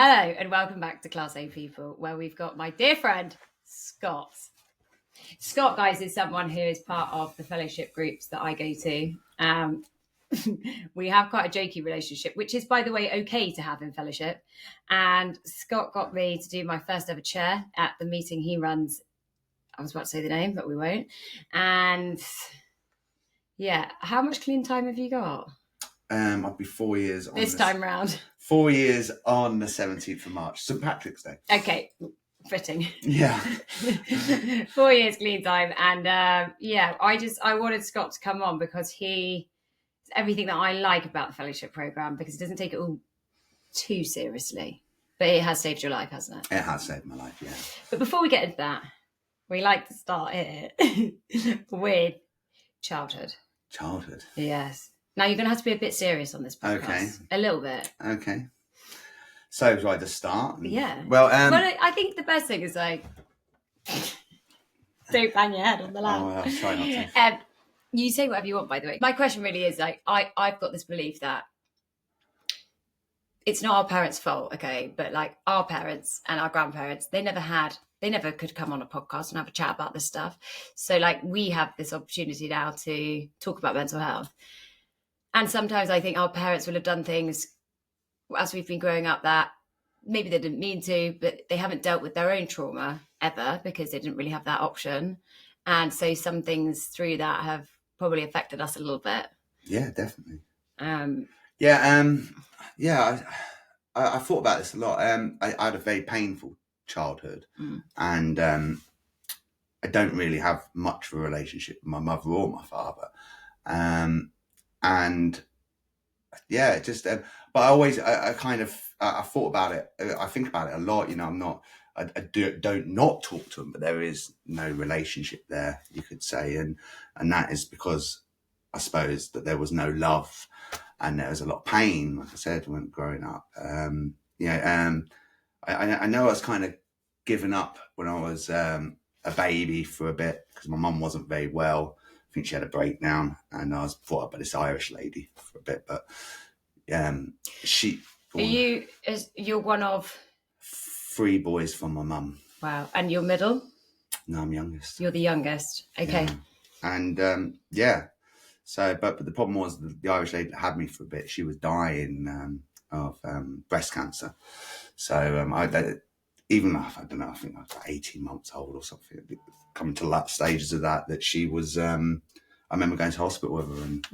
Hello and welcome back to Class A People, where we've got my dear friend, Scott. Scott, guys, is someone who is part of the fellowship groups that I go to. We have quite a jokey relationship, which is, by the way, okay to have in fellowship. And Scott got me to do my first ever chair at the meeting he runs. I was about to say the name, but we won't. And yeah, how much clean time have you got? I'll be 4 years on this time round. 4 years on the 17th of March, St. Patrick's Day. Okay, fitting. Yeah. 4 years clean time. And I wanted Scott to come on because he is everything that I like about the fellowship program, because it doesn't take it all too seriously. But it has saved your life, hasn't it? It has saved my life, yeah. But before we get into that, we like to start here with childhood. Childhood? Yes. Now, you're going to have to be a bit serious on this podcast. Okay. A little bit. Okay. So, do I just start? Yeah. Well, I think the best thing is, like, don't bang your head on the lamp. Oh, I'll try not to. You say whatever you want, by the way. My question really is, like, I've got this belief that it's not our parents' fault, okay? But, like, our parents and our grandparents, they never could come on a podcast and have a chat about this stuff. So, like, we have this opportunity now to talk about mental health. And sometimes I think our parents will have done things as we've been growing up that maybe they didn't mean to, but they haven't dealt with their own trauma ever because they didn't really have that option. And so some things through that have probably affected us a little bit. Yeah, definitely. I thought about this a lot. I had a very painful childhood, and I don't really have much of a relationship with my mother or my father. And yeah, just but I always I thought about it. I think about it a lot. You know, I don't not talk to them, but there is no relationship there, you could say, and that is because I suppose that there was no love and there was a lot of pain, like I said, when growing up. I know I was kind of given up when I was a baby for a bit because my mum wasn't very well. I think she had a breakdown, and I was brought up by this Irish lady for a bit. But you're one of 3 boys from my mum. Wow, and you're middle? No, I'm youngest. You're the youngest. Okay. Yeah. And so, but the problem was the Irish lady that had me for a bit, she was dying of breast cancer. So I don't know, I think I was like 18 months old or something, coming to that stages of that she was, I remember going to hospital with her and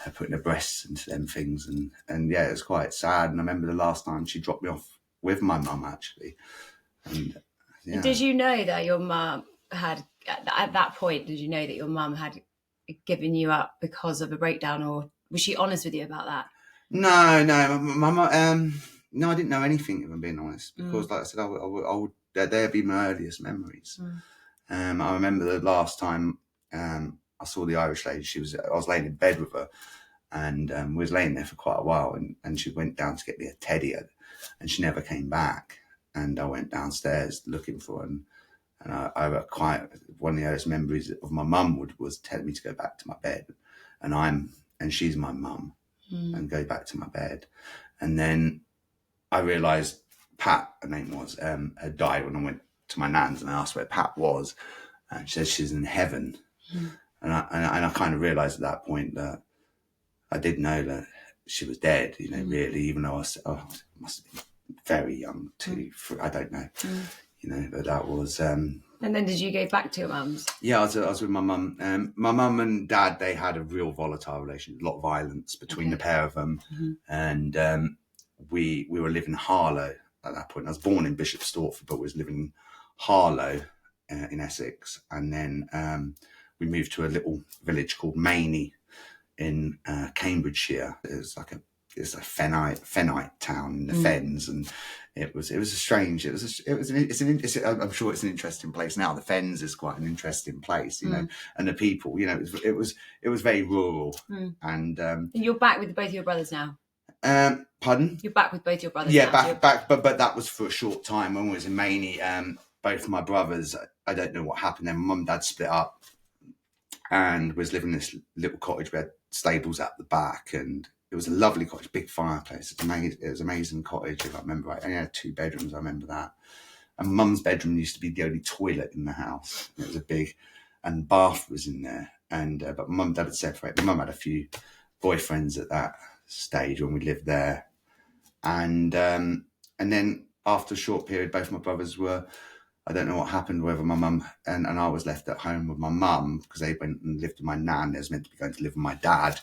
her putting her breasts into them things. And yeah, it was quite sad. And I remember the last time she dropped me off with my mum, actually. And yeah. Did you know that your mum had, at that point, did you know that your mum had given you up because of a breakdown, or was she honest with you about that? No, my mum, no, I didn't know anything, if I'm being honest, because like I said, I would they'd be my earliest memories. I remember the last time I saw the Irish lady, I was laying in bed with her, and we was laying there for quite a while, and she went down to get me a teddy, and she never came back. And I went downstairs looking for her, and I quite, one of the earliest memories of my mum was telling me to go back to my bed, and she's my mum, and go back to my bed. And then I realised Pat, her name was, had died when I went to my nan's, and I asked where Pat was, and she said she's in heaven. And I kind of realised at that point that I did know that she was dead, you know, really, even though I must have been very young too. I don't know, you know, but that was. And then did you go back to your mum's? Yeah, I was with my mum. My mum and dad, they had a real volatile relationship, a lot of violence between the pair of them, and we were living in Harlow at that point. I was born in Bishop Stortford, but was living in Harlow in Essex, and then we moved to a little village called Mainey in Cambridgeshire. It's a Fenite town in the Fens, and I'm sure it's an interesting place now. The Fens is quite an interesting place, you know, and the people, you know, it was very rural. And you're back with both your brothers now? Pardon? You're back with both your brothers? Yeah, now, back, but that was for a short time. When I was in Mainey, both my brothers, I don't know what happened then. My mum and dad split up and was living in this little cottage where stables at the back, and it was a lovely cottage, big fireplace. It was an amazing cottage, if I remember right. It only had 2 bedrooms, I remember that. And Mum's bedroom used to be the only toilet in the house. It was a big, and bath was in there. And but Mum and Dad had separated. Mum had a few boyfriends at that stage when we lived there. And then after a short period, both my brothers were, I don't know what happened, whether my mum and I was left at home with my mum because they went and lived with my nan. They was meant to be going to live with my dad.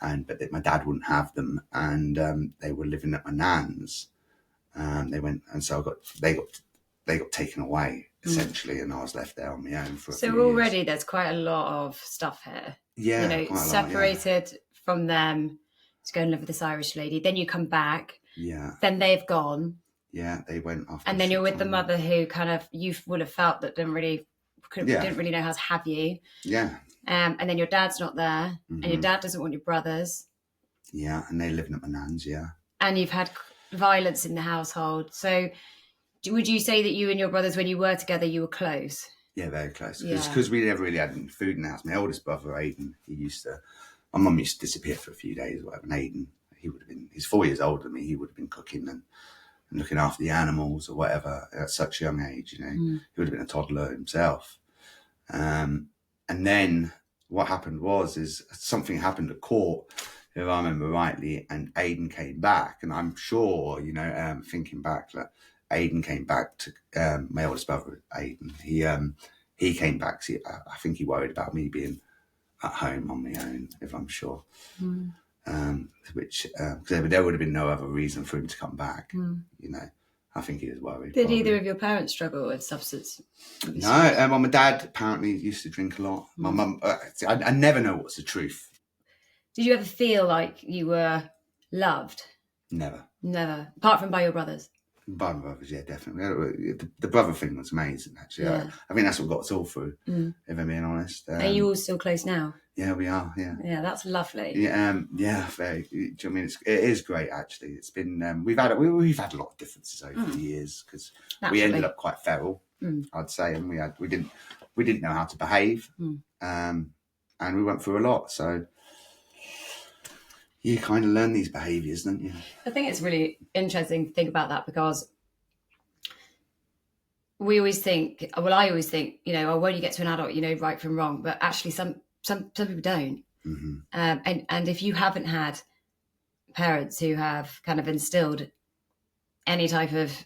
But my dad wouldn't have them, and they were living at my nan's. They went, and so they got taken away essentially, and I was left there on my own for a few already years. There's quite a lot of stuff here. Yeah, quite separated from them to go and live with this Irish lady. Then you come back. Yeah. Then they've gone. Yeah, they went after. And then you're with the mother who kind of you would have felt that didn't really know how to have you. Yeah. And then your dad's not there, and your dad doesn't want your brothers. Yeah, and they're living at my nan's. Yeah. And you've had violence in the household. So, would you say that you and your brothers, when you were together, you were close? Yeah, very close. Because we never really had any food in the house. My eldest brother, Aiden, my mum used to disappear for a few days or whatever. And Aiden, he's 4 years older than me. He would have been cooking and looking after the animals or whatever at such a young age. He would have been a toddler himself. And then what happened is something happened at court, if I remember rightly, and Aiden came back. And I'm sure, thinking back, that Aiden came back to my oldest brother, Aiden. He came back. See, I think he worried about me being at home on my own, if I'm sure. Which there would have been no other reason for him to come back. I think he was worried. Did either of your parents struggle with substance abuse? No, my dad apparently used to drink a lot. My mum, I never know what's the truth. Did you ever feel like you were loved? Never. Apart from by your brothers? By my brothers, yeah, definitely. The brother thing was amazing, actually. Yeah. I think that's what got us all through, if I'm being honest. Are you all still close now? Yeah, we are, yeah. Yeah, that's lovely. Yeah, very. Do you know what I mean? It is great, actually. It's been, we've had a lot of differences over the years because we ended up quite feral, I'd say, and we didn't know how to behave, and we went through a lot, so you kind of learn these behaviours, don't you? I think it's really interesting to think about that because I always think, when you get to an adult, you know right from wrong, but actually some people don't. And if you haven't had parents who have kind of instilled any type of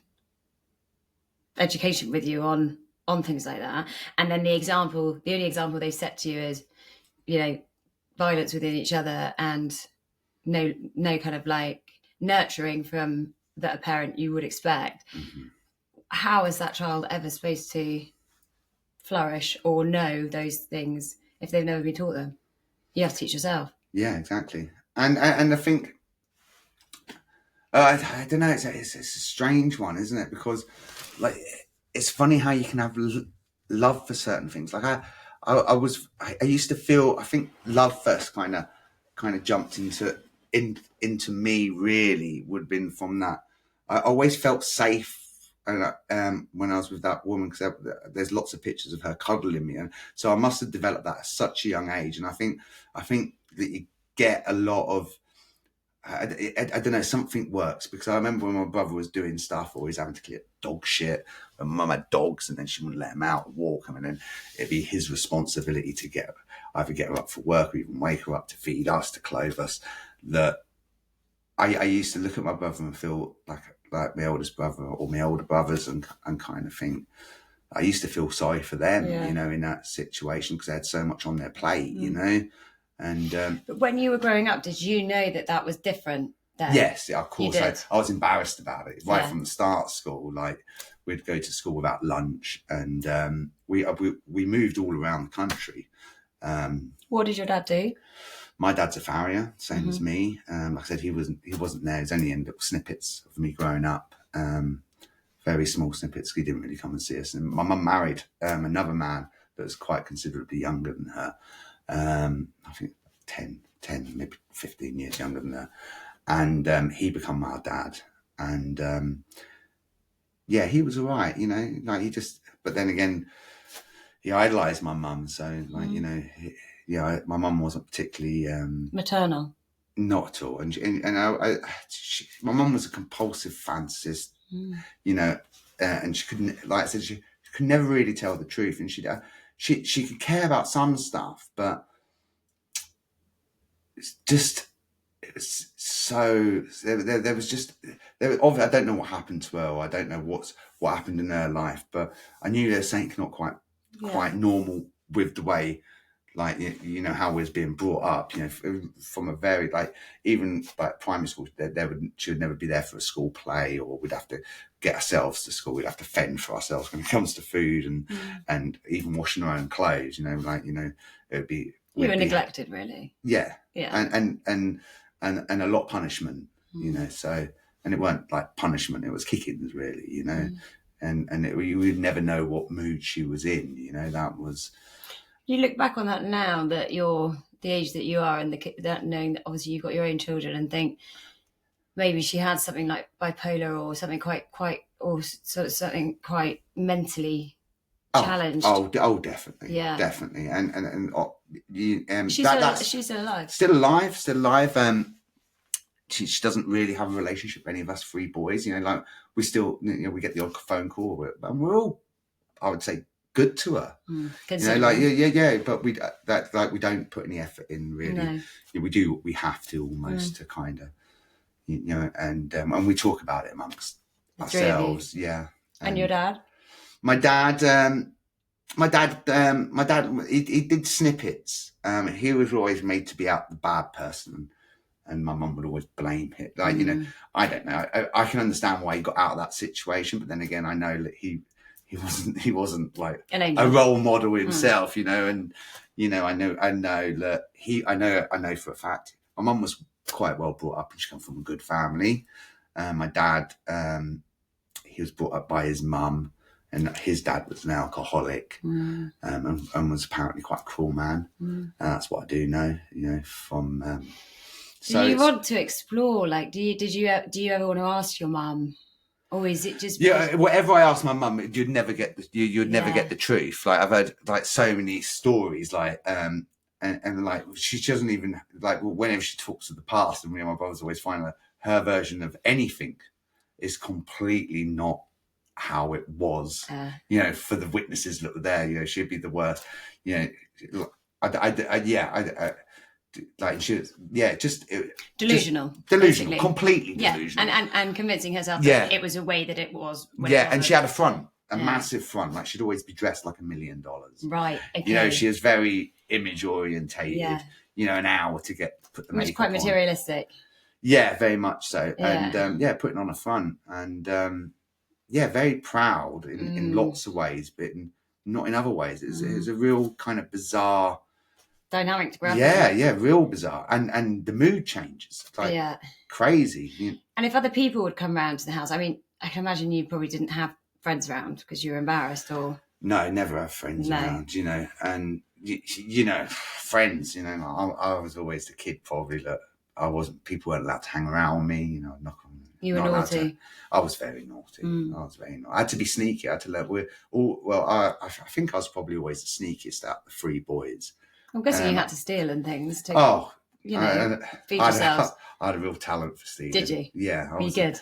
education with you on things like that, and then the only example they set to you is, violence within each other and no kind of like nurturing from that a parent you would expect. How is that child ever supposed to flourish or know those things if they've never been taught them? You have to teach yourself. Yeah, exactly. And I think I don't know. It's a strange one, isn't it? Because like it's funny how you can have love for certain things. Like I used to feel. I think love first kind of jumped into me. Really, would have been from that. I always felt safe. When I was with that woman, because there's lots of pictures of her cuddling me, and so I must have developed that at such a young age. And I think that you get a lot of I don't know, something works, because I remember when my brother was doing stuff, or he's having to clear dog shit, and mum had dogs, and then she wouldn't let him out and walk him, and then it'd be his responsibility to either get her up for work or even wake her up to feed us, to clothe us. That I used to look at my brother and feel like my oldest brother or my older brothers and kind of think, I used to feel sorry for them, in that situation, because they had so much on their plate, And but when you were growing up, did you know that was different then? Yes, of course. I was embarrassed about it right from the start of school. Like, we'd go to school without lunch, and we moved all around the country. What did your dad do? My dad's a farrier, same as me. Like I said, he wasn't there. It was only in little snippets of me growing up, very small snippets. He didn't really come and see us. And my mum married another man that was quite considerably younger than her. I think 10, maybe 15 years younger than her. And he became our dad. And he was all right, like he just, but then again, he idolised my mum. So like, my mum wasn't particularly... maternal? not at all. My mum was a compulsive fantasist, you know, and she couldn't, like I said, she could never really tell the truth, and she could care about some stuff, but it's just, it was so, there was just, obviously I don't know what happened to her, or I don't know what happened in her life, but I knew there was something not quite normal with the way, like, you know, how we was being brought up, you know, from a very, like, even like primary school, she would never be there for a school play, or we'd have to get ourselves to school. We'd have to fend for ourselves when it comes to food and even washing our own clothes, you know, like, you know, it'd be. You were neglected, really. Yeah. Yeah. And a lot of punishment, you know, so, and it weren't like punishment, it was kickings, really, you know, you would never know what mood she was in, you know, that was. You look back on that now, that you're the age that you are, and that knowing that obviously you've got your own children, and think maybe she had something like bipolar, or something quite, or sort of something quite mentally challenged. Oh, definitely. Yeah, definitely. And she's still alive. Still alive. She doesn't really have a relationship with any of us three boys. You know, like we still, you know, we get the odd phone call, and we're all, I would say, good to her. You know, like yeah, but we don't put any effort in, really. No. We do what we have to, almost, to kind of, you know, and we talk about it amongst ourselves. Yeah. And your dad? My dad, he did snippets. He was always made to be out the bad person, and my mum would always blame him. Like, you know, I don't know. I can understand why he got out of that situation, but then again, I know that he wasn't like a role model himself, you know. And you know, I know that I know for a fact my mum was quite well brought up, and she came from a good family. My dad, he was brought up by his mum, and his dad was an alcoholic, and was apparently quite a cruel man. And that's what I do know, you know, from. Do you want to explore? Like, do you ever want to ask your mum, or is it just? Yeah, whatever I ask my mum, you'd never get the truth. Like, I've heard like so many stories, like and like she doesn't even, like, whenever she talks of the past, and me and my brothers always find that her version of anything is completely not how it was. You know, for the witnesses that were there, you know, she'd be the worst. You know, like she was, delusional, completely delusional, and convincing herself that it was a way that it was. And she had a massive front. Like, she'd always be dressed like $1 million. Right. Okay. You know, she was very image orientated. Yeah. You know, an hour to put the makeup on. Quite materialistic. Yeah, very much so. Yeah. And putting on a front, and very proud in lots of ways, but not in other ways. It was a real kind of bizarre dynamic to grab. Yeah, real bizarre, and the mood changes, like crazy. And if other people would come round to the house, I mean, I can imagine you probably didn't have friends around because you were embarrassed, or no, never have friends around, you know. And you know, friends, you know, I was always the kid probably that people weren't allowed to hang around with me, you know, knock on. You were naughty. I was very naughty. I had to be sneaky. I had to I think I was probably always the sneakiest out of the three boys. I'm guessing you had to steal and things to, you know, feed yourselves. I had a real talent for stealing. Did you? Yeah. Were you good?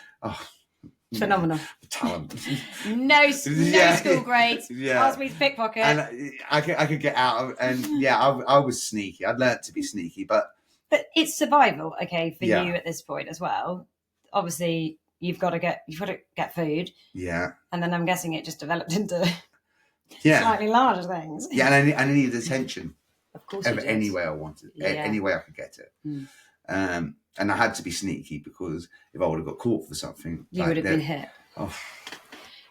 Phenomenal. Talent. no school grades. Yeah. Ask me to pickpocket. And I could get out of, and I was sneaky. I'd learnt to be sneaky, but it's survival, okay, for you at this point as well. Obviously, you've got to get food. Yeah. And then I'm guessing it just developed into slightly larger things. Yeah, and I needed attention. Of course, any way I wanted, any way I could get it. And I had to be sneaky, because if I would have got caught for something, you would have been hit. Oh.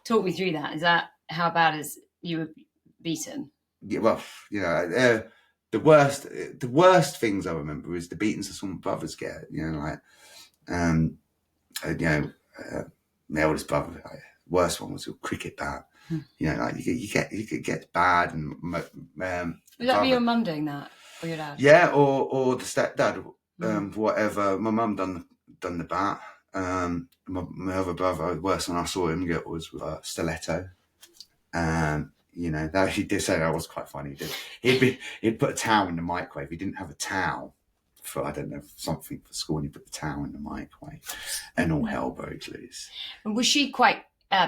Talk me through that. Is that how bad as you were beaten? Yeah, well, you know, the worst things I remember is the beatings I saw my brothers get. You know, like, you know, my oldest brother. Worst one was a cricket bat. You know, like you could get bad, and was that your mum doing that, or your dad? Yeah, or the stepdad, whatever. My mum done the bat. My other brother, the worst one I saw him get was stiletto. You know, that he did say that was quite funny. He'd put a towel in the microwave. He didn't have a towel for, I don't know, something for school, and you put the towel in the microwave, and all hell broke loose. And was she quite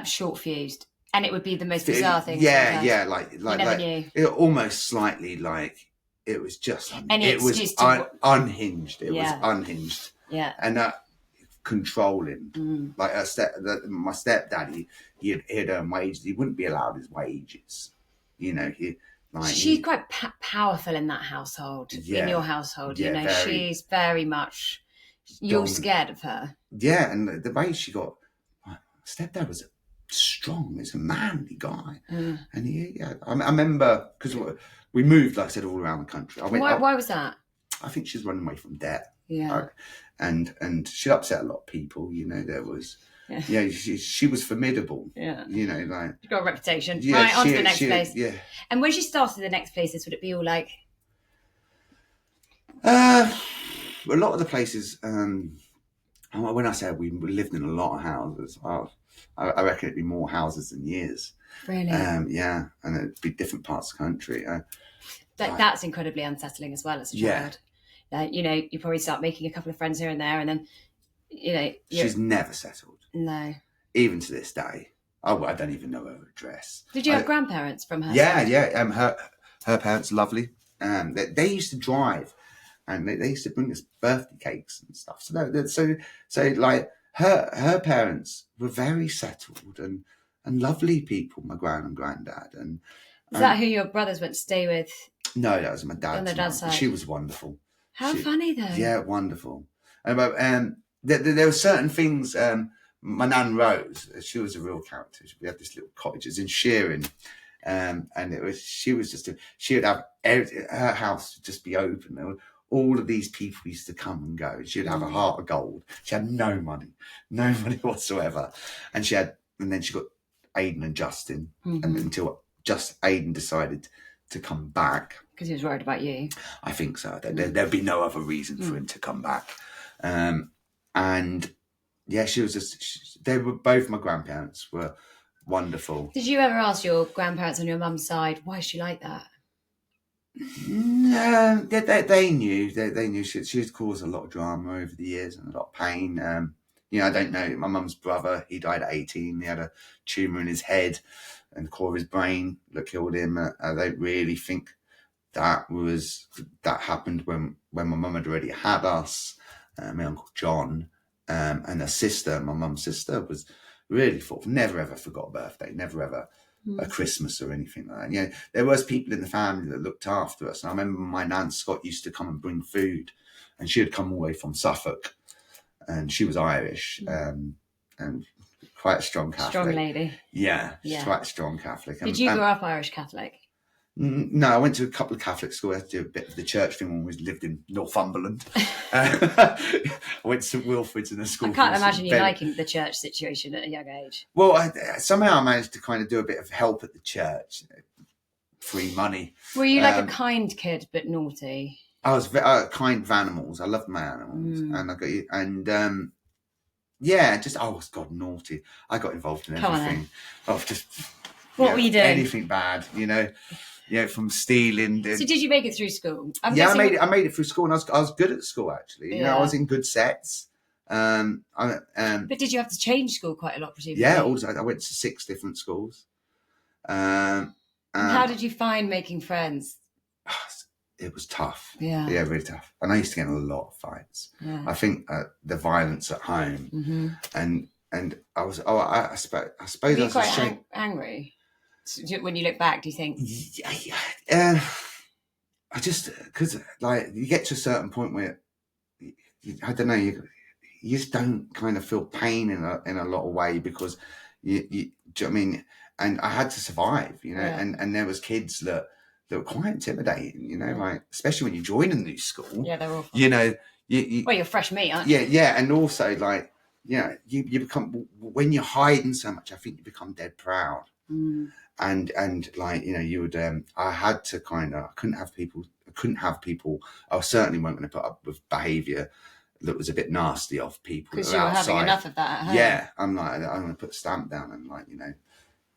short fused? And it would be the most bizarre thing. Yeah, sometimes. yeah, never knew. It almost slightly like it was just it was unhinged. It was Yeah. unhinged. Yeah. And controlling. Like my stepdad, he'd earn wages. He wouldn't be allowed his wages. You know, she's quite powerful in that household. Yeah. In your household, Yeah, you know, she's very much. You're scared of her. Yeah, and the way she got, my stepdad was strong. He's a manly guy, and I remember because we moved, like I said, all around the country. Why was that? I think she's running away from debt. Yeah, and she upset a lot of people. You know, there was. Yeah, she was formidable. Yeah, you know, like she got a reputation. Yeah, right, on to the next place. Yeah, and when she started the next places, would it be all like? A lot of the places. When I say we lived in a lot of houses, I reckon it'd be more houses than years. Really? Yeah, and it'd be different parts of the country. That's incredibly unsettling as well as a child. You know, you probably start making a couple of friends here and there, and then, you know, she's never settled. No. Even to this day, I don't even know her address. Did you have grandparents from her? Yeah, side? yeah. Her parents, lovely. They used to drive. And they used to bring us birthday cakes and stuff. So like her parents were very settled and lovely people. My gran and granddad. And is that who your brothers went to stay with? No, that was my dad's. On their dad's side. She was wonderful. How funny though. Yeah, wonderful. And there were certain things. My nan Rose, she was a real character. We had this little cottages in Shearing. And she would have her house would just be open. All of these people used to come and go. She would have a heart of gold. She had no money whatsoever. And then she got Aidan and Justin. And until just Aidan decided to come back. Because he was worried about you. I think so. There'd be no other reason for him to come back. And yeah, she was they were both my grandparents were wonderful. Did you ever ask your grandparents on your mum's side, why is she like that? No, they knew. They knew she'd caused a lot of drama over the years and a lot of pain. You know, I don't know. My mum's brother, he died at 18. He had a tumour in his head and the core of his brain that killed him. I don't really think that happened when my mum had already had us. My Uncle John and her sister, my mum's sister, was really thoughtful. Never ever forgot a birthday. Never ever a Christmas or anything like that. You know, there was people in the family that looked after us. And I remember my nan Scott used to come and bring food, and she had come all the way from Suffolk, and she was Irish and quite a strong Catholic. Strong lady. Yeah. Quite a strong Catholic. Did you grow up Irish Catholic? No, I went to a couple of Catholic schools. I had to do a bit of the church thing when we lived in Northumberland. I went to St Wilfrid's in a school. I can't imagine you liking the church situation at a young age. Well, somehow I managed to kind of do a bit of help at the church, free money. Were you like a kind kid but naughty? I was kind of animals. I loved my animals, and naughty. I got involved in everything. What were you doing? Anything bad, you know, from stealing. So did you make it through school? I made it through school, and I was good at school actually. You know, I was in good sets. But did you have to change school quite a lot, presumably? Yeah, also I went to 6 different schools. And how did you find making friends? It was tough. Yeah, really tough. And I used to get in a lot of fights. Yeah. I think the violence at home, and I was. I suppose were you I was quite angry. When you look back, do you think? I just because like you get to a certain point where I don't know, you just don't kind of feel pain in a lot of way because do you know what I mean? And I had to survive, you know. And there was kids that were quite intimidating, you know, like especially when you join a new school. Yeah, they're awful. You know, you're fresh meat, aren't you? Yeah, and also like you become when you're hiding so much. I think you become dead proud. And like, you know, you would, I had to I couldn't have people, I certainly weren't going to put up with behaviour that was a bit nasty of people. Because you were having enough of that at home. Yeah, I'm going to put a stamp down and like, you know,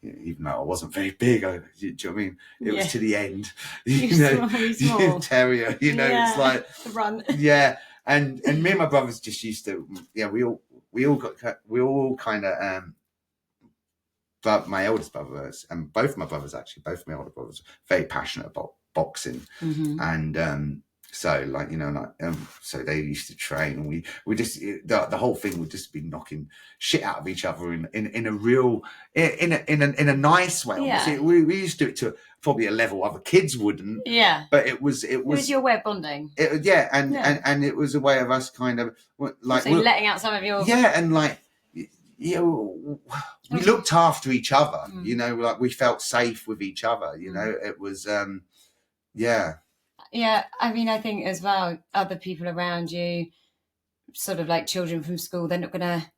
even though I wasn't very big, do you know what I mean? It was to the end. You're small. Terrier, it's like the run. Yeah, and me and my brothers just used to, we all kind of, but my eldest brothers and both my brothers, actually, both my older brothers, very passionate about boxing, and so so they used to train, and we just the whole thing would just be knocking shit out of each other in a real in a nice way. Yeah. We used to do it to probably a level other kids wouldn't. Yeah. But it was your way of bonding. And it was a way of us kind of like so letting out some of your and like we looked after each other. Like we felt safe with each other. It was Yeah, I mean, I think as well, other people around you, sort of like children from school, they're not gonna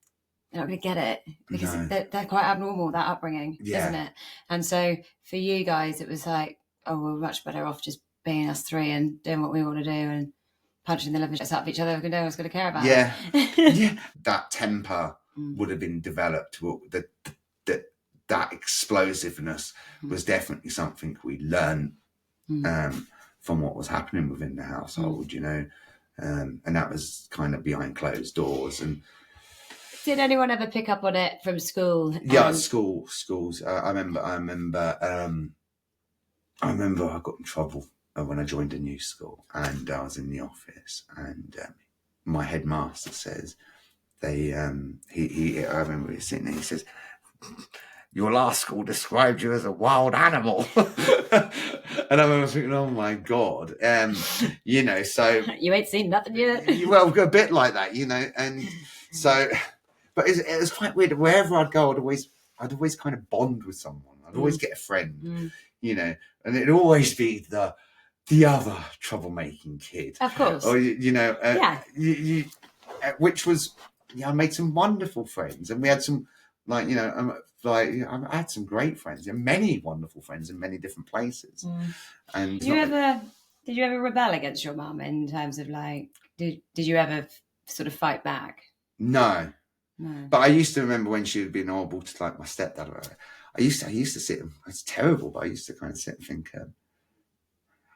get it because they're quite abnormal, that upbringing, isn't it? And so for you guys, it was like, oh, we're much better off just being us three and doing what we want to do and punching the living shit out of each other. No one's going to care about it. That temper would have been developed. That explosiveness was definitely something we learned from what was happening within the household, and that was kind of behind closed doors. And did anyone ever pick up on it from school? Schools. I remember I got in trouble when I joined a new school, and I was in the office, and my headmaster says I remember he was sitting there, he says, your last school described you as a wild animal. And I remember thinking, oh my God. So you ain't seen nothing yet. Well, a bit like that, and so, but it was quite weird. Wherever I'd go, I'd always kind of bond with someone. I'd always get a friend, and it'd always be the other troublemaking kid. Of course. Or, which was, I made some wonderful friends, and we had some, I had some great friends, and many wonderful friends in many different places. And did you ever rebel against your mum in terms of did you ever sort of fight back? No. But I used to remember when she had been horrible to my stepdad. I used to sit. It's terrible, but I used to kind of sit and think,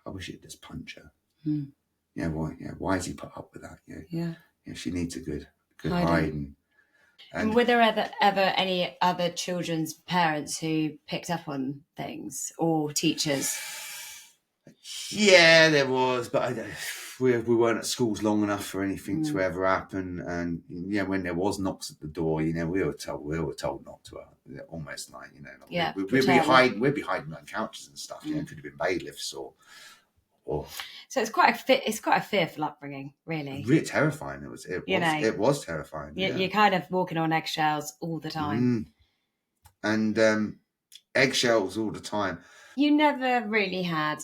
I wish he'd just punch her. Why has he put up with that? She needs a good hiding. And were there ever any other children's parents who picked up on things, or teachers? Yeah, there was, but we weren't at schools long enough for anything to ever happen. And when there was knocks at the door, we were told not to. Almost we'd be hiding on couches and stuff. It could have been bailiffs or. So it's quite a fearful upbringing, really. Really terrifying. It was terrifying. You're kind of walking on eggshells all the time. And eggshells all the time. You never really had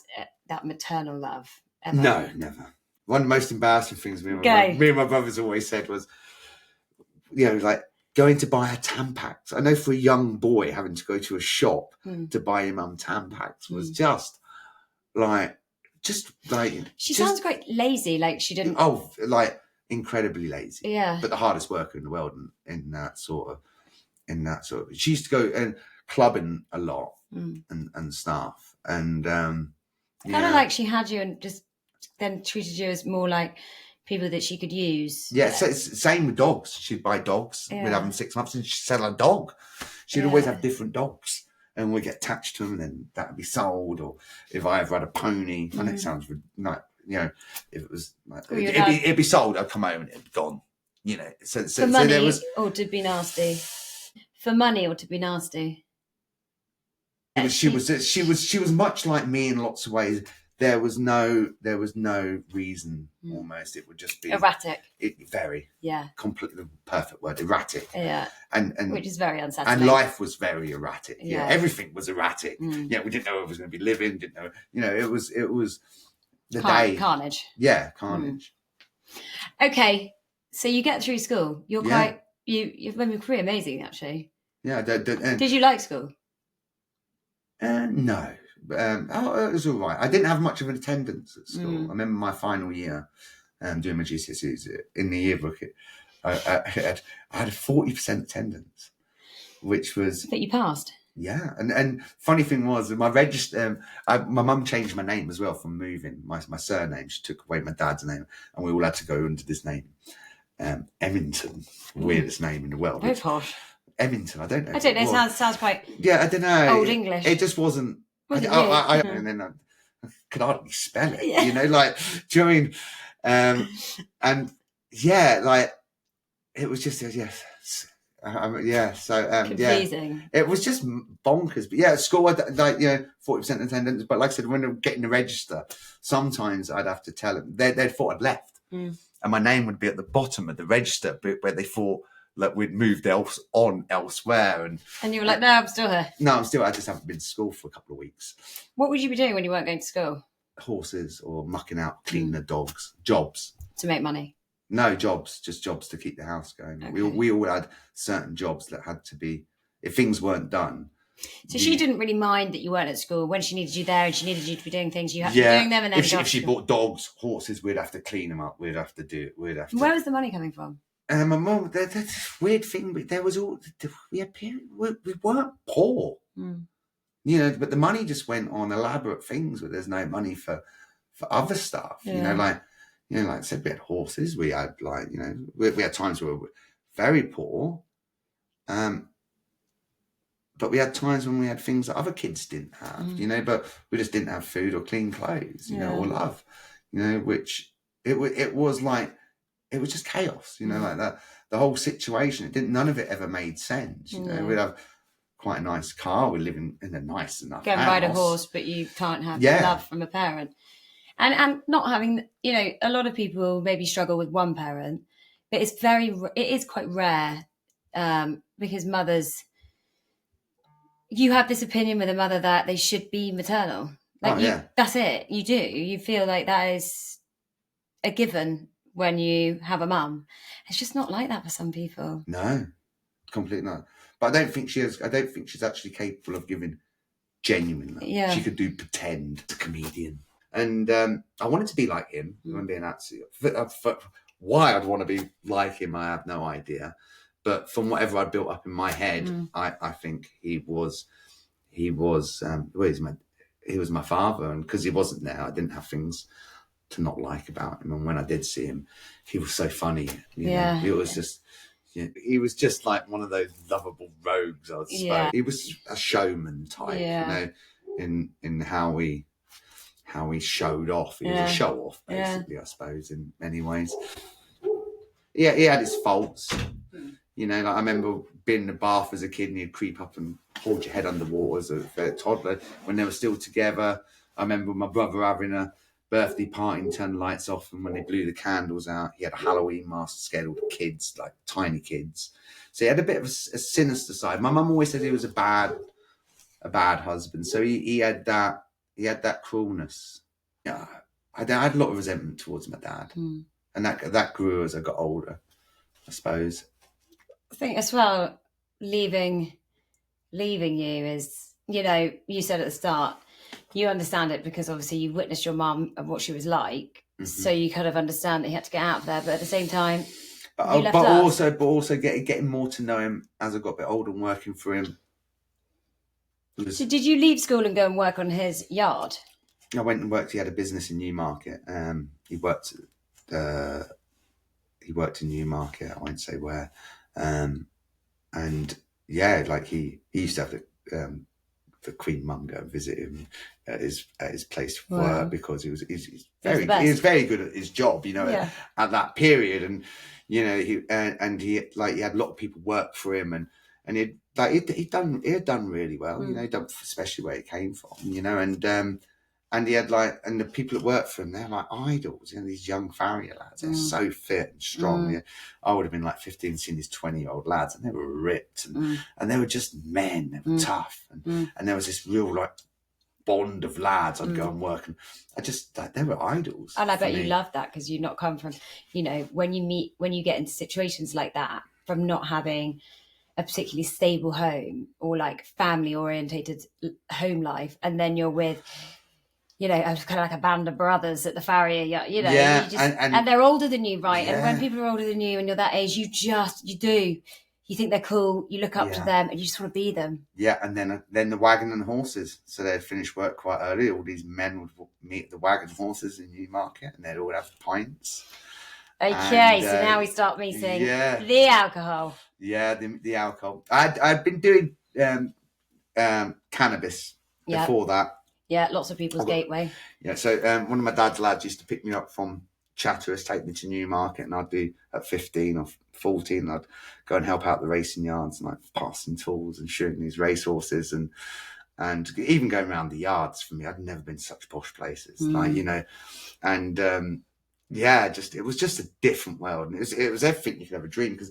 that maternal love, ever? No, never. One of the most embarrassing things me and my brothers always said was, going to buy a Tampax. I know for a young boy, having to go to a shop to buy your mum Tampax was just she sounds quite lazy. She didn't. Oh, incredibly lazy. Yeah. But the hardest worker in the world in that sort of. She used to go and clubbing a lot and stuff, and kind of like she had you and just then treated you as more like people that she could use. Yeah, so it's same with dogs. She'd buy dogs. We'd have them 6 months, and she'd sell a dog. She'd always have different dogs. And we'd get attached to them, and then that would be sold. Or if I ever had a pony, I know it sounds if it was, it'd be sold. I'd come home and it'd be gone. So for money, there was, or to be nasty. For money, or to be nasty. She was much like me in lots of ways. There was no reason. Almost, it would just be erratic. Completely perfect word, erratic. Yeah, and which is very unsettling. And life was very erratic. Yeah, everything was erratic. We didn't know if it was going to be living. Didn't know. It was the day carnage. Yeah, carnage. Okay, so you get through school. You're quite you've made your career amazing, actually. Yeah. Did you like school? No. It was all right. I didn't have much of an attendance at school. I remember my final year doing my GCSEs. In the yearbook, I had a 40% attendance, which was... That you passed? Yeah, and funny thing was, my register, my mum changed my name as well from moving. My surname, she took away my dad's name, and we all had to go under this name, Emmington, weirdest name in the world. Very posh. Emmington, I don't know. I don't know. Sounds quite. Yeah, I don't know. Old English. It just wasn't. And then I could hardly spell it. Yeah. You know, like, do you know what I mean? And yeah, like, it was just yes. Confusing. It was just bonkers. But yeah, at school, I'd, like, 40% attendance. But like I said, when I'm getting the register, sometimes I'd have to tell them they thought I'd left, and my name would be at the bottom of the register, where they thought like we'd moved elsewhere. And you were like, no, I'm still here. No, I'm still. I just haven't been to school for a couple of weeks. What would you be doing when you weren't going to school? Horses or mucking out, cleaning the dogs, jobs to make money. No, just jobs to keep the house going. Okay. We all had certain jobs that had to be, if things weren't done. So she didn't really mind that you weren't at school. When she needed you there and she needed you to be doing things, you had to be doing them. And then if she bought dogs, horses, we'd have to clean them up. We'd have to do it. Where was the money coming from? My mum, that's a weird thing, but there was we weren't poor. But the money just went on elaborate things where there's no money for other stuff. Yeah. Like I said, we had horses. We had we had times where we were very poor, but we had times when we had things that other kids didn't have. But we just didn't have food or clean clothes, or love, which it was like, it was just chaos, like that. The whole situation, none of it ever made sense. We'd have quite a nice car. We're living in a nice enough house. Go and ride a horse, but you can't have love from a parent. And not having, a lot of people maybe struggle with one parent, but it is quite rare, because mothers, you have this opinion with a mother that they should be maternal. That's it. You do. You feel like that is a given when you have a mum. It's just not like that for some people. No, completely not. But I don't think she's actually capable of giving genuine love. Yeah. She could do pretend. A comedian. And I wanted to be like him. I'm being absolutely. Why I'd want to be like him, I have no idea. But from whatever I built up in my head, I think he was my father, and because he wasn't there, I didn't have things to not like about him. And when I did see him, he was so funny. It was just. He was just like one of those lovable rogues, I suppose. Yeah. He was a showman type, in how he showed off. He was a show off, basically, I suppose, in many ways. Yeah, he had his faults. Like I remember being in the bath as a kid and he'd creep up and hold your head underwater as a toddler when they were still together. I remember my brother having a birthday party and turned the lights off, and when they blew the candles out, he had a Halloween mask scared all the kids, like tiny kids. So he had a bit of a sinister side. My mum always said he was a bad husband. So he had that cruelness. Yeah, I had a lot of resentment towards my dad, and that grew as I got older, I suppose. I think as well, leaving you is, you said at the start, you understand it because obviously you witnessed your mum and what she was like, so you kind of understand that you had to get out of there. But at the same time, also getting more to know him as I got a bit older and working for him. So did you leave school and go and work on his yard? I went and worked. He had a business in Newmarket. He worked in Newmarket. I won't say where. And yeah, like he used to have the Queen Mum go and visit him at his place of work because he was very good at his job, at that period, and he had a lot of people work for him, and he'd done really well, especially where he came from, and he had and the people that worked for him, they're like idols, these young Farrier lads. They're so fit and strong. I would have been like 15, seeing these 20-year-old lads, and they were ripped, and they were just men. They were tough, and there was this real bond of lads. I'd go and work, and I just they were idols. And I bet you love that because you've not come from, when you get into situations like that, from not having a particularly stable home or like family orientated home life, and then you're with kind of like a band of brothers at the Farrier, and they're older than you, right? Yeah. And when people are older than you and you're that age, you you think they're cool, you look up to them, and you just want to be them. Yeah, and then the wagon and horses. So they'd finish work quite early. All these men would meet the wagon and horses in Newmarket, and they'd all have pints. Okay, so now we start meeting the alcohol. Yeah, the alcohol. I'd been doing cannabis before that. Yeah, lots of people's gateway. Yeah, so one of my dad's lads used to pick me up from Chatteris, take me to Newmarket, and I'd do at 15 or 14, I'd go and help out the racing yards and like passing tools and shooting these racehorses and even going around the yards. For me, I'd never been to such posh places, like, you know, and it was just a different world, and it was everything you could ever dream. Because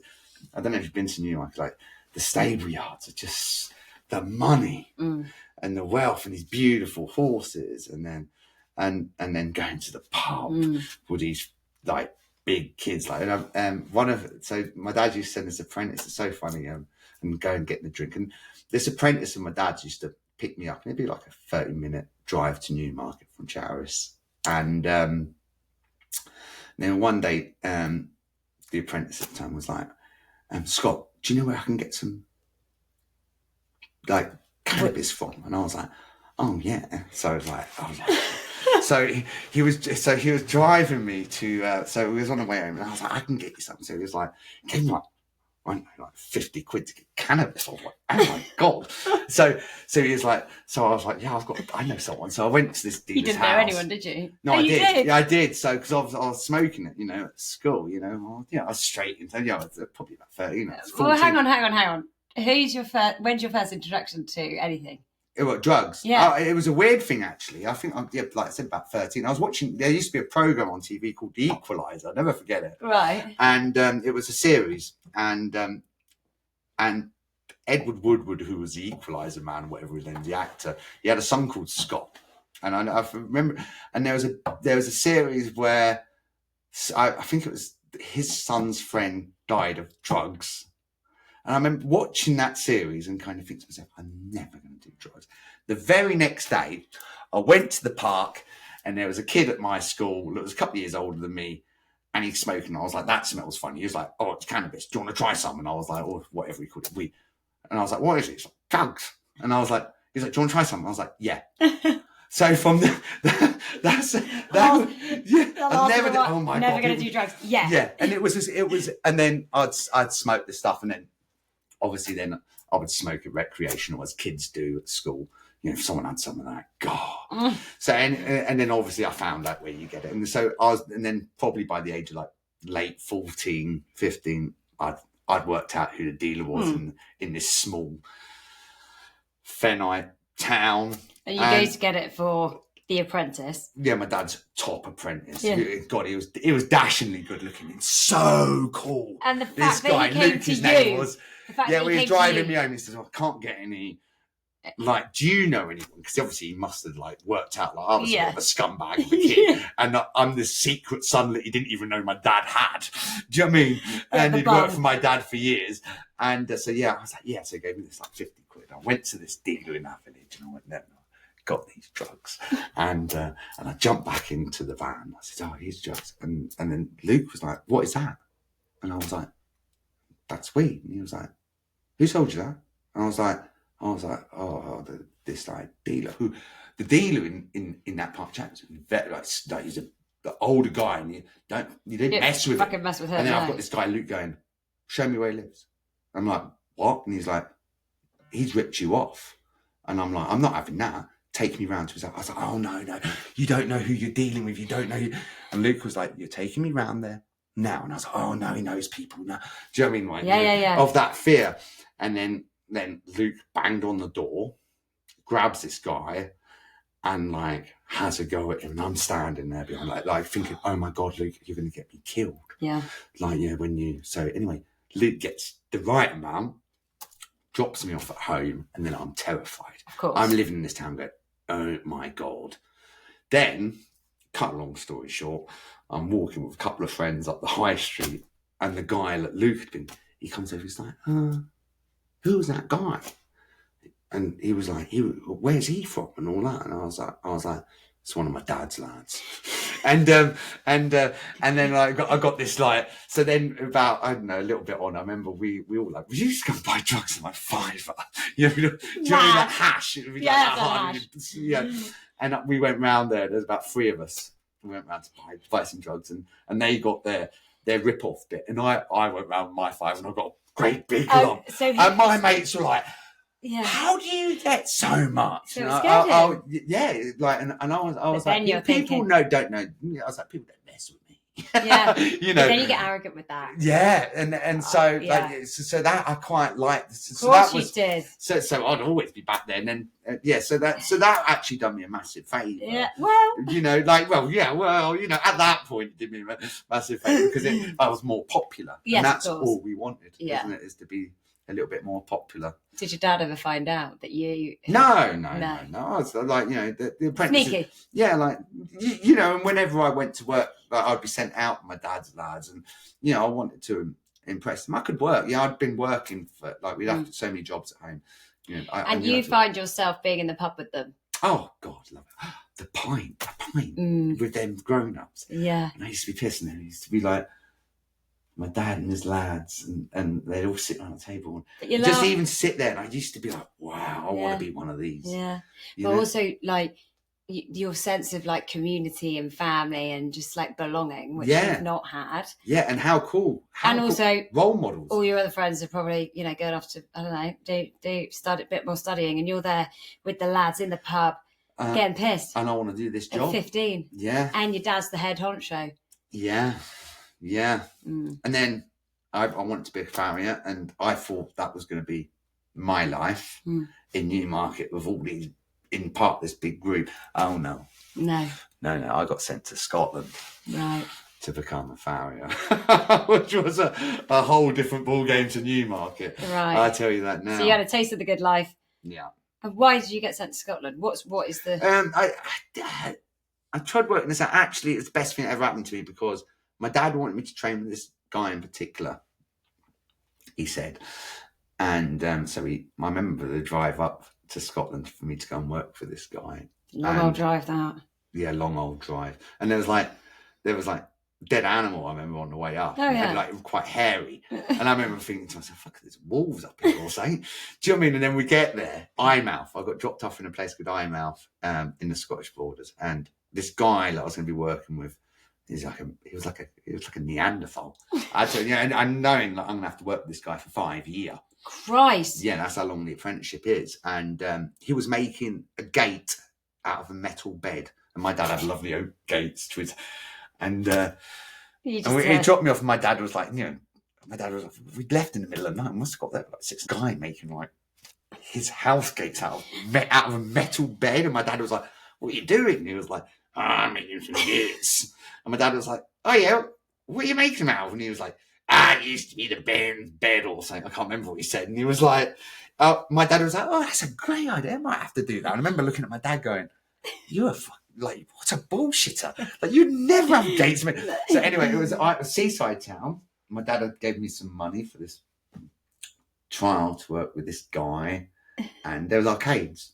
I don't know if you've been to Newmarket, like the stable yards are just the money and the wealth and these beautiful horses, and then going to the pub with these like big kids, like so my dad used to send this apprentice. It's so funny, and go and get the drink. And this apprentice of my dad's used to pick me up, and it'd be like a 30-minute drive to Newmarket from Chatteris. And then one day, the apprentice at the time was like, Scott, do you know where I can get some like cannabis from? And I was like, oh yeah. So I was like so he was driving me to so we was on the way home, and I was like, I can get you something. So he was like, gave me like 50 quid to get cannabis. I was like, oh my god. so he was like, so I was like, yeah, I know someone. So I went to this dealer's house. You didn't know anyone, did you? No, I did. Yeah, I did. So because I was smoking it, you know, at school, you know, I was straight into, I was probably about 13. Well, hang on. When's your first introduction to anything? What, drugs? Yeah. It was a weird thing, actually. I think, like I said, about 13. I was watching, there used to be a programme on TV called The Equalizer. I'll never forget it. Right. And it was a series. And Edward Woodward, who was the Equalizer man, whatever his name, the actor, he had a son called Scott. And I remember, and there was a series where I think it was his son's friend died of drugs. And I remember watching that series and kind of thinking to myself, I'm never going to do drugs. The very next day, I went to the park, and there was a kid at my school that was a couple of years older than me, and he's smoking. I was like, that smells funny. He was like, oh, it's cannabis. Do you want to try some? And I was like, oh, whatever he called it, weed. And I was like, what is it? He's like, drugs. And I was like, he's like, do you want to try some? And I was like, yeah. So from oh my god, never going to do drugs. Yeah. Yeah. And it was, and then I'd smoke this stuff, and then obviously then I would smoke it recreational as kids do at school. You know, if someone had some of that, God. So, and then obviously I found out where you get it. And so and then probably by the age of like late 14, 15, I'd worked out who the dealer was in this small Fenite town. And you go to get it for the apprentice. Yeah, my dad's top apprentice. Yeah. God, he was dashingly good looking and so cool. And the fact that he came Luke, to his you. name was. Yeah, he was driving me home. He says, I can't get any. Like, do you know anyone? Because obviously he must have like worked out like I was sort of a scumbag of a kid, and I'm the secret son that he didn't even know my dad had. Do you know what I mean? And he'd worked for my dad for years, and I was like, yeah. So he gave me this like 50 quid. I went to this dealer in that village, and I went there. Got these drugs, and I jumped back into the van. I said, "Oh, here's drugs," and then Luke was like, "What is that?" And I was like, "That's weed." And he was like, "Who told you that?" And I was like, "Oh, this like dealer the dealer in that part of chat was very like he's the older guy, and you didn't mess with him. Mess with him. And then I've got this guy Luke going, "Show me where he lives." I'm like, "What?" And he's like, "He's ripped you off," and I'm like, "I'm not having that. Take me round to his house." I was like, "Oh no, you don't know who you're dealing with. You don't know." And Luke was like, "You're taking me round there now." And I was like, "Oh no, he knows people now." Do you know what I mean? Like, yeah. Of that fear. And then Luke banged on the door, grabs this guy, and like has a go at him. And I'm standing there behind, like thinking, "Oh my god, Luke, you're going to get me killed." Yeah. Like, yeah, so anyway, Luke gets the right amount, drops me off at home, and then I'm terrified. Of course. I'm living in this town going, oh my God. Then, cut a long story short, I'm walking with a couple of friends up the high street, and the guy that Luke had been, he comes over, he's like, who was that guy? And he was like, where's he from? And all that. And I was like, it's one of my dad's lads. and then like I got this like, so then about, I don't know, a little bit on, I remember we all like, we used to go buy drugs in like £5. You know, do you know that hash? It would be Yeah, like that. Yeah. And we went round there. There's about 3 of us. We went round to buy some drugs, and they got their rip-off bit, and I went round with my 5, and I got a great big lump. And my mates were like, how do you get so much? So it's good. Yeah, like, and I was like, people thinking, don't know. I was like, people don't mess with me. Yeah, you know. But then you get arrogant with that. Yeah, and so like, so that I quite liked. So of course that was, you did. So I'd always be back there, and then so that actually done me a massive favour. Yeah, well, you know, like, you know, at that point it did me a massive favour because I was more popular, and that's all we wanted, isn't it? Is to be a little bit more popular. Did your dad ever find out that you? No. I was like, you know, the apprentice. Sneaky. Yeah, like you know, and whenever I went to work, like, I'd be sent out with my dad's lads, and you know, I wanted to impress them. I could work. Yeah, I'd been working for like we'd have so many jobs at home. You know, and you find yourself being in the pub with them. Oh God, love it. The pint with them grown-ups. Yeah, and I used to be pissing them. I used to be like, my dad and his lads, and they'd all sit around the table and just even sit there. And I used to be like, wow, I want to be one of these. Yeah, but also like your sense of like community and family and just like belonging, which you've not had. Yeah, and how cool. Also role models. All your other friends are probably, you know, going off to, I don't know, do start a bit more studying, and you're there with the lads in the pub getting pissed. And I want to do this job. At 15. Yeah. And your dad's the head honcho. Yeah. Yeah. And then I wanted to be a farrier, and I thought that was going to be my life in Newmarket with all these, in part this big group. Oh no. I got sent to Scotland to become a farrier, which was a whole different ball game to Newmarket. I tell you that now. So you had a taste of the good life. Yeah. And why did you get sent to Scotland? What is the I tried working this out. Actually, it's the best thing that ever happened to me, because my dad wanted me to train with this guy in particular, he said. And so I remember the drive up to Scotland for me to go and work for this guy. Long old drive, that. Yeah, long old drive. And there was like dead animal, I remember, on the way up. Oh, yeah. And, like, quite hairy. And I remember thinking to myself, fuck, there's wolves up here or something. Do you know what I mean? And then we get there, Eyemouth. I got dropped off in a place called Eyemouth in the Scottish borders. And this guy that I was going to be working with, he was like a Neanderthal. I told you, and knowing that I'm going to have to work with this guy for 5 years. Christ. Yeah, that's how long the apprenticeship is. And he was making a gate out of a metal bed. And my dad had lovely oak gates to his... And he dropped me off, and my dad was like, you know, we'd left in the middle of the night, and must have got there like 6 guy making like his house gates out of a metal bed. And my dad was like, what are you doing? And he was like, I'm making some gates. And my dad was like, oh yeah, what are you making them out of? And he was like, it used to be the bed or something. I can't remember what he said. And he was like, my dad was like, oh, that's a great idea. I might have to do that. And I remember looking at my dad going, you are like, what a bullshitter. Like, you'd never have gates. So anyway, it was a seaside town. My dad gave me some money for this trial to work with this guy. And there was arcades.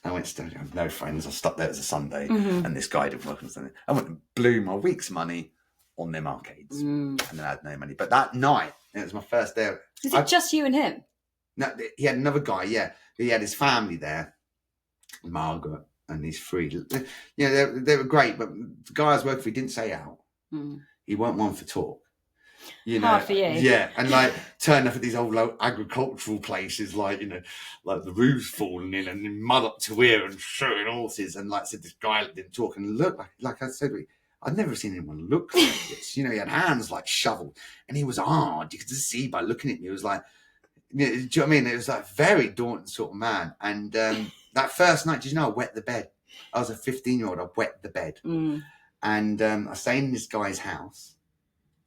I went to, I have no friends. I stopped there. It was a Sunday. And this guy didn't work on Sunday. I went and blew my week's money on them arcades. And then I had no money. But that night, it was my first day. Is it just you and him? No, he had another guy, yeah. He had his family there. Margaret. And these 3, yeah, they were great, but the guy I was working for, he didn't say out. He weren't one for talk. You know, hard for you. Yeah, and like turn up at these old agricultural places, like, you know, like the roof's falling in and mud up to here and showing horses, and like I said, this guy didn't talk and look like I said, I'd never seen anyone look like this. You know, he had hands like shoveled, and he was hard. You could just see by looking at me. It was like, do you know what I mean? It was like very daunting sort of man, and. That first night, did you know I wet the bed? I was a 15-year-old. I wet the bed. And I stayed in this guy's house.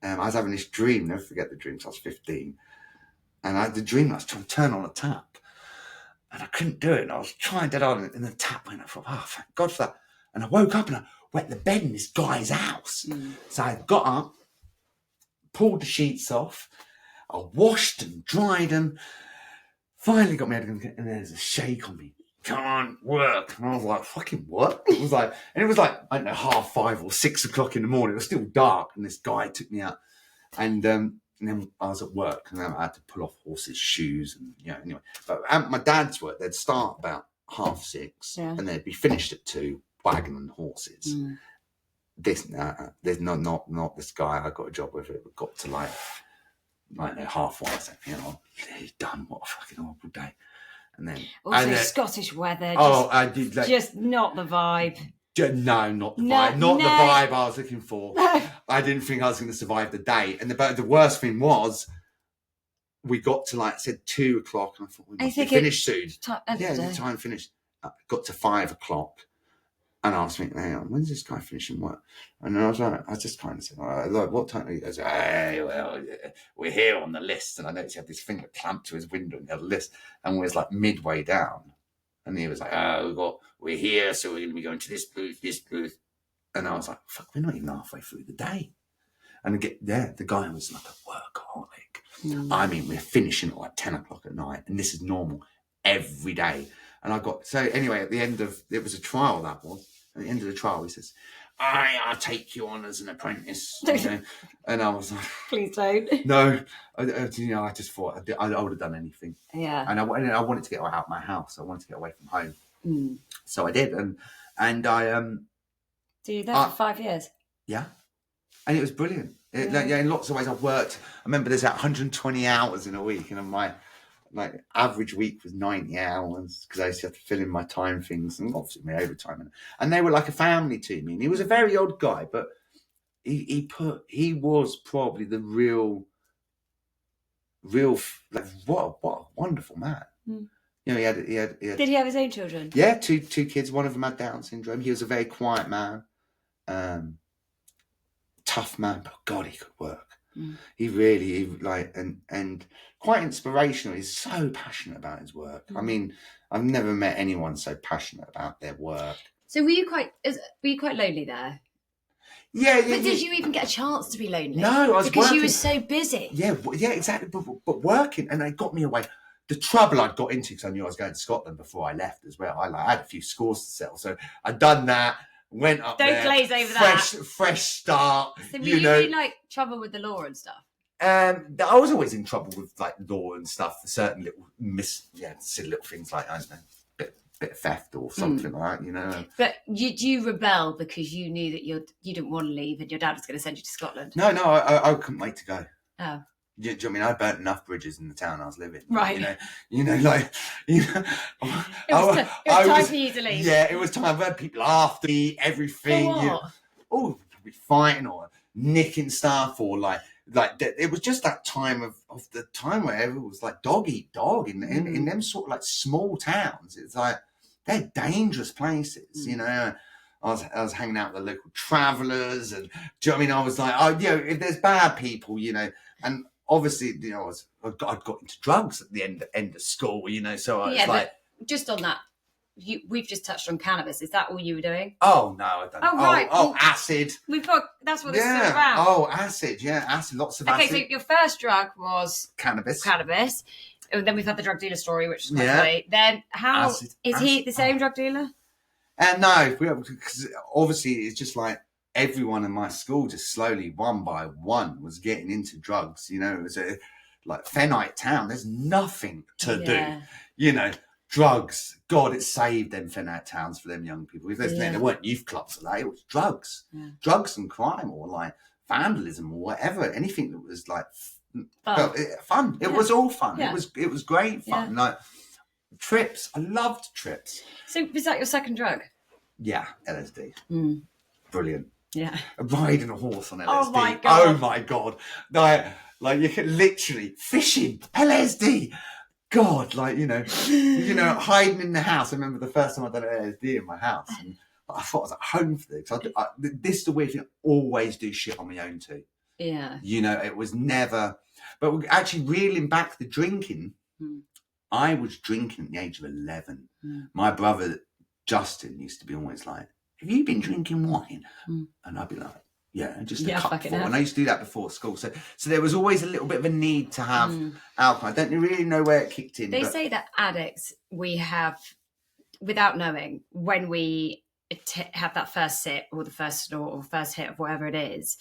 I was having this dream. Never forget the dream. So I was 15. And I had the dream I was trying to turn on a tap. And I couldn't do it. And I was trying dead hard. And the tap went. I thought, oh, thank God for that. And I woke up and I wet the bed in this guy's house. So I got up, pulled the sheets off. I washed and dried them. Finally got my head, and there's a shake on me. can't work. And I was like, fucking what? It was like, I don't know, 5:30 or 6 o'clock in the morning. It was still dark, and this guy took me out, and then I was at work, and then I had to pull off Horse's shoes, and anyway. But at my dad's work, they'd start about 6:30, and they'd be finished at 2, wagon and horses. There's not this guy I got a job with. It got to like 1:30. I said, he's done. What a fucking horrible day. And then also Scottish weather. I did just not the vibe. No, not the vibe. Not the vibe I was looking for. I didn't think I was going to survive the day. And the worst thing was, we got to like I said 2 o'clock, and I thought we must be finished soon. The time finished. Got to 5 o'clock. And I was thinking, hang on, when's this guy finishing work? And then I just kind of said, look, what time? He goes, hey, well, we're here on the list. And I noticed he had this finger clamped to his window and he had a list. And we was like midway down. And he was like, we're here, so we're going to be going to this booth. And I was like, fuck, we're not even halfway through the day. And again, the guy was like a workaholic. I mean, we're finishing at like 10 o'clock at night. And this is normal every day. And anyway, at the end of, it was a trial that was. At the end of the trial, he says, I'll take you on as an apprentice. And I was like, please don't. No. I just thought I would have done anything. Yeah. And I wanted to get out of my house. I wanted to get away from home. So I did. And I... So you were there for 5 years? Yeah. And it was brilliant. In lots of ways I've worked. I remember there's 120 hours in a week. And my average week was 90 hours because I used to have to fill in my time things and obviously my overtime. And they were like a family to me. And he was a very odd guy, but he was probably the real, what a wonderful man. He had. Did he have his own children? Yeah, two kids. One of them had Down syndrome. He was a very quiet man, tough man, but God, he could work. He really and quite inspirational. He's so passionate about his work. I mean, I've never met anyone so passionate about their work. So were you quite lonely there? Yeah. But did you even get a chance to be lonely? No, I was because working. you were so busy. Yeah, exactly. But working, and they got me away. The trouble I'd got into because I knew I was going to Scotland before I left as well. I had a few scores to settle, so I'd done that. Went up there. Don't glaze over that. Fresh start. So were you in trouble with the law and stuff? I was always in trouble with like law and stuff for certain little silly little things like I don't know, bit of theft or something like that, But did you rebel because you knew that you didn't want to leave and your dad was going to send you to Scotland? No, I couldn't wait to go. Oh. Do you know what I mean? I burnt enough bridges in the town I was living. Right. It was time for you to leave. Yeah, it was time. I've had people after me, everything. For what? Probably fighting or nicking stuff or like it was just that time of the time where everyone was like dog eat dog in them sort of like small towns. It's like they're dangerous places, I was hanging out with the local travellers, and do you know what I mean? I was like, if there's bad people, and obviously, I got into drugs at the end of school, so I was like... just on that, we've just touched on cannabis. Is that all you were doing? Oh, no, I don't know. Right. Acid. That's what this is about. Oh, acid, acid, lots of acid. Okay, so your first drug was... Cannabis. And then we've had the drug dealer story, which is quite funny. Then he the same drug dealer? No, because obviously it's just like everyone in my school just slowly, one by one, was getting into drugs. It was a Fenite town. There's nothing to do. Drugs. God, it saved them Fenite towns for them young people. There weren't youth clubs for that. It was drugs. Yeah. Drugs and crime or like vandalism or whatever. Anything that was like fun. It was all fun. Yeah. It was great fun. Yeah. Like trips. I loved trips. So was that your second drug? Yeah, LSD. Brilliant. Yeah. Riding a horse on LSD. Oh my God. Like you can literally fishing LSD. God, hiding in the house. I remember the first time I done LSD in my house, and I thought I was at home for this. This is the weird thing. I always do shit on my own too. Yeah. It was never. But actually, reeling back the drinking, I was drinking at the age of 11. My brother Justin used to be always like, "Have you been drinking wine?" And I'd be like, "Yeah, just a cupful." And I used to do that before school. So there was always a little bit of a need to have alcohol. I don't really know where it kicked in. They say that addicts, we have without knowing, when we have that first sip or the first snort or first hit of whatever it is,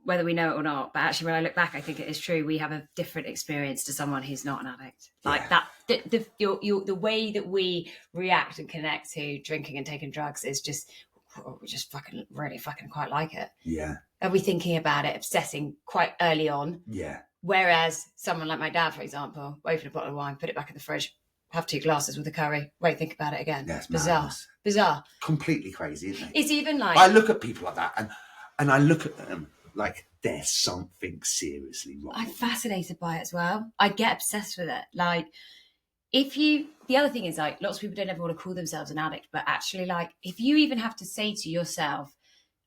whether we know it or not, but actually when I look back, I think it is true. We have a different experience to someone who's not an addict. Like that, the way that we react and connect to drinking and taking drugs is just, we just fucking really fucking quite like it. Yeah. Are we thinking about it, obsessing quite early on? Yeah. Whereas someone like my dad, for example, open a bottle of wine, put it back in the fridge, have 2 glasses with a curry, won't think about it again. That's bizarre. madness. Bizarre. Completely crazy, isn't it? It's even like, I look at people like that and I look at them like there's something seriously wrong. I'm fascinated by it as well. I get obsessed with it. Like, the other thing is, like, lots of people don't ever want to call themselves an addict, but actually, like, if you even have to say to yourself,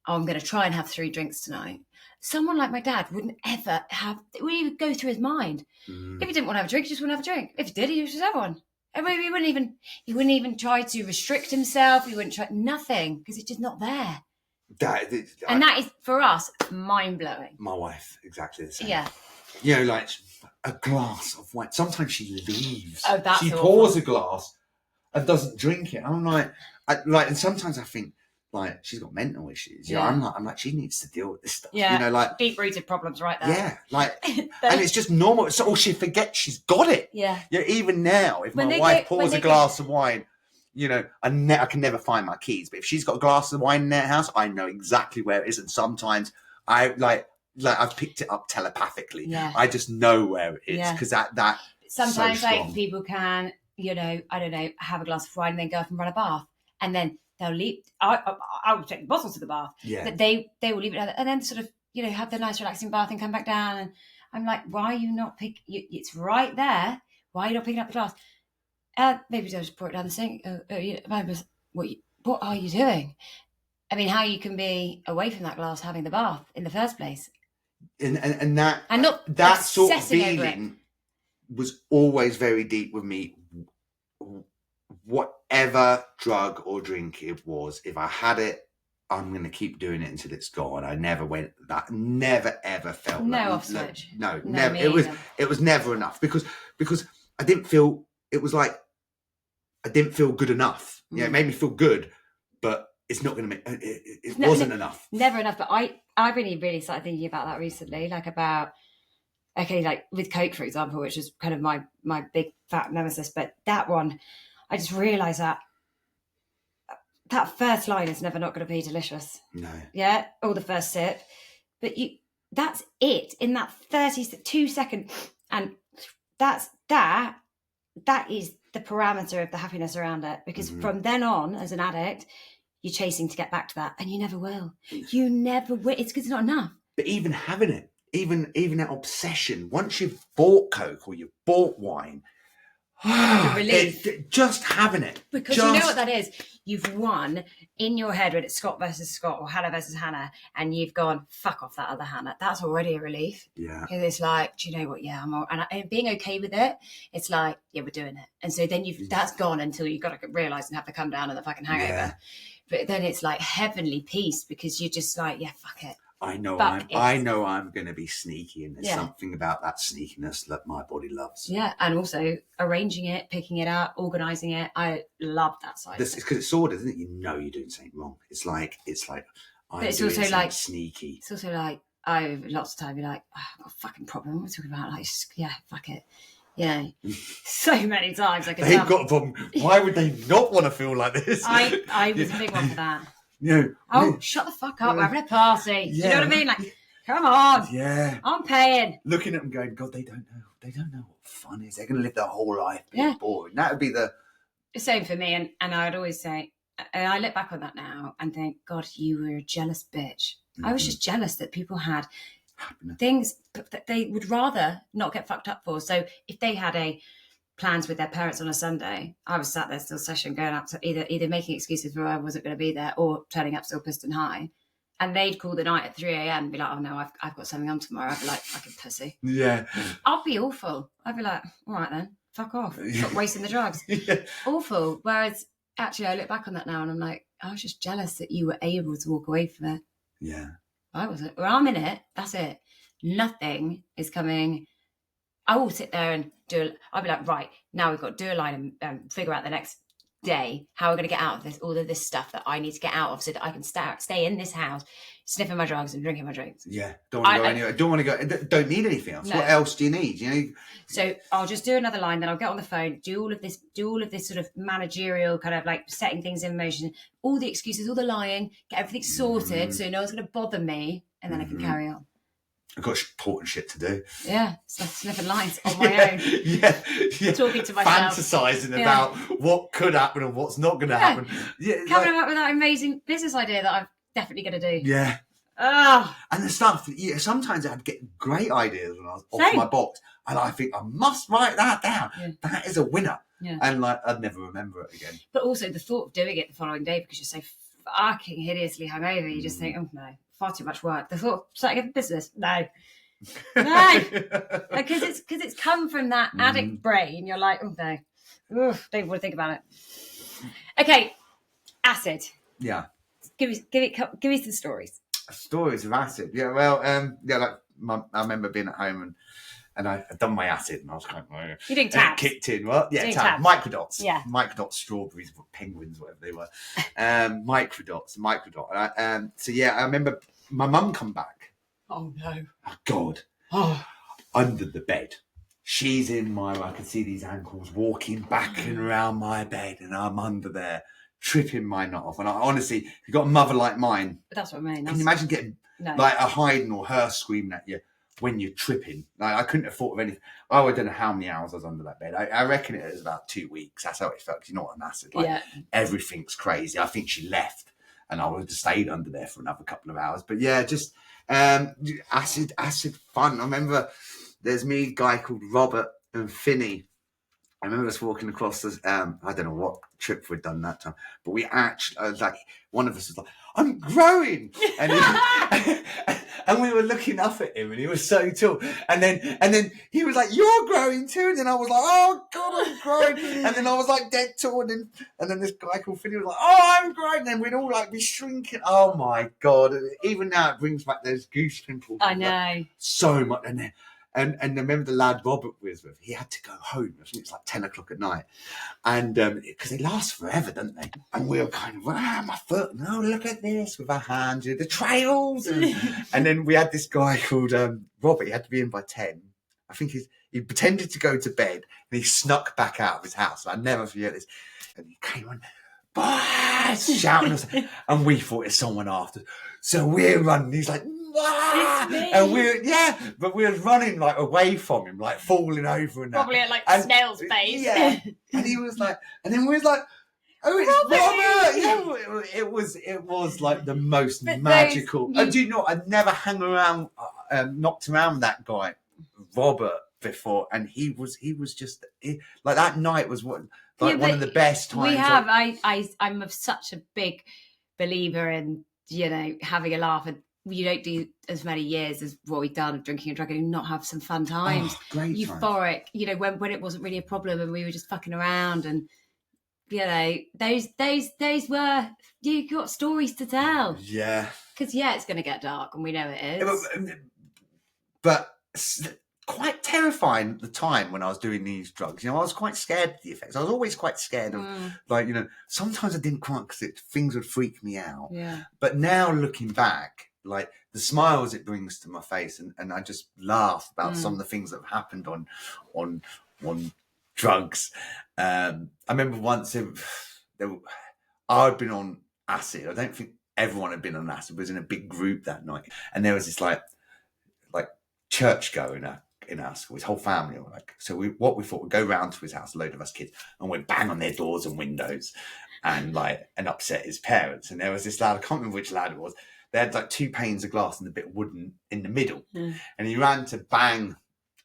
oh, I'm going to try and have 3 drinks tonight, someone like my dad wouldn't ever it wouldn't even go through his mind. If he didn't want to have a drink, he just wouldn't have a drink. If he did, he would just have one. And maybe he wouldn't even try to restrict himself. He wouldn't try nothing, because it's just not there. That is, for us, mind-blowing. My wife, exactly the same. Yeah. You know, like a glass of wine. Sometimes she leaves. Oh, that's she awful. pours a glass and doesn't drink it. I'm like, and sometimes I think, like, she's got mental issues. Yeah. I'm like, she needs to deal with this stuff. Yeah. You know, like deep-rooted problems right there. Yeah. Like, and it's just normal. So she forgets she's got it. Yeah. Yeah. Even now, if my wife pours a glass of wine, you know, I can never find my keys. But if she's got a glass of wine in their house, I know exactly where it is. And sometimes I've picked it up telepathically. Yeah. I just know where it is, because that sometimes, so like, people can, you know, I don't know, have a glass of wine and then go off and run a bath, and then they'll leave. I will take the bottle to the bath. Yeah. But they will leave it, and then sort of, you know, have the nice relaxing bath and come back down. And I'm like, why are you not it's right there. Why are you not picking up the glass? Maybe they'll just pour it down the sink. What are you doing? I mean, how you can be away from that glass having the bath in the first place. And that, and not that sort of feeling was always very deep with me. Whatever drug or drink it was, if I had it, I'm going to keep doing it until it's gone. I never went that. Never ever felt off switch. No, never. It was never enough, because I didn't feel, it was like I didn't feel good enough. Yeah, it made me feel good, but it's not going to make it wasn't enough. Never enough. But I really started thinking about that recently, like with Coke, for example, which is kind of my big fat nemesis. But that one, I just realised that first line is never not going to be delicious. No. Yeah, or the first sip, but that's it in that 32 second, and that is the parameter of the happiness around it, because from then on, as an addict, you're chasing to get back to that, and you never will. You never will. It's because it's not enough. But even having it, even that obsession, once you've bought Coke or you've bought wine, the relief. Just having it. Because you know what that is? You've won in your head when it's Scott versus Scott or Hannah versus Hannah, and you've gone, fuck off that other Hannah. That's already a relief. Yeah. Because it's like, do you know what? Yeah, and being okay with it, it's like, yeah, we're doing it. And so then that's gone until you've got to realise and have to come down and the fucking hangover. Yeah. But then it's like heavenly peace, because you're just like, yeah, fuck it. I know I'm going to be sneaky, and there's something about that sneakiness that my body loves. Yeah, and also arranging it, picking it up, organising it. I love that side. It's because it's ordered, isn't it? You know you're doing something wrong. It's like I'm it's doing also something like sneaky. It's also like lots of time you're like, oh, I've got a fucking problem. What are we talking about? Like, yeah, fuck it. Yeah, so many times I could They've got a problem. Why would they not want to feel like this? I was a big one for that. Shut the fuck up, we're having a party. Yeah. You know what I mean? Like, come on. Yeah. I'm paying. Looking at them going, God, they don't know. They don't know what fun is. They're going to live their whole life being bored. That would be the same for me. And I would always say, and I look back on that now and think, God, you were a jealous bitch. I was just jealous that people had things that they would rather not get fucked up for. So if they had plans with their parents on a Sunday, I was sat there still session, going up to either making excuses for I wasn't going to be there, or turning up still pissed and high. And they'd call the night at 3 a.m. and be like, oh no, I've got something on tomorrow. I'd be like, fucking pussy. Yeah. I'll be awful. I'd be like, all right then, fuck off. Stop wasting the drugs. Yeah. Awful. Whereas actually I look back on that now and I'm like, I was just jealous that you were able to walk away from it. Yeah. I wasn't. Well, I'm in it. That's it. Nothing is coming I will sit there and I'll be like, right, now we've got to do a line and figure out the next day how we're going to get out of this, all of this stuff that I need to get out of so that I can stay in this house sniffing my drugs and drinking my drinks. Yeah, don't want to go anywhere. Don't want to go. Don't need anything else. No. What else do you need? You know. So I'll just do another line, then I'll get on the phone, do all of this sort of managerial kind of like setting things in motion, all the excuses, all the lying, get everything sorted so no one's going to bother me, and then I can carry on. I've got important shit to do. Yeah, so sniffing lines on my own. yeah. Talking to myself. Fantasising about what could happen and what's not going to happen. Yeah, coming up with that amazing business idea that I'm definitely going to do. Yeah. And the stuff, sometimes I'd get great ideas when I was off my box, and I think I must write that down. Yeah. That is a winner. Yeah. And like, I'd never remember it again. But also the thought of doing it the following day because you're so fucking hideously hungover, you just think, oh no, far too much work. The thought of starting a business, no, because it's come from that addict brain. You're like, oh no, don't even want to think about it. Okay, acid. Yeah. Give me some stories. Stories of acid. Yeah. Well, I remember being at home and I'd done my acid and I was kind of you're doing tabs. Kicked in. What? Yeah, tabs. Microdots. Yeah. Microdots, strawberries, penguins, whatever they were. Microdot. So yeah, I remember my mum come back. Oh no. Oh God. Oh. Under the bed. She's in I can see these ankles walking back and around my bed, and I'm under there tripping my nut off. And I honestly, you've got a mother like mine. But that's what I mean. Can you imagine getting like a hiding or her screaming at you when you're tripping? Like, I couldn't have thought of anything. I don't know how many hours I was under that bed. I reckon it was about 2 weeks. That's how it felt. You're not on acid. Like, everything's crazy. I think she left and I would have stayed under there for another couple of hours. But yeah, just acid fun. I remember there's me, a guy called Robert and Finney. I remember us walking across this, I don't know what trip we'd done that time, but we actually, one of us was like, I'm growing. And and we were looking up at him and he was so tall. And then he was like, you're growing too. And then I was like, oh God, I'm growing. And then I was like dead tall. And then this guy called Finney was like, oh, I'm growing. And then we'd all like be shrinking. Oh my God. Even now it brings back those goose pimples. I know. Like, so much. And I remember the lad Robert was with, he had to go home. I think it's like 10 o'clock at night. And because they last forever, don't they? And we were kind of, my foot, no, look at this with our hands, the trails. And then we had this guy called Robert, he had to be in by 10. I think he pretended to go to bed and he snuck back out of his house. I'll never forget this. And he came on, boys, shouting us. And we thought it's someone after. So we're running. He's like, and but we were running like away from him, like falling over and probably at like snail's pace. Yeah, and he was like, and then we was like, oh, it's Robert. Yeah, it was like the most magical. Do you know? I'd never hung around, knocked around that guy, Robert, before, and he was just like that night was one of the best times. We have. I'm such a big believer in having a laugh and. You don't do as many years as what we've done of drinking and drugging and not have some fun times. Oh, great euphoric, times. When it wasn't really a problem and we were just fucking around and those were you got stories to tell. Yeah. Because it's going to get dark and we know it is. But quite terrifying at the time when I was doing these drugs. I was quite scared of the effects. I was always quite scared of sometimes I didn't quite because things would freak me out. Yeah. But now looking back, like the smiles it brings to my face and I just laugh about some of the things that have happened on drugs. I remember once I'd been on acid. I don't think everyone had been on acid. It was in a big group that night. And there was this like church goer in our school, his whole family. So we thought we'd go round to his house, a load of us kids, and we'd bang on their doors and windows and upset his parents. And there was this lad, I can't remember which lad it was. They had like 2 panes of glass and a bit of wooden in the middle. And he ran to bang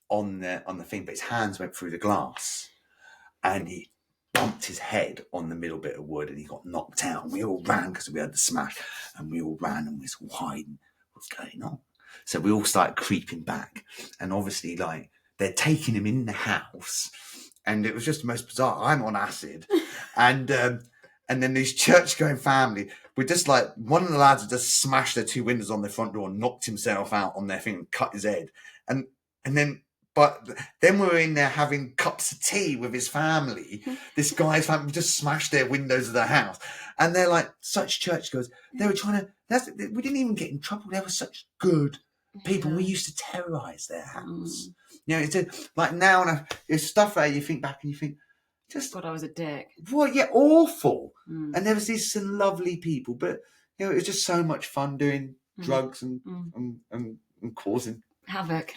on the thing, but his hands went through the glass and he bumped his head on the middle bit of wood and he got knocked out. And we all ran because we had the smash and we all ran and we were all hiding. What's going on? So we all started creeping back and obviously they're taking him in the house and it was just the most bizarre. I'm on acid and then this church-going family, we just one of the lads had just smashed their 2 windows on their front door and knocked himself out on their thing and cut his head. And then But then we're in there having cups of tea with his family. This guy's family just smashed their windows of the house. And they're like such churchgoers. They were trying to, we didn't even get in trouble. They were such good people. We used to terrorize their house. You know, it's like now, and there's stuff there you think back and you think, just. God, I was a dick. What? Yeah, awful. And there was these some lovely people, but you know, it was just so much fun doing drugs and causing havoc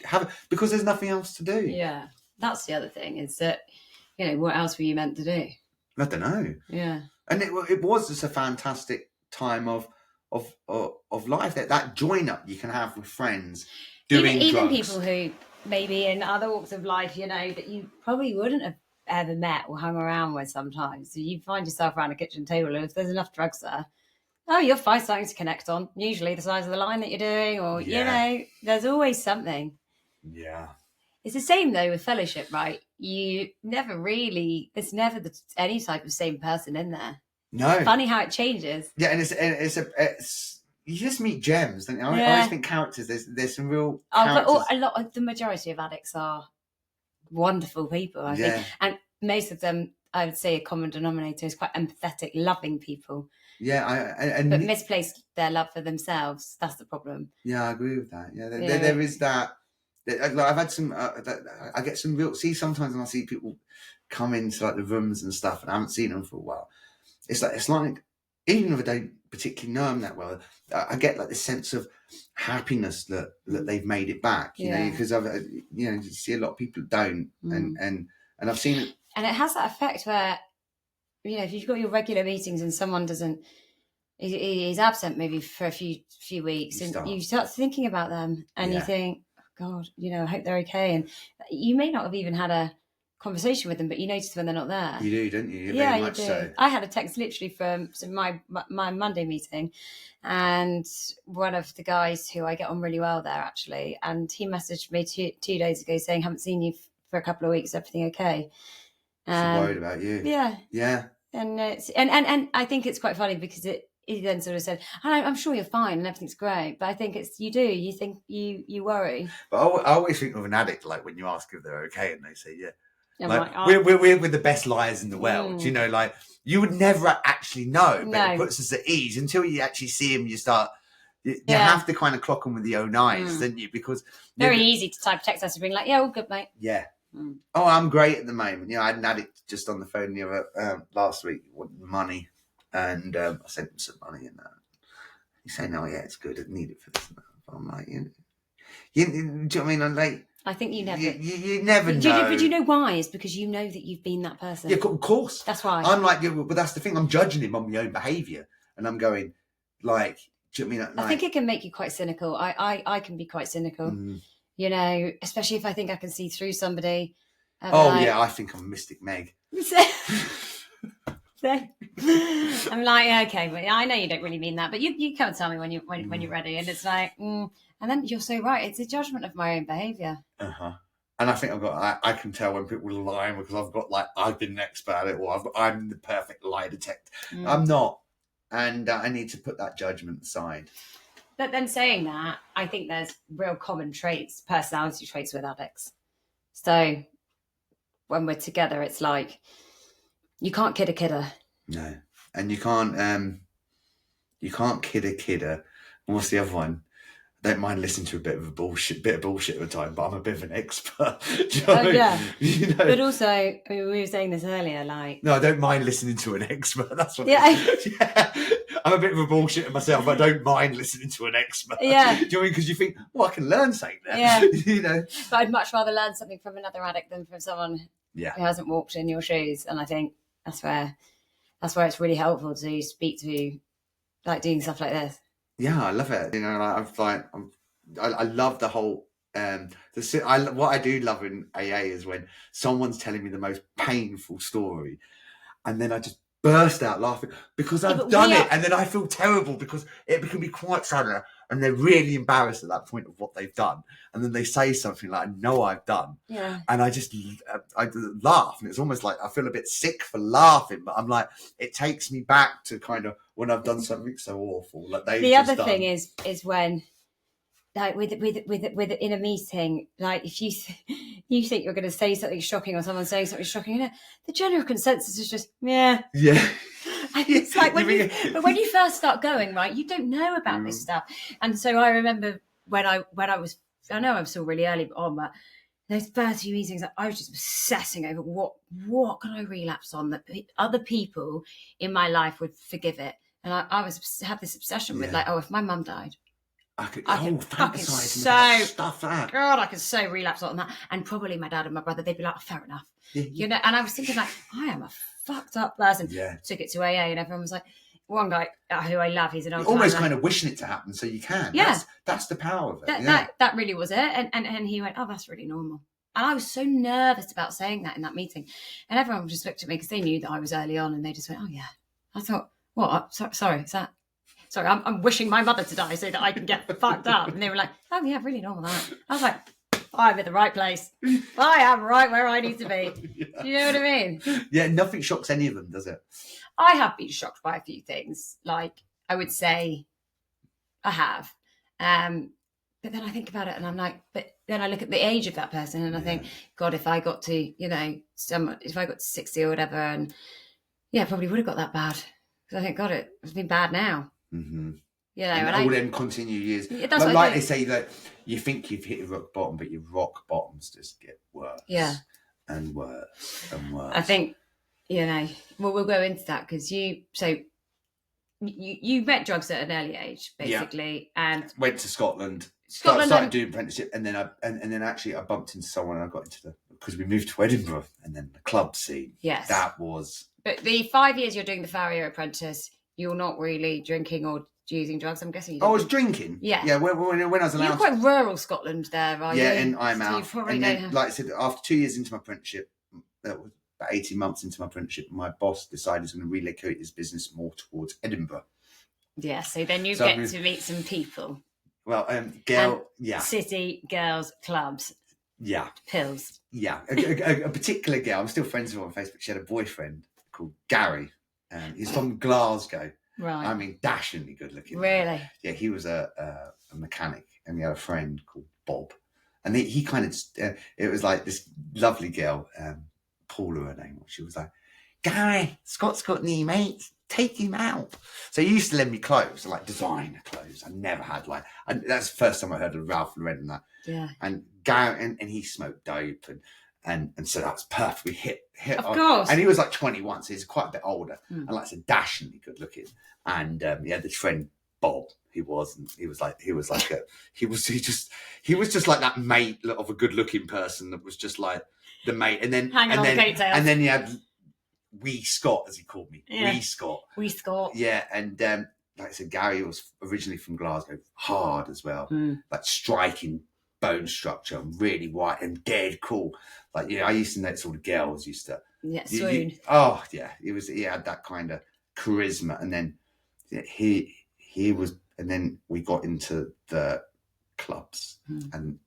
because there's nothing else to do. Yeah, that's the other thing, is that, you know, what else were you meant to do? I don't know. Yeah, and it was just a fantastic time of life. That join up you can have with friends doing even drugs. people who maybe in other walks of life, you know, that you probably wouldn't have ever met or hung around with sometimes. So you find yourself around a kitchen table, and if there's enough drugs there, you'll find something to connect on, usually the size of the line that you're doing, or you know, there's always something. Yeah, it's the same though with fellowship, right? You never really, there's never any type of same person in there. No, funny how it changes. Yeah, and it's you just meet gems, don't you? I always think characters, there's some real characters. But the majority of addicts are wonderful people, I think. And most of them, I would say a common denominator is quite empathetic, loving people. Yeah, but misplaced their love for themselves. That's the problem. Yeah, I agree with that. Yeah, there is that. Like I've had some. I get some real. See, sometimes when I see people come into like the rooms and stuff, and I haven't seen them for a while, it's like even if I don't particularly know them that well, I get like this sense of happiness that they've made it back. You know, because I've you see a lot of people don't, and I've seen it. And it has that effect where, you know, if you've got your regular meetings and someone is absent maybe for a few weeks, and you start thinking about them, and you think, oh God, you know, I hope they're okay. And you may not have even had a conversation with them, but you notice when they're not there. You do, don't you? Yeah, very much you do. So. I had a text literally from my Monday meeting, and one of the guys who I get on really well there actually, and he messaged me two days ago saying, haven't seen you for a couple of weeks, everything okay? She's worried about you. Yeah. And it's and I think it's quite funny because he then sort of said, I'm sure you're fine and everything's great, but I think you think you worry. But I always think of an addict, like when you ask if they're okay and they say like, we're the best liars in the world. You know, like you would never actually know, but it puts us at ease until you actually see them. You have to kind of clock them with your own eyes, don't you? Because very easy to type a text message being like, yeah, all good, mate. Yeah. Oh, I'm great at the moment. You know, I had an addict just on the phone the other last week, wanted money, and I sent him some money, and he's saying, "Oh yeah, it's good. I need it for this." And that. I'm like, do you know what I mean? I'm like, I think you never, you never know. But you know why? It's because you know that you've been that person. Yeah, of course. That's why. I'm like, but that's the thing. I'm judging him on my own behaviour, and I'm going, like, do you know what I mean? Like, I think it can make you quite cynical. I can be quite cynical. You know, especially if I think I can see through somebody. Yeah, I think I'm a Mystic Meg. I'm like, okay, but I know you don't really mean that, but you come and tell me when you're ready, and it's like, and then you're so right. It's a judgment of my own behaviour. And I think I can tell when people are lying because I've been an expert at it, or I'm the perfect lie detector. I'm not, and I need to put that judgment aside. But then saying that, I think there's real common traits, personality traits with addicts. So when we're together, it's like you can't kid a kidder. No, and you can't kid a kidder. And what's the other one? I don't mind listening to a bit of bullshit at a time, but I'm a bit of an expert. Do you know what I mean? Yeah. You know? But also, I mean, we were saying this earlier, like... No, I don't mind listening to an expert. That's what yeah. I'm a bit of a bullshitter myself, but I don't mind listening to an expert. Yeah. Do you know what I mean? Because you think, I can learn something there. Yeah. You know? But I'd much rather learn something from another addict than from someone who hasn't walked in your shoes. And I think that's where it's really helpful to speak to, like, doing stuff like this. Yeah, I love it. You know, I love the whole. What I do love in AA is when someone's telling me the most painful story, and then I just burst out laughing because I've done it, and then I feel terrible because it can be quite sad, and they're really embarrassed at that point of what they've done, and then they say something like, "I know I've done," and I just I laugh, and it's almost like I feel a bit sick for laughing, but I'm like, it takes me back to kind of when I've done something so awful. Like the other thing is when like with in a meeting, like if you think you're going to say something shocking or someone's saying something shocking, the general consensus is just yeah. And it's like when you first start going, right, you don't know about this stuff. And so I remember when I was, I know I'm still really early on, but those first few meetings, I was just obsessing over what can I relapse on that other people in my life would forgive it. And I had this obsession with like, if my mum died, I could fantasize about stuff that. God, I could so relapse on that. And probably my dad and my brother, they'd be like, fair enough. You know, and I was thinking like, I am a fucked up person. Took it to AA and everyone was like, one guy who I love, he's an old almost kind of wishing it to happen so you can. That's the power of it. That really was it. And he went, oh, that's really normal. And I was so nervous about saying that in that meeting. And everyone just looked at me because they knew that I was early on and they just went, oh yeah. I thought, what? Sorry, is that? Sorry, I'm wishing my mother to die so that I can get fucked up. And they were like, oh yeah, really normal that. I was like, I'm in the right place. I am right where I need to be. Do you know what I mean? Yeah, nothing shocks any of them, does it? I have been shocked by a few things. Like, I would say I have. But then I think about it and I'm like, but then I look at the age of that person and I think, God, if I got to, if I got to 60 or whatever, and I probably would have got that bad. Because I think, God, it's been bad now. Mm-hmm. And all them continue years. That's but like they say that you think you've hit a rock bottom, but your rock bottoms just get worse. And worse and worse. I think, we'll go into that because you met drugs at an early age, basically, and went to Scotland. Started doing apprenticeship, and then I bumped into someone and I got into because we moved to Edinburgh and then the club scene. Yes, that was. But the 5 years you're doing the Farrier apprentice, you're not really drinking or using drugs. I'm guessing you. I was drinking. Yeah. When I was allowed. You're quite rural Scotland, there, are you? Yeah, in Eyemouth. And then, like I said, after 2 years into my apprenticeship, that was about 18 months into my apprenticeship, my boss decided he's going to relocate his business more towards Edinburgh. Yeah, so then you get to meet some people. Well, city, girls, clubs. Yeah. Pills. Yeah. A particular girl, I'm still friends with her on Facebook. She had a boyfriend called Gary. He's from Glasgow. Right. I mean, dashingly good looking. Really? Yeah, he was a mechanic and he had a friend called Bob. And he kind of, it was like this lovely girl, Paula her name was. She was like, Gary, Scott's got any mates. Take him out. So he used to lend me clothes, like designer clothes. I never had that's the first time I heard of Ralph Lauren and that. Yeah. And Gary, and he smoked dope and so that was perfect. We hit of on. Course. And he was like 21, so he's quite a bit older. And like I said, dashingly good looking. And he had this friend Bob. He was just like that mate of a good looking person that was just like the mate. And then he had Wee Scott, as he called me. Yeah. Wee Scott. Yeah, and like I said, Gary was originally from Glasgow, hard as well, like striking bone structure, really white and dead cool. Like I used to notice all the girls used to. Yeah, swoon. He had that kind of charisma, and then he was, and then we got into the clubs, and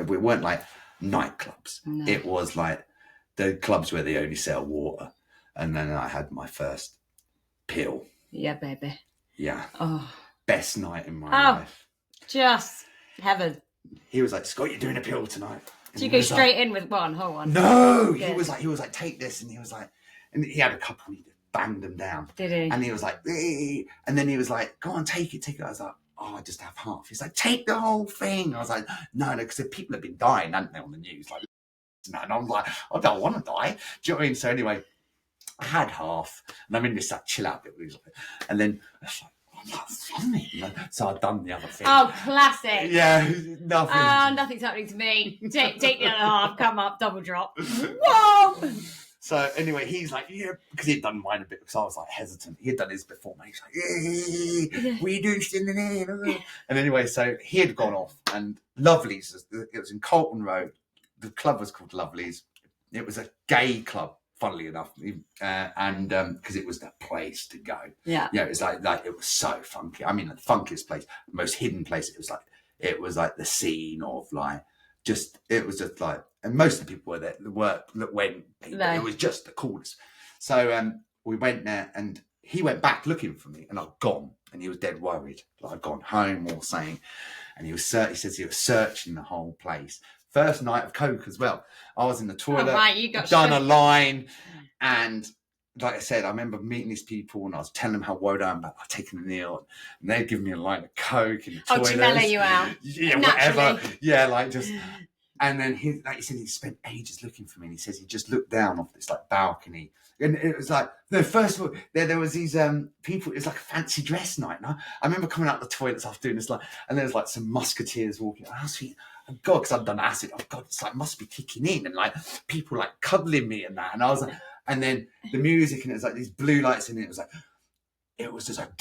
we weren't like nightclubs. No. It was like the clubs where they only sell water. And then I had my first pill. Yeah, baby. Yeah. Oh. Best night in my life. Just heaven. He was like, Scott, you're doing a pill tonight. Did you go straight in with one, whole one? No. Good. He was like, take this. And he was like, and he had a couple, he banged them down. Did he? And he was like, eh. And then he was like, go on, take it. I was like, I just have half. He's like, take the whole thing. I was like, no, because people have been dying, hadn't they, on the news? Like, and I'm like, I don't want to die. Do you know what I mean? So anyway, I had half, and I'm in this chill out bit, and then it's like, I'm not funny. So I've done the other thing. Oh, classic. Yeah, nothing. Nothing's happening to me. Take the other half, come up, double drop. Whoa! So anyway, he's like, yeah, because he'd done mine a bit, because I was like hesitant. He had done his before me. He's like, yeah, we do in the name. And anyway, so he had gone off, and Lovely's, it was in Colton Road. The club was called Lovely's. It was a gay club, funnily enough, and because it was the place to go. Yeah. It was like it was so funky. I mean, the funkiest place, the most hidden place. It was like the scene of it was just like, and most of the people were there. It was just the coolest. So we went there, and he went back looking for me, and I'd gone, and he was dead worried. Like I'd gone home or something, and he says he was searching the whole place. First night of coke as well. I was in the toilet, You got done a line, and like I said, I remember meeting these people, and I was telling them how worried I am about taking a kneel, and they'd give me a line of coke in the toilet. To mellow you out. Yeah, naturally. whatever. Yeah, like just. And then he said he spent ages looking for me, and he says he just looked down off this like balcony, and it was like first of all there was these people. It was like a fancy dress night, and I remember coming out of the toilets after doing this, like, and there was like some musketeers walking. I was thinking, oh God, because I'd done acid. Oh God, it's like must be kicking in, and like people like cuddling me and that, and I was like, and then the music, and it was like these blue lights, and it was just like,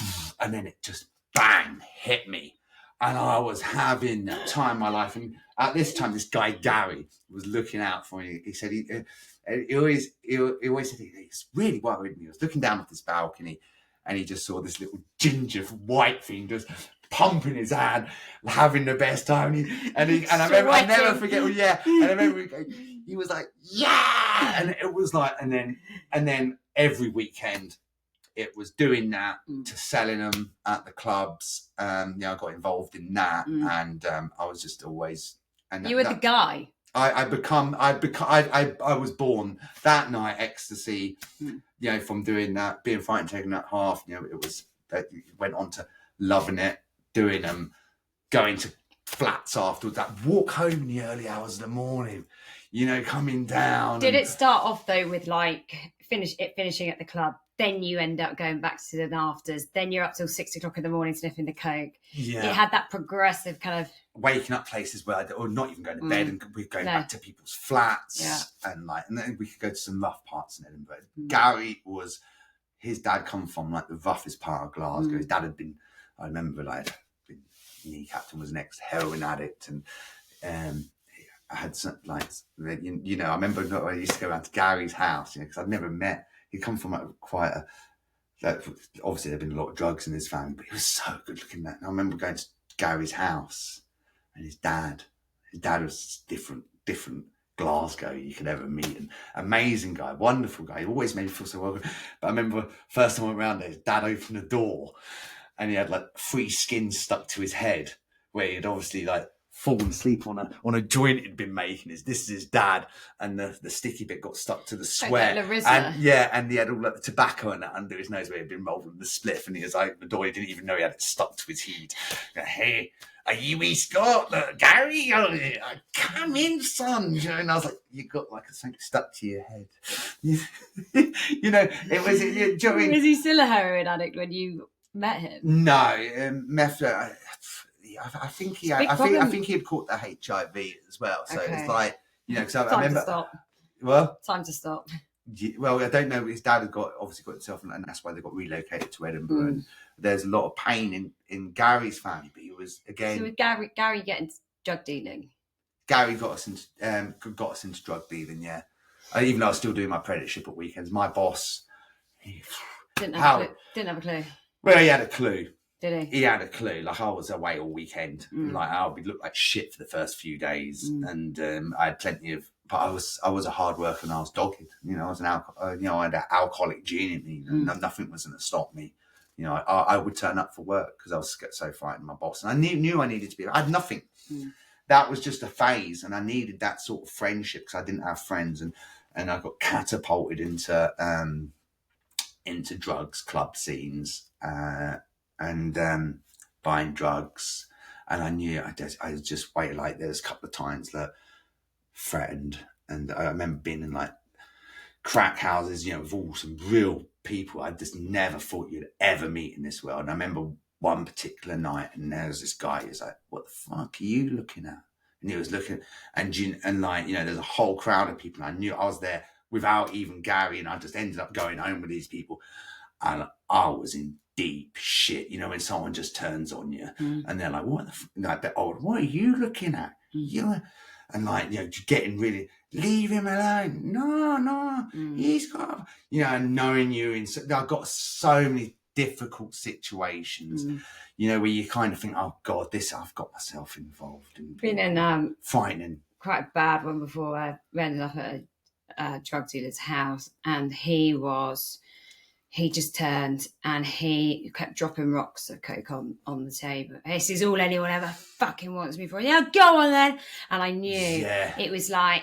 and then it just bang hit me. And I was having the time of my life. And at this time, this guy, Gary, was looking out for me. He said he always said he's really worried. And he was looking down at this balcony, and he just saw this little ginger white thing just pumping his hand, having the best time. And I remember, I'll never forget, and I remember he was like, yeah! And it was like, and then every weekend, it was doing that to selling them at the clubs. I got involved in that, and I was just always. And you were the guy. I was born that night. Ecstasy, from doing that, being frightened, taking that half. It was that went on to loving it, doing them, going to flats afterwards. That walk home in the early hours of the morning. Coming down. Did it start off though with like finishing at the club? Then you end up going back to the afters. Then you're up till 6 o'clock in the morning sniffing the coke. Yeah, it had that progressive kind of waking up places where, or not even going to bed, and we're going back to people's flats, and then we could go to some rough parts in Edinburgh. Gary his dad come from like the roughest part of Glasgow. His dad had been, I remember, like kneecapped and was an ex-heroin addict, and I had some like I remember I used to go around to Gary's house, because I'd never met. He'd come from quite a, obviously there'd been a lot of drugs in his family, but he was so good looking. And I remember going to Gary's house, and his dad was different Glasgow you could ever meet. An amazing guy, wonderful guy. He always made me feel so welcome. But I remember first time I went around there, his dad opened the door, and he had like 3 skins stuck to his head, where he'd obviously like fallen asleep on a joint he'd been making. This is his dad, and the sticky bit got stuck to the sweat, and he had all like the tobacco and that under his nose where he'd been rolling the spliff, and he was like the door, he didn't even know he had it stuck to his head. Hey, are you East Scott? Gary, come in, son. And I was like, you got like something stuck to your head. It was. Was he still a heroin addict when you met him? No, meth. I think he had caught the HIV as well. So it's like, because I remember. Time to stop. Well, I don't know. His dad had obviously got himself, and that's why they got relocated to Edinburgh. And there's a lot of pain in Gary's family, but he was again. So with Gary getting drug dealing. Gary got us into drug dealing. Yeah, even though I was still doing my apprenticeship at weekends. My boss didn't have a clue. Well, he had a clue. Did he? He had a clue. Like I was away all weekend. Like I would look like shit for the first few days, and I had plenty of. But I was a hard worker, and I was dogged. I was I had an alcoholic gene in me. Nothing was going to stop me. I would turn up for work because I was so frightened of my boss, and I knew I needed to be. I had nothing. That was just a phase, and I needed that sort of friendship because I didn't have friends, and I got catapulted into drugs, club scenes. And buying drugs, and I knew I just waited. Like there was a couple of times that threatened, and I remember being in like crack houses, with all some real people I just never thought you'd ever meet in this world. And I remember one particular night, and there was this guy. He was like, "What the fuck are you looking at?" And he was looking, and there's a whole crowd of people. And I knew I was there without even Gary, and I just ended up going home with these people, and I was in deep shit, when someone just turns on you and they're like, what are you looking at? And getting really, leave him alone. No, he's got, and knowing you I've got so many difficult situations, where you kind of think, oh God, I've got myself involved in. Been in frightening. Quite a bad one before. We ended up at a drug dealer's house, and he was he just turned and he kept dropping rocks of coke on the table. This is all anyone ever fucking wants me for. Yeah, go on then. And I knew it was like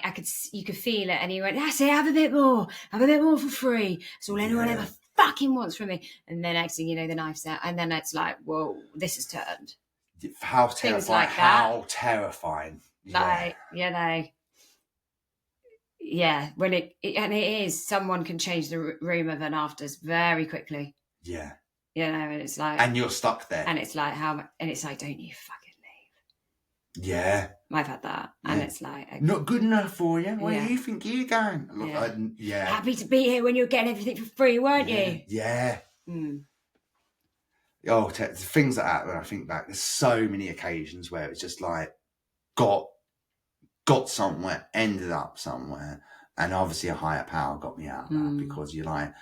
you could feel it. And he went, that's it, have a bit more for free. It's all anyone ever fucking wants from me. And then next thing you know, the knife's out, and then it's like, whoa, this has turned. How terrifying! Like how terrifying! Like when it is, someone can change the room of an afters very quickly. Yeah. And it's like, and you're stuck there, and it's like don't you fucking leave. Yeah. I've had that. And it's like, okay, not good enough for you. Where do you think you're going? Look, happy to be here when you're getting everything for free, weren't you? Yeah. Oh, things like that. When I think back, there's so many occasions where it's just like got somewhere, ended up somewhere, and obviously a higher power got me out of that, because you're like,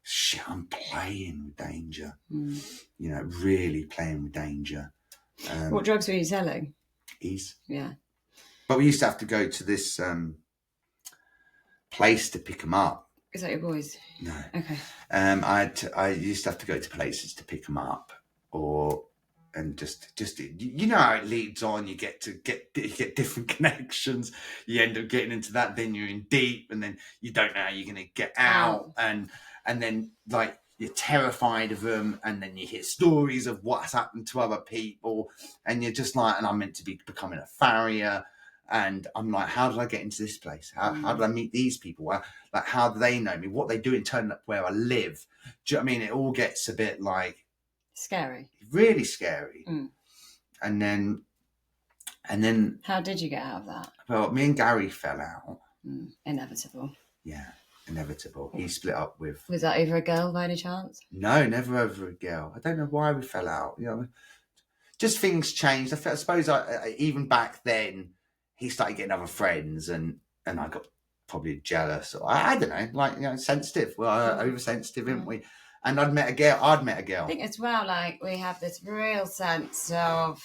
shit, I'm playing with danger. Really playing with danger. What drugs were you selling? Ease. Yeah. But we used to have to go to this place to pick them up. Is that your boys? No. Okay. I used to have to go to places to pick them up, and just how it leads on. You get different connections. You end up getting into that. Then you're in deep, and then you don't know how you're going to get out, and then like you're terrified of them, and then you hear stories of what's happened to other people, and you're just like, and I'm meant to be becoming a farrier. And I'm like, how did I get into this place? How did I meet these people? Like, how do they know me? What they do in turning up where I live? Do you know what I mean? It all gets a bit like scary, really scary. And then how did you get out of that? Well, me and Gary fell out. Inevitable. Yeah, inevitable. He split up with. Was that over a girl by any chance? No, never over a girl. I don't know why we fell out. Just things changed. I suppose even back then, he started getting other friends, and I got probably jealous, or I don't know, like, sensitive. Well, oversensitive, didn't we? And I'd met a girl. I think as well, like, we have this real sense of,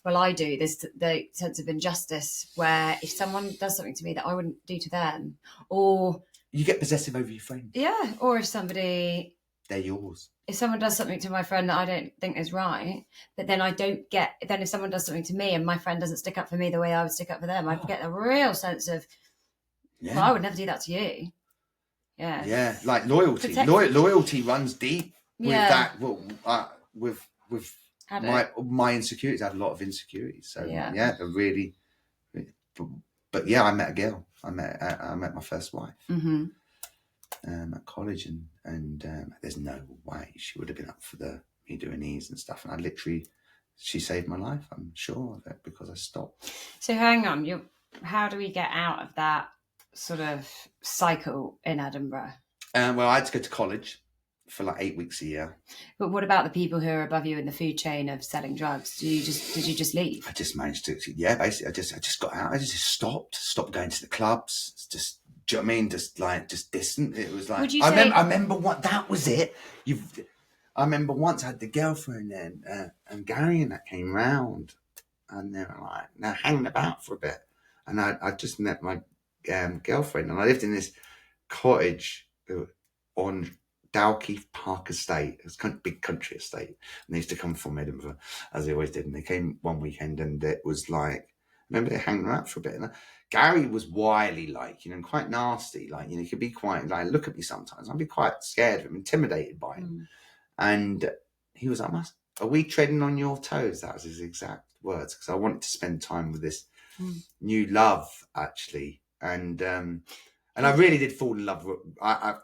well, I do, the sense of injustice, where if someone does something to me that I wouldn't do to them, or you get possessive over your friend. Yeah, or if somebody, they're yours. If someone does something to my friend that I don't think is right, but then I don't get, then if someone does something to me and my friend doesn't stick up for me the way I would stick up for them, I get a real sense of, well, I would never do that to you. Yeah. Yeah, like loyalty. Loyalty runs deep with that. Well, with my insecurities, I had a lot of insecurities. So I really. But I met a girl. I met my first wife. At college, and there's no way she would have been up for me doing these and stuff. And she saved my life. I'm sure of it, because I stopped. So hang on, how do we get out of that sort of cycle in Edinburgh? Well, I had to go to college for like 8 weeks a year. But what about the people who are above you in the food chain of selling drugs? Did you just leave? I just managed to. Yeah, basically, I just got out. I just stopped going to the clubs. Just. Do you know what I mean? Just distant. It was like, I remember what that was it. I remember once I had the girlfriend then, and Gary and that came round, and they were like, now hanging about for a bit. And I just met my girlfriend, and I lived in this cottage on Dalkeith Park Estate. It was kind of big country estate, and they used to come from Edinburgh, as they always did. And they came one weekend, and it was like, I remember they hanging around for a bit. And Gary was wily, like, quite nasty. Like, he could be quite, like, look at me sometimes. I'd be quite scared of him, intimidated by him. And he was like, are we treading on your toes? That was his exact words, because I wanted to spend time with this new love, actually. And I really did fall in love with, I'm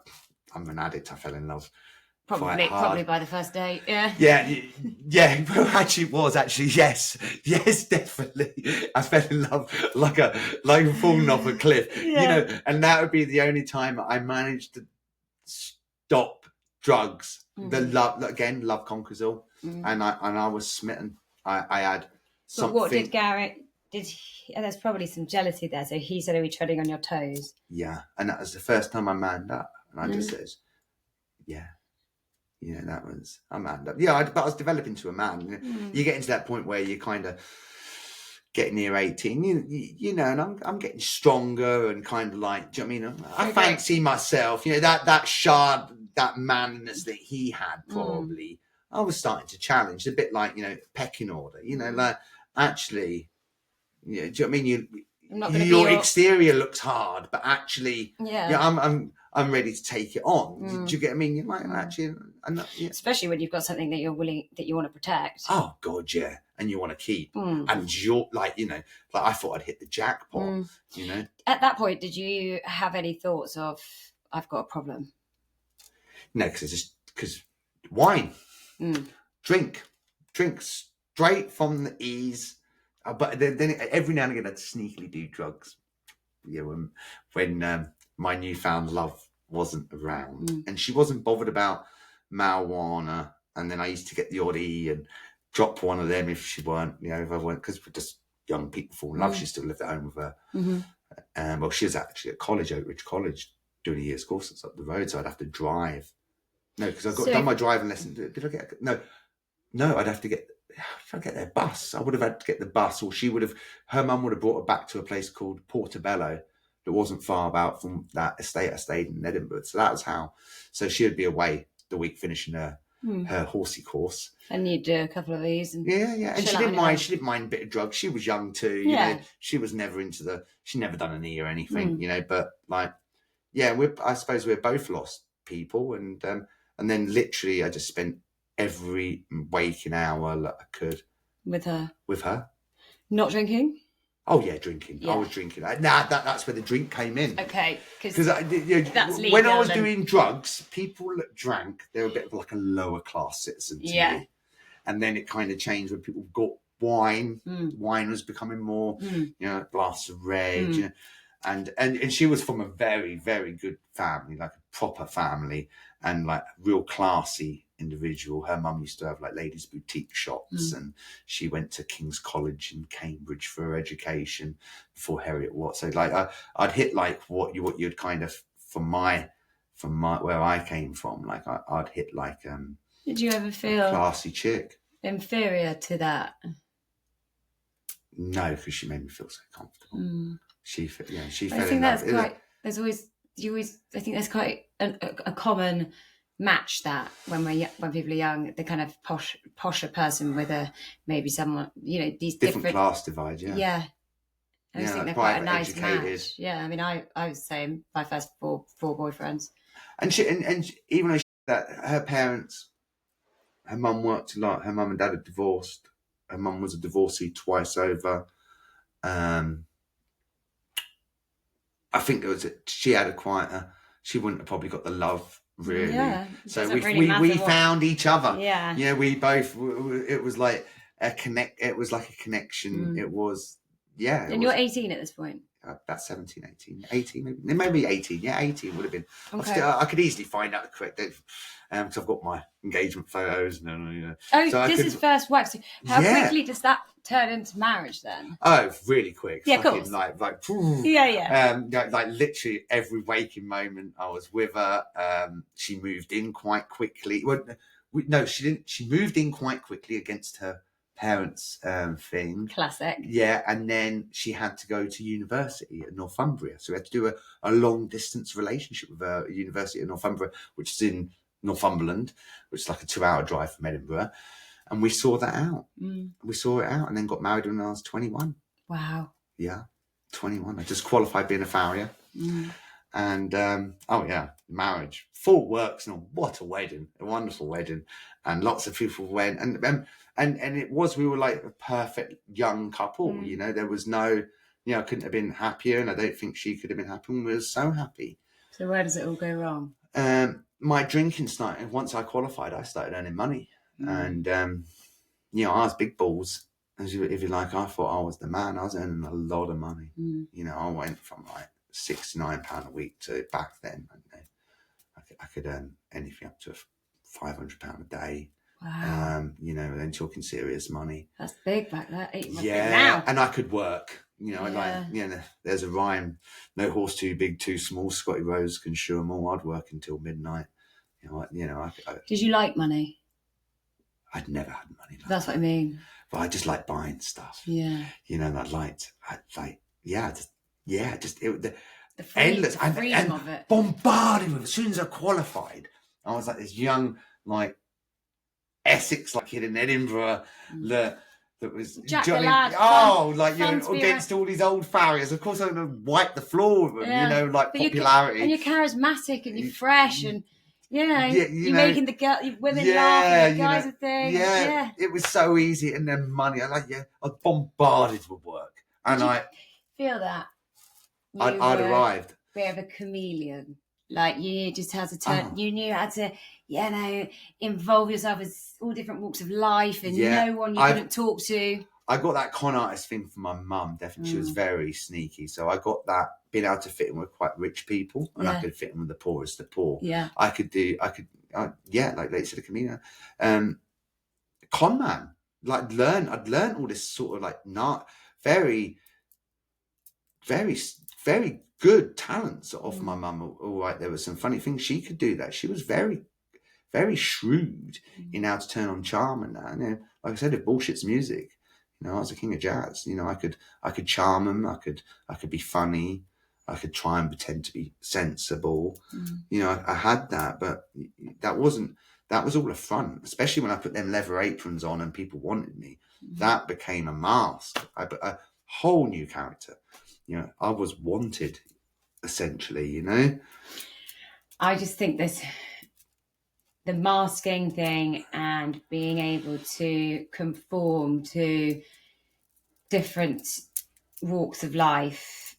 an addict. I fell in love. Probably by the first date, yeah. Yeah. Well, actually, it was yes, definitely. I fell in love like falling off a cliff, and that would be the only time I managed to stop drugs. The love conquers all, and I was smitten. I had something. But what did Garrett? There's probably some jealousy there. So he said, "Are we treading on your toes?" Yeah, and that was the first time I manned up, and I just said, "Yeah." I manned up. Yeah, but I was developing to a man. You get into that point where you kind of get near 18, and I'm getting stronger and kind of like, do you know what I mean? I fancy myself, that sharp that manliness that he had probably, I was starting to challenge, a bit like, pecking order, like, actually, do you know what I mean? Your exterior looks hard, but actually, I'm ready to take it on. Do you get what I mean? You might actually, especially when you've got something that you want to protect. Oh God, yeah, and you want to keep, and you're like, I thought I'd hit the jackpot. At that point, did you have any thoughts of, I've got a problem? No, because wine, drink straight from the ease. But then every now and again, I'd sneakily do drugs. When my newfound love wasn't around, and she wasn't bothered about marijuana. And then I used to get the odd E and drop one of them if she weren't, if I weren't, because we're just young people fall in love. She still lived at home with her. Well, she was actually at college, Oak Ridge College, doing a year's course. It's up the road, so I'd have to drive. No, because I done my driving lesson. Did I get no? I'd have to get. If I get their bus, I would have had to get the bus, or her mum would have brought her back to a place called Portobello that wasn't far out from that estate I stayed in Edinburgh. So that was how. So she would be away the week finishing her horsey course, and you'd do a couple of these. And and she didn't mind. She didn't mind a bit of drugs. She was young too. You know, she was never she never done an E or anything. But like, I suppose we're both lost people, and then literally I just spent every waking hour that I could with her. Not drinking? Oh yeah, drinking. Yeah. I was drinking. That's where the drink came in. Okay, because that's legal. When I was doing drugs, people that drank, they were a bit of like a lower class citizen to me. And then it kind of changed when people got wine. Wine was becoming more, a glass of red. And she was from a very, very good family, like a proper family, and like real classy individual. Her mum used to have like ladies' boutique shops, and she went to King's College in Cambridge for her education before Harriet Watt. So like I'd hit like what you'd kind of from my where I came from, like I'd hit like did you ever feel a classy chick inferior to that? No, because she made me feel so comfortable. She fell in love. I think there's quite a common match that when people are young, the kind of posher person with maybe someone, these different class divide. I think they're quite a nice match. I mean, I was the same. My first four boyfriends, and even though that her parents, her mum worked a lot. Her mum and dad had divorced. Her mum was a divorcee twice over. I think she had she wouldn't have probably got the love really. Yeah, so we found each other. Yeah. We both, it was like a connection. It was, And you're 18 at this point? About 17, 18 maybe 18. Yeah, 18 would have been. Okay. I could easily find out the correct date. Because I've got my engagement photos. This is first wife. So how quickly does that turn into marriage then? Oh, really quick. Yeah, of course. Like, like literally every waking moment I was with her. She moved in quite quickly. Well, no, she didn't. She moved in quite quickly against her parents' thing. Classic. Yeah, and then she had to go to university at Northumbria. So we had to do a long distance relationship with her at University of Northumbria, which is in Northumberland, which is like a 2-hour drive from Edinburgh. And we saw that out. We saw it out and then got married when I was 21. Wow. Yeah, 21. I just qualified being a farrier. And, marriage. Full works and what a wedding. A wonderful wedding. And lots of people went. And it was, we were like a perfect young couple. There was no, I couldn't have been happier. And I don't think she could have been happier. And we were so happy. So where does it all go wrong? My drinking started, once I qualified, I started earning money. And, I was big balls. If you like, I thought I was the man. I was earning a lot of money. I went from like £69 a week to back then. I could earn anything up to £500 a day. Wow. Then talking serious money. That's big back there. Now. And I could work. There's a rhyme. No horse too big, too small. Scotty Rose can show 'em all. I'd work until midnight. Did you like money? I'd never had money. That's what I mean. But I just like buying stuff. Yeah. The endless. The freedom of it. Bombarded with it. As soon as I qualified, I was like this young, like Essex like kid in Edinburgh that was Jack do you the know what I lad, mean? Oh, like fun you to know, be against all these old farriers. Of course, I'm gonna wipe the floor with them. Yeah. You know, like But popularity. and you're charismatic and you're fresh and you know, Yeah, you're making the women laugh and the guys are thing. Yeah, it was so easy, and then money. I was bombarded with work, and Did you feel that I'd arrived. A bit of a chameleon. Like you just had to turn. You knew how to, you know, involve yourself with all different walks of life, and no one you couldn't talk to. I got that con artist thing from my mum. Definitely, she was very sneaky. So I got that being able to fit in with quite rich people, and I could fit in with the poorest of poor. Yeah, like they said, a comedian, con man. Like I'd learned all this sort of like not very, very, very good talents off my mum. All right, there were some funny things she could do. That she was very, very shrewd in how to turn on charm and that. And, you know, like I said, if bullshit's music. You know, I was a king of jazz. You know, I could charm them. I could be funny. I could try and pretend to be sensible. You know, I had that, but that was all a front. Especially when I put them leather aprons on and people wanted me. That became a mask. A whole new character. You know, I was wanted, essentially. You know, I just think this. The masking thing and being able to conform to different walks of life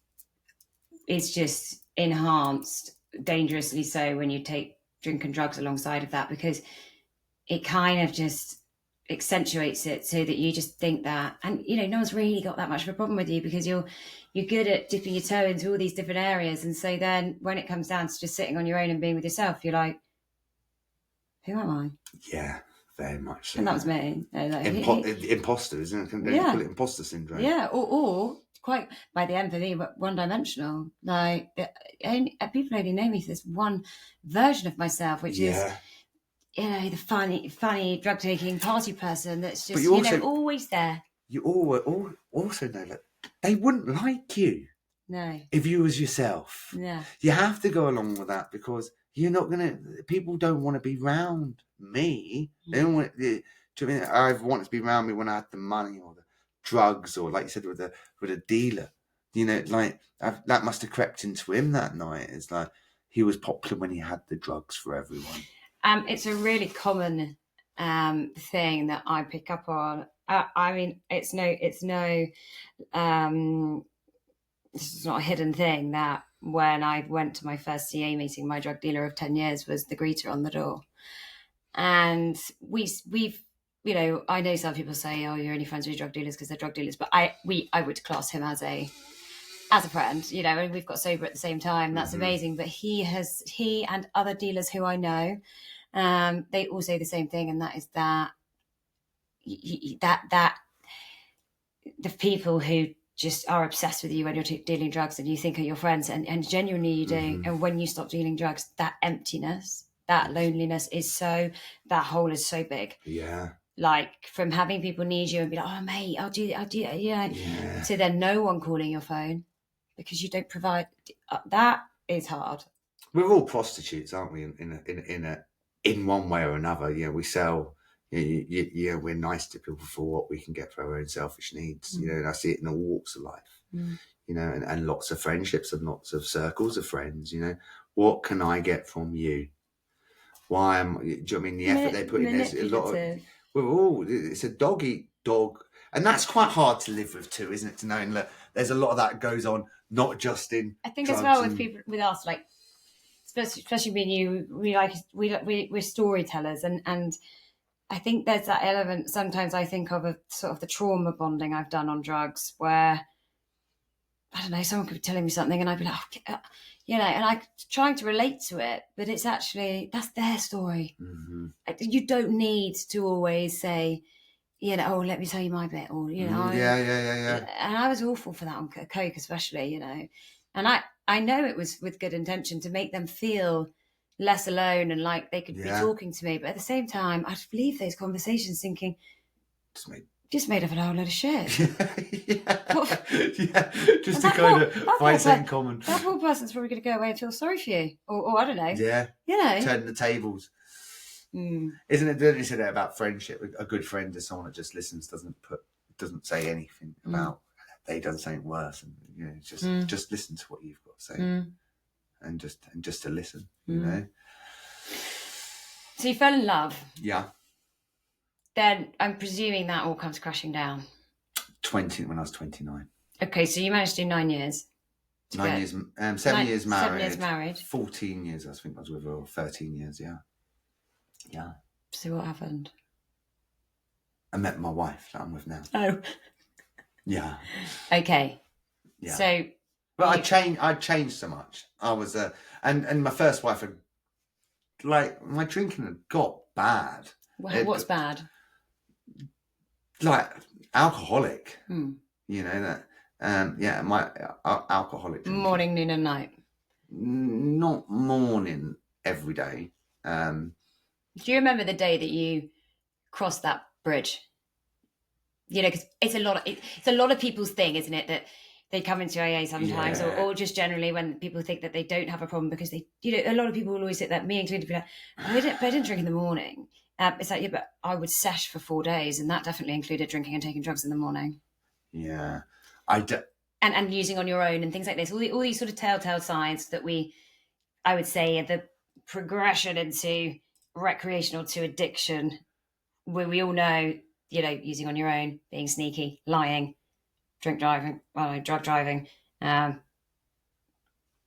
is just enhanced dangerously so when you take drink and drugs alongside of that, because it kind of just accentuates it so that you just think that, and you know, no one's really got that much of a problem with you because you're good at dipping your toe into all these different areas. And so then when it comes down to just sitting on your own and being with yourself, you're like, who am I? Yeah, very much so. And that was me. Imposter, isn't it? Don't you call it imposter syndrome? Yeah, or quite by the end for me, but one-dimensional. Like people only know me for this one version of myself, which is, you know, the funny drug-taking party person that's just always there. You also know that they wouldn't like you. No. If you was yourself. Yeah. You have to go along with that because you're not people don't want to be round me. They don't want I wanted to be around me when I had the money or the drugs or, like you said, with a dealer. You know, like that must have crept into him that night. It's like he was popular when he had the drugs for everyone. It's a really common thing that I pick up on. I mean, it's no this is not a hidden thing that when I went to my first CA meeting, my drug dealer of 10 years was the greeter on the door. And we've, you know, I know some people say, oh, you're only friends with drug dealers because they're drug dealers, but I would class him as a friend, you know, and we've got sober at the same time. That's amazing. But he and other dealers who I know, they all say the same thing. And that is that the people who just are obsessed with you when you're dealing drugs and you think are your friends, and genuinely you do. And when you stop dealing drugs, that emptiness, that loneliness is that hole is so big. Yeah. Like from having people need you and be like, oh mate, I'll do yeah. To then no one calling your phone because you don't provide. That is hard. We're all prostitutes, aren't we? In one way or another. Yeah, we sell. Yeah, we're nice to people for what we can get for our own selfish needs. You know, and I see it in all walks of life. You know, and lots of friendships and lots of circles of friends. You know, what can I get from you? Why am? Do you know what I mean? The effort they put in. There's a lot of. It's a dog eat dog, and that's quite hard to live with too, isn't it? To knowing that there's a lot of that goes on, not just in. I think as well with people with us, like especially being you, we're storytellers, and I think there's that element. Sometimes I think of a sort of the trauma bonding I've done on drugs, where I don't know, someone could be telling me something, and I'd be like, you know, and I'm trying to relate to it, but it's actually that's their story. You don't need to always say, you know, oh, let me tell you my bit, or you know, yeah. And I was awful for that on coke, especially, you know, and I know it was with good intention to make them feel less alone and like they could be talking to me, but at the same time I'd leave those conversations thinking just made up a whole load of shit. Just to kind of find something common. That poor person's probably going to go away and feel sorry for you, or I don't know, you know, turning the tables. Isn't it? Don't you say that about friendship? A good friend is someone that just listens, doesn't say anything about they done something worse, and you know, just listen to what you've got to say, and just to listen, you know. So you fell in love. Yeah. Then I'm presuming that all comes crashing down. When I was 29. Okay, so you managed to do 9 years. 9 years, 7 years married. 7 years married. 14 years, I think I was with her, or 13 years, yeah. Yeah. So what happened? I met my wife that I'm with now. Oh. Yeah. Okay. Yeah. So. But I changed so much. I was, and my first wife had, like, my drinking had got bad. What's bad? Like, alcoholic. You know that. Yeah, my alcoholic drinking. Morning, noon, and night. Not morning every day. Do you remember the day that you crossed that bridge? You know, because it's a lot of people's thing, isn't it? That they come into AA sometimes, or just generally when people think that they don't have a problem because they, you know, a lot of people will always say that, me included, be like, I didn't drink in the morning. It's like, yeah, but I would sesh for 4 days, and that definitely included drinking and taking drugs in the morning. Yeah, and using on your own and things like this. All these sort of telltale signs that I would say, are the progression into recreational to addiction, where we all know, you know, using on your own, being sneaky, lying, drug driving,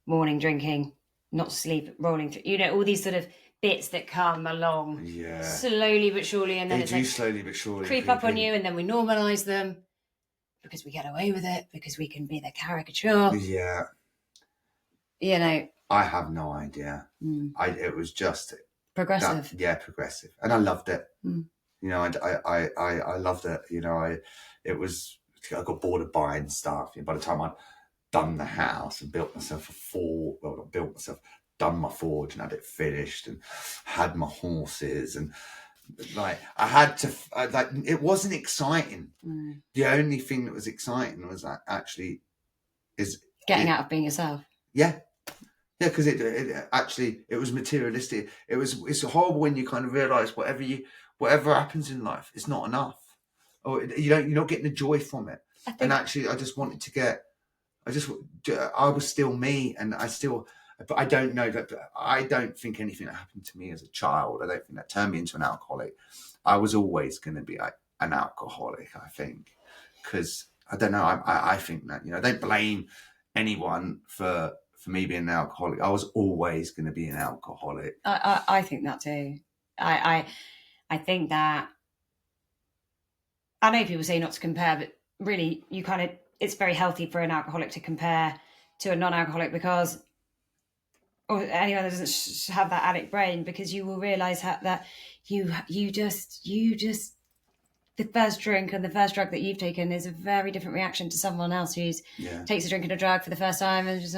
morning drinking, not sleep, rolling through, you know, all these sort of bits that come along slowly but surely, and then they it's do like slowly but surely creep up on you, and then we normalise them because we get away with it, because we can be the caricature. Yeah. You know. I have no idea. It was just progressive. Progressive, and I loved it. You know, I loved it. You know, I got bored of buying stuff. By the time I'd done the house and built myself done my forge and had it finished and had my horses, and like I had to, like, it wasn't exciting. The only thing that was exciting was actually getting out of being yourself. Yeah, because it was materialistic. It's horrible when you kind of realise whatever happens in life, it's not enough, or you're not getting the joy from it. And actually, I just wanted to get. I was still me, and but I don't know that. I don't think anything that happened to me as a child, I don't think that turned me into an alcoholic. I was always going to be an alcoholic, I think, because I don't know. I think that, you know, I don't blame anyone for me being an alcoholic. I was always going to be an alcoholic. I think that too. I think that, I know people say not to compare, but really, it's very healthy for an alcoholic to compare to a non-alcoholic, because, or anyone that doesn't have that addict brain, because you will realise that you just the first drink and the first drug that you've taken is a very different reaction to someone else who's takes a drink and a drug for the first time and just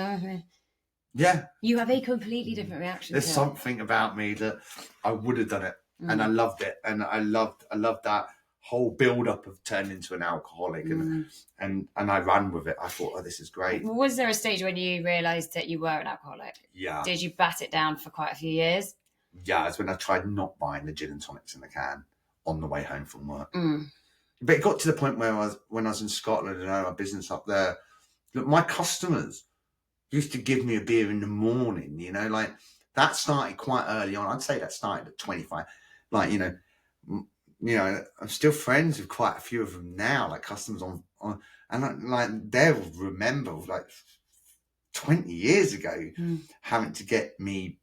you have a completely different reaction. There's something about me that I would have done it, and I loved it, and I loved that whole build up of turning into an alcoholic, and I ran with it. I thought, oh, this is great. Was there a stage when you realised that you were an alcoholic? Yeah. Did you bat it down for quite a few years? Yeah, it's when I tried not buying the gin and tonics in the can on the way home from work. But it got to the point where when I was in Scotland and I had my business up there, look, my customers used to give me a beer in the morning, you know, like that started quite early on. I'd say that started at 25. Like, you know, I'm still friends with quite a few of them now, like customers on and like they'll remember like 20 years ago having to get me,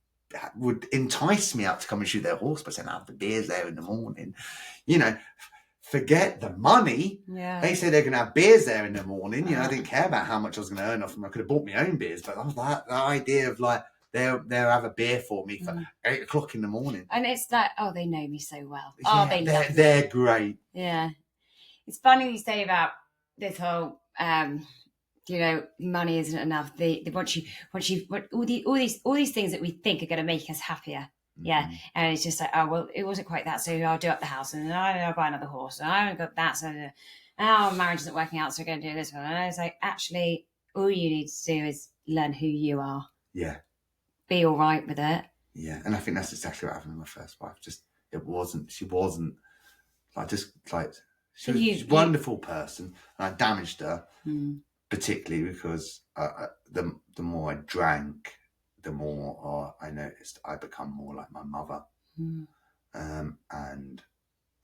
would entice me out to come and shoot their horse by saying, I have the beers there in the morning. You know, forget the money. Yeah. They say they're going to have beers there in the morning. You know, I didn't care about how much I was going to earn off them. I could have bought my own beers, but that idea of like, they'll have a beer for me for 8 o'clock in the morning. And it's like, oh, they know me so well. Yeah, they love me. They're great. Yeah. It's funny you say about this whole, you know, money isn't enough. Once you all these things that we think are going to make us happier. Yeah. And it's just like, oh, well, it wasn't quite that, so I'll do up the house, and I'll buy another horse, and I haven't got that, so marriage isn't working out, so we're going to do this one. And it's like, actually, all you need to do is learn who you are. Yeah. Be all right with it. Yeah. And I think that's exactly what happened with my first wife. Just She wasn't like just like she But was you- a wonderful person, and I damaged her Mm. particularly because the more I drank, the more I noticed I become more like my mother, and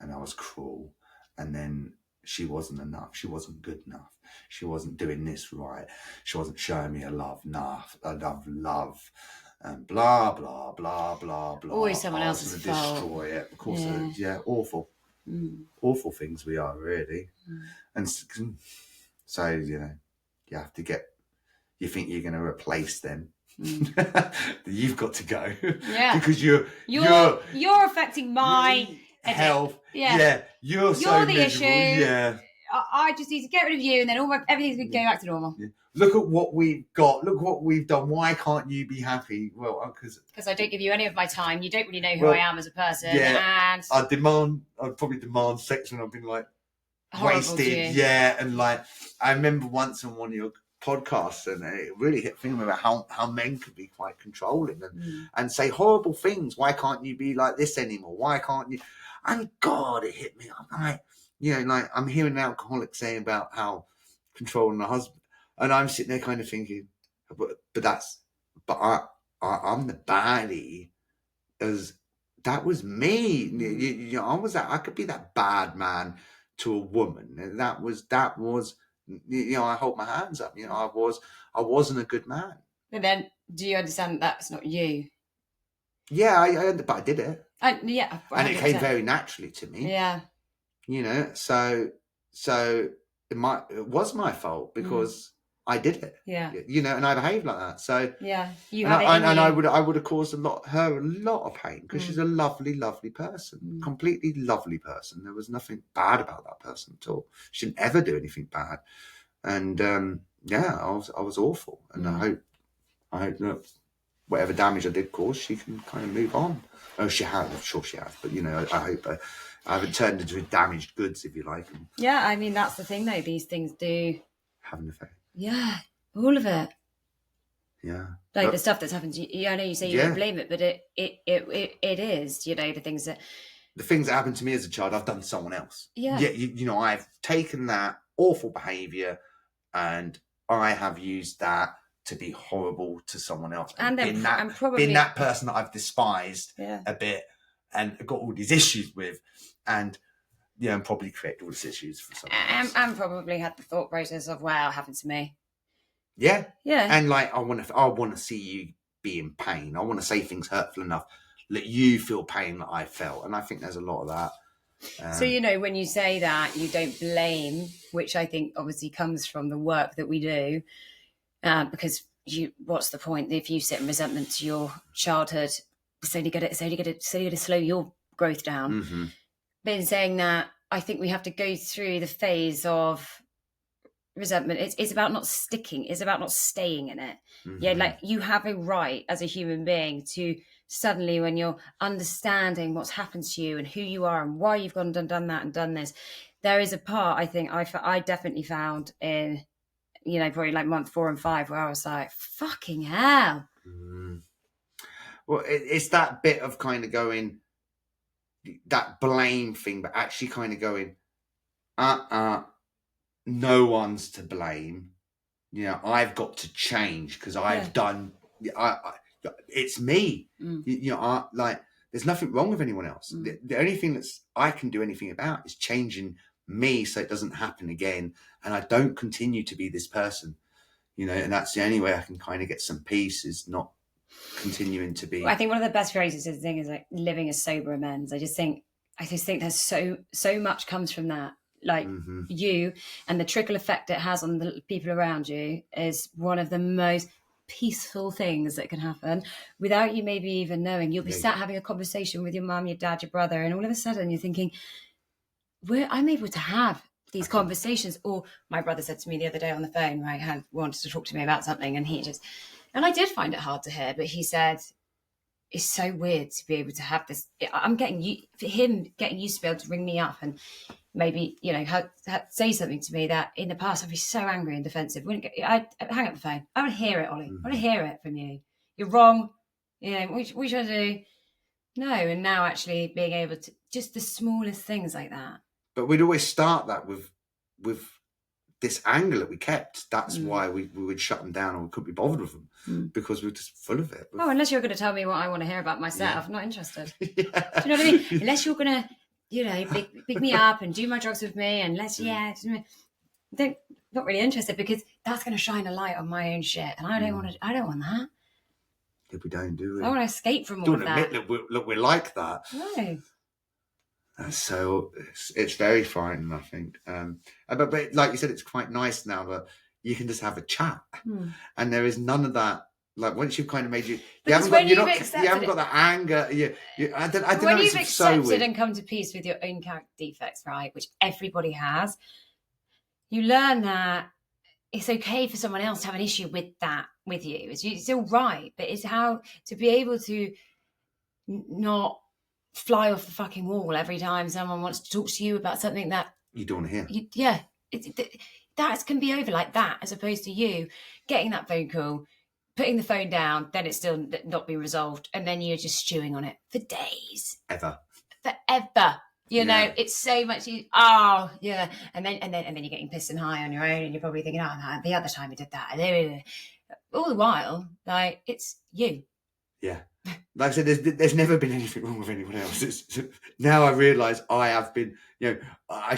I was cruel, and then she wasn't enough. She wasn't good enough. She wasn't doing this right. She wasn't showing me enough, love, and blah blah blah blah blah. Always someone I was else's going to fault. destroy it. Of course, Yeah. awful, awful things we are really, and so you have to get. You think you're going to replace them. You've got to go. Yeah. Because you're affecting my health. Yeah. Yeah. You're so the miserable. issue. Yeah. I just need to get rid of you, and then everything's going to go back to normal. Yeah. Look at what we've got. Look what we've done. Why can't you be happy? Well, because I don't give you any of my time. You don't really know who I am as a person. Yeah. And I'd probably demand sex when I've been like wasted. Yeah. And like, I remember once on one of your podcasts, and it really hit me about how men could be quite controlling and say horrible things. Why can't you be like this anymore? Why can't you? And God, it hit me. I'm like, like I'm hearing an alcoholic saying about how controlling a husband, and I'm sitting there kind of thinking, I'm the baddie, as that was me. I could be that bad man to a woman, and that was. I hold my hands up. I wasn't a good man. But then, do you understand that's not you? Yeah, but I did it. Yeah, 100%. And it came very naturally to me. Yeah. So it was my fault because I did it. Yeah. And I behaved like that. So yeah, I would have caused her a lot of pain because she's a lovely, lovely person, completely lovely person. There was nothing bad about that person at all. She didn't ever do anything bad, and I was awful. And I hope that whatever damage I did cause, she can kind of move on. Oh, she has. I'm sure she has. But I hope I haven't turned into damaged goods, if you like. Yeah, I mean that's the thing, though. These things do have an effect. Yeah, all of it. Yeah, like the stuff that's happened to you. I know you say you don't blame it, but it is. The things that happened to me as a child, I've done to someone else. Yeah. I've taken that awful behaviour and I have used that to be horrible to someone else, and then been that person that I've despised a bit and got all these issues with, and and probably create all these issues for someone else. And probably had the thought process of, wow, it happened to me. Yeah. And like, I want to see you be in pain. I want to say things hurtful enough, let you feel pain that I felt, and I think there's a lot of that. So when you say that you don't blame, which I think obviously comes from the work that we do, because what's the point if you sit in resentment to your childhood? It's only going to slow your growth down. Mm-hmm. But in saying that, I think we have to go through the phase of resentment. It's about not sticking. It's about not staying in it. Mm-hmm. Yeah, like you have a right as a human being to suddenly, when you're understanding what's happened to you and who you are and why you've gone and done that and done this, there is a part I think I definitely found in, probably like month 4 and 5 where I was like, fucking hell. Mm. Well, it's that bit of kind of going, that blame thing, but actually kind of going, no one's to blame. I've got to change because I've done. It's me. There's nothing wrong with anyone else. The only thing I can do anything about is changing me so it doesn't happen again, and I don't continue to be this person. And that's the only way I can kind of get some peace, is not continuing to be. I think one of the best phrases is the thing is like living as sober amends. I just think there's so much comes from that. Like you and the trickle effect it has on the people around you is one of the most peaceful things that can happen without you maybe even knowing. You'll be sat having a conversation with your mum, your dad, your brother, and all of a sudden you're thinking, I'm able to have these conversations. Or my brother said to me the other day on the phone, right, he wanted to talk to me about something, and I did find it hard to hear, but he said, it's so weird to be able to have this. I'm getting used to be able to ring me up and maybe, say something to me that in the past I'd be so angry and defensive. I'd hang up the phone. I want to hear it, Ollie. I want to hear it from you. You're wrong. What you trying to do? No, and now actually being able to, just the smallest things like that. But we'd always start that with this anger that we kept. That's why we would shut them down, or we couldn't be bothered with them because we were just full of it. Oh, unless you're going to tell me what I want to hear about myself, I'm not interested. Yeah. Do you know what I mean? Unless you're going to, you know, pick me up and do my drugs with me, and not really interested, because that's going to shine a light on my own shit, and I don't want that. If we don't do it, I want to escape from all of that. Don't admit that we're like that. No. So it's very frightening, I think. But like you said, it's quite nice now that you can just have a chat, and there is none of that. Like once you've kind of made you haven't got that anger. I don't know. When you've it's so accepted weird. and come to peace with your own character defects, right, which everybody has, you learn that it's okay for someone else to have an issue with that with you. It's still right, but it's how to be able to not fly off the fucking wall every time someone wants to talk to you about something that you don't want to hear. That can be over like that, as opposed to you getting that phone call, putting the phone down, then it's still not been resolved, and then you're just stewing on it for days, forever. You know, it's so much. And then you're getting pissed and high on your own, and you're probably thinking, oh, the other time we did that. All the while, like, it's you. Yeah. Like I said, there's never been anything wrong with anyone else. Now I realise I have been, I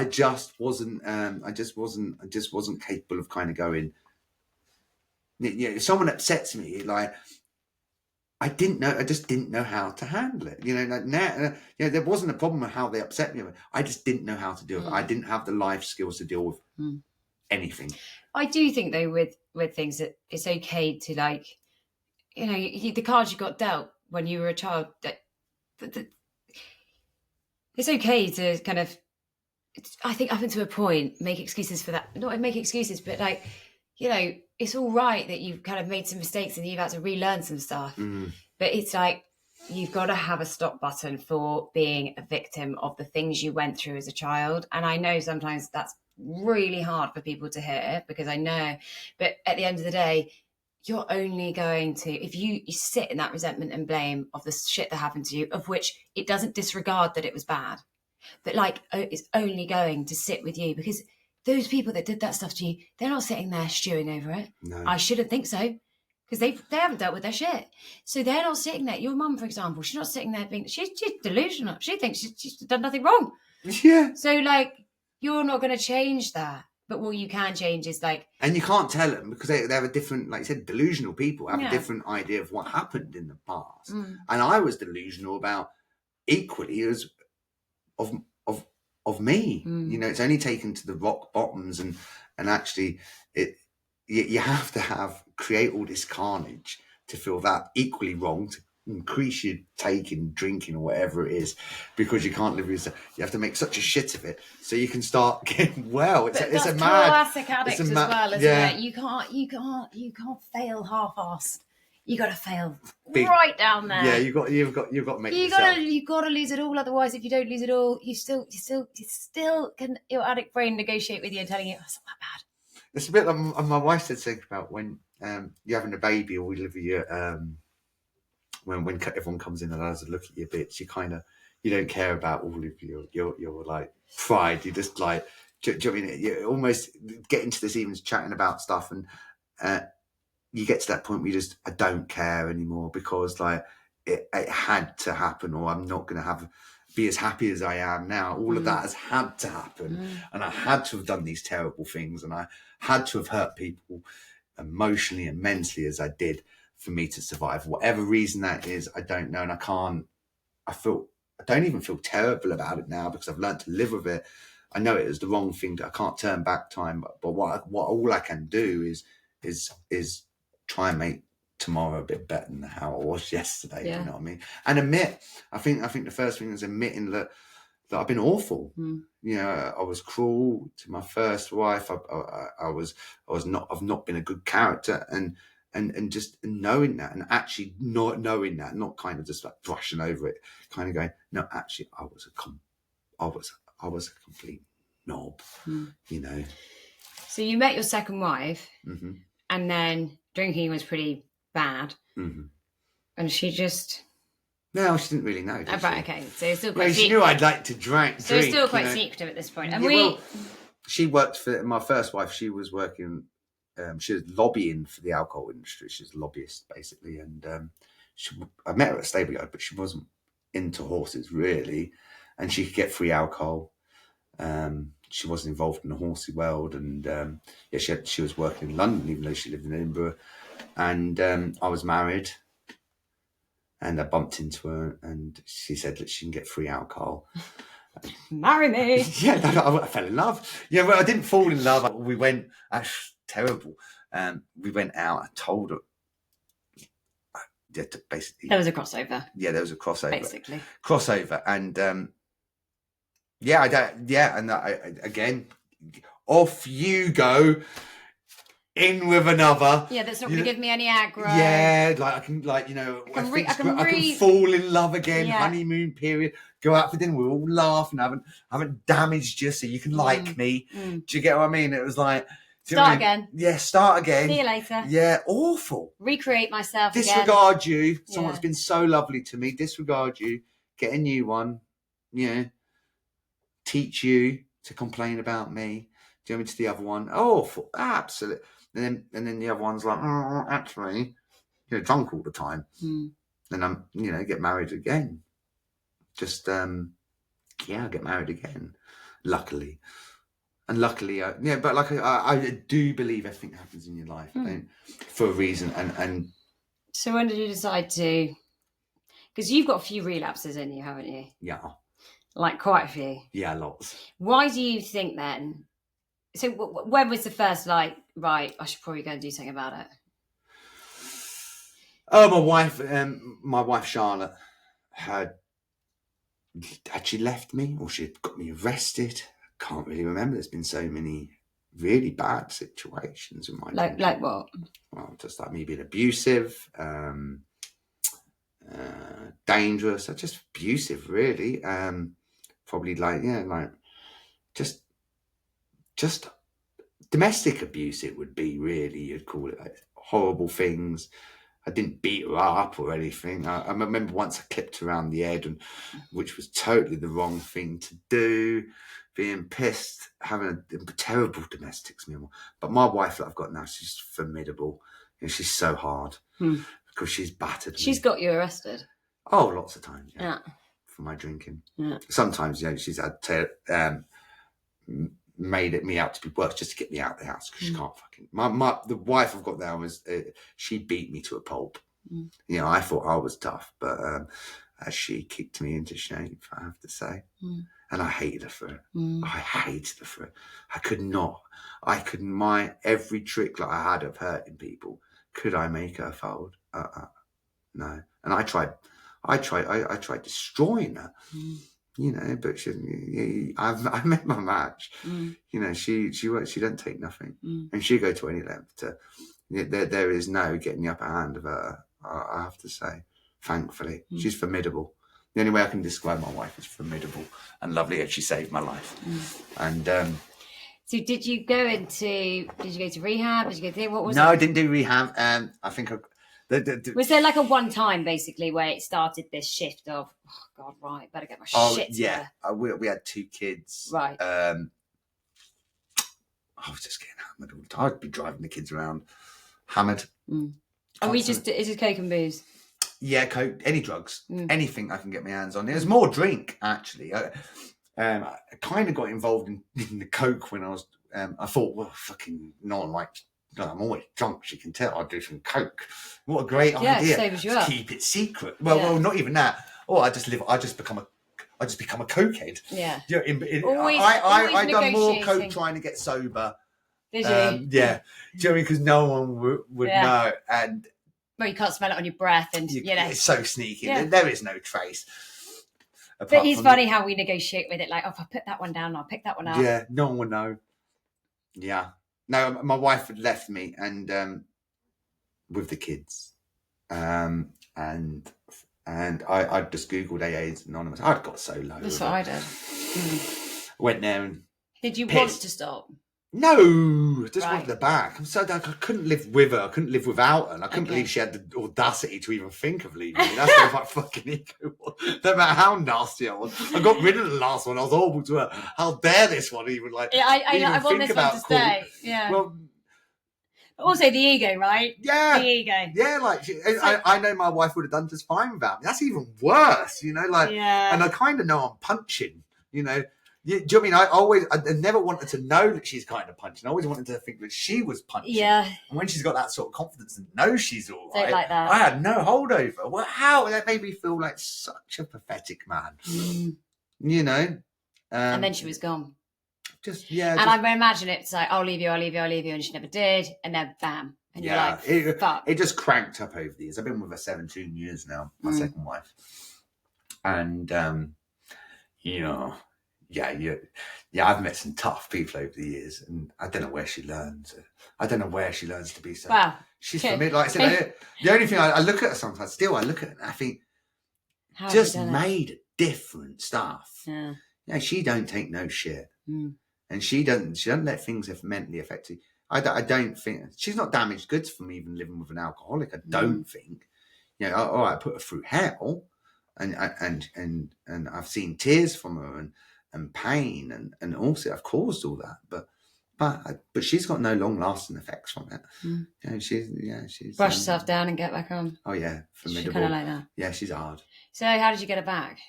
just wasn't capable of kind of going. If someone upsets me, like I just didn't know how to handle it. There wasn't a problem with how they upset me. I just didn't know how to deal with it. I didn't have the life skills to deal with anything. I do think though with things that it's okay to, like, the cards you got dealt when you were a child, it's okay to kind of, I think up until a point, make excuses for that. Not make excuses, but like, it's all right that you've kind of made some mistakes and you've had to relearn some stuff. But it's like, you've got to have a stop button for being a victim of the things you went through as a child. And I know sometimes that's really hard for people to hear, because I know, but at the end of the day, you're only going to, if you sit in that resentment and blame of the shit that happened to you, of which it doesn't disregard that it was bad, but like, it's only going to sit with you, because those people that did that stuff to you, they're not sitting there stewing over it. No. I shouldn't think so, because they haven't dealt with their shit. So they're not sitting there. Your mum, for example, she's not sitting there she's delusional. She thinks she's done nothing wrong. Yeah. So like, you're not going to change that. But what you can change is like... And you can't tell them, because they have a different, like you said, delusional people have a different idea of what happened in the past. And I was delusional about equally as of me. It's only taken to the rock bottoms, and actually you have to create all this carnage to feel that equally wrong, to increase your taking, drinking, or whatever it is, because you can't live with yourself. You have to make such a shit of it so you can start getting well. It's a mad classic Addict as well, isn't it? You can't fail half-assed. You got to fail right down there. Yeah, you've got to make yourself. You got to lose it all. Otherwise, if you don't lose it all, you still can, your addict brain negotiate with you and telling you, oh, it's not that bad. It's a bit like my wife said something about when you're having a baby, or we live with you. When everyone comes in and has a look at your bits, you don't care about all of your like pride. You just like, do you know what I mean? You almost get into this, even chatting about stuff, and you get to that point where I don't care anymore, because like it had to happen, or I'm not going to be as happy as I am now. All of that has had to happen, and I had to have done these terrible things, and I had to have hurt people emotionally and mentally as I did, for me to survive. Whatever reason that is, I don't know. And I don't even feel terrible about it now, because I've learned to live with it. I know it was the wrong thing. I can't turn back time, but what all I can do is try and make tomorrow a bit better than how it was yesterday. You know what I mean? And admit, I think the first thing is admitting that I've been awful. I was cruel to my first wife. I've not been a good character, and just knowing that, and actually not knowing that, not kind of just like brushing over it, kind of going, no, actually, I was a complete knob, So you met your second wife, and then drinking was pretty bad, and she just No, she didn't really know, did she? Right, okay. So it's still quite she knew I'd like to drink. So it's still quite secretive at this point. And she worked for my first wife. She was working, she was lobbying for the alcohol industry. She was a lobbyist, basically. And I met her at a stable yard, but she wasn't into horses, really. And she could get free alcohol. She wasn't involved in the horsey world. And she was working in London, even though she lived in Edinburgh. And I was married. And I bumped into her, and she said that she can get free alcohol. Marry me. Yeah, I fell in love. Yeah, well, I didn't fall in love. We went, that's terrible. We went out. I told her. Basically, there was a crossover. Yeah, there was a crossover. Basically, crossover, and again, off you go. In with another. Yeah, that's not going to give me any aggro. Yeah, like I can, I can fall in love again. Yeah. Honeymoon period. Go out for dinner. We're all laughing. I haven't damaged you, so you can like me. Do you get what I mean? It was like start again. Yeah, start again. See you later. Yeah, awful. Recreate myself. Disregard again. You. Someone's been so lovely to me. Disregard you. Get a new one. Yeah. Teach you to complain about me. Do you want me to the other one? Awful. Absolutely. And then the other one's like, actually, drunk all the time. Then I'm, get married again. Just, get married again. Luckily. And luckily, but like I do believe everything happens in your life for a reason. And so when did you decide to? Because you've got a few relapses in you, haven't you? Yeah. Like quite a few. Yeah, lots. Why do you think then? So when was the first right, I should probably go and do something about it? Oh, my wife Charlotte had she left me, or she had got me arrested. I can't really remember. There's been so many really bad situations in my life. Like what? Well, just like me being abusive, dangerous, just abusive, really. Probably just domestic abuse, it would be, really. You'd call it, like, horrible things. I didn't beat her up or anything. I remember once I clipped her around the head, which was totally the wrong thing to do. Being pissed, having a terrible domestics meal. But my wife that I've got now, she's formidable. She's so hard because she's battered me. She's got you arrested? Oh, lots of times, yeah. For my drinking. Yeah. Sometimes, she's had to made me out to be worse just to get me out of the house because she can't fucking. The wife I've got now she beat me to a pulp. I thought I was tough, but she kicked me into shape, I have to say, and I hated her for it. I hated her for it. I couldn't. My every trick that I had of hurting people, could I make her fold? No. And I tried destroying her. But I met my match. She don't take nothing, and she go to any length to. There is no getting the upper hand of her. I have to say, thankfully, she's formidable. The only way I can describe my wife is formidable and lovely, and she saved my life. And so, did you go to rehab? Did you go? What was? No, it? I didn't do rehab. I think was there like a one time basically where it started this shift of, oh God, right, better get my shit together? Yeah, we had 2 kids. Right. I was just getting hammered all the time. I'd be driving the kids around hammered. And is it coke and booze? Yeah, coke, any drugs, anything I can get my hands on. There's more drink, actually. I kind of got involved in the coke when I was. I thought, well, fucking no one likes. No, I'm always drunk. She can tell. I'll do some coke. What a great idea! Sobers you up. Keep it secret. Well, not even that. Oh, I just become a cokehead. Yeah. I done more coke trying to get sober. Did you? Yeah. Do you know, because no one would know, and well, you can't smell it on your breath, and it's so sneaky. Yeah. There is no trace. But it's funny how we negotiate with it. Like, if I put that one down, I'll pick that one up. Yeah, no one would know. Yeah. No, my wife had left me, and with the kids, and I just googled AA's Anonymous. I'd got so low. That's what I did. Went there and did you want to stop? No, I just Right. wanted her back. I'm so like, I couldn't live with her. I couldn't live without her. And I couldn't Okay. believe she had the audacity to even think of leaving me. That's where my fucking ego was. No matter how nasty I was. I got rid of the last one. I was horrible to her. How dare this one even like Yeah, I even want think this about one to stay. Yeah. Well, also the ego, right? yeah. The ego. Yeah, like, I know my wife would have done just fine without me. That's even worse, you know, like, Yeah. and I kind of know I'm punching, you know. Do you know what I mean? I never wanted to know that she's kind of punching. I always wanted to think that she was punching. Yeah. And when she's got that sort of confidence and knows she's all right, Don't like that. I had no hold over. Well, how? That made me feel like such a pathetic man, you know. And then she was gone. And I imagine it's like, I'll leave you, and she never did. And then bam. And you're like, fuck. It just cranked up over the years. I've been with her 17 years now, my second wife. And, I've met some tough people over the years, and I don't know where she learns. I don't know where she learns to be so. Wow. She's for me. Like I said, the only thing I look at her sometimes. Still, I look at her and I think, just made a different stuff. Yeah. Yeah, she don't take no shit, and she doesn't let things mentally affect you. I don't think she's not damaged goods from even living with an alcoholic. I don't think. You know, all right, I put her through hell, and I've seen tears from her and pain and also I've caused all that, but she's got no long lasting effects from it. You know, she's brush herself down and get back on. Oh yeah, formidable. She's kind of like that. Yeah, she's hard. So how did you get her back?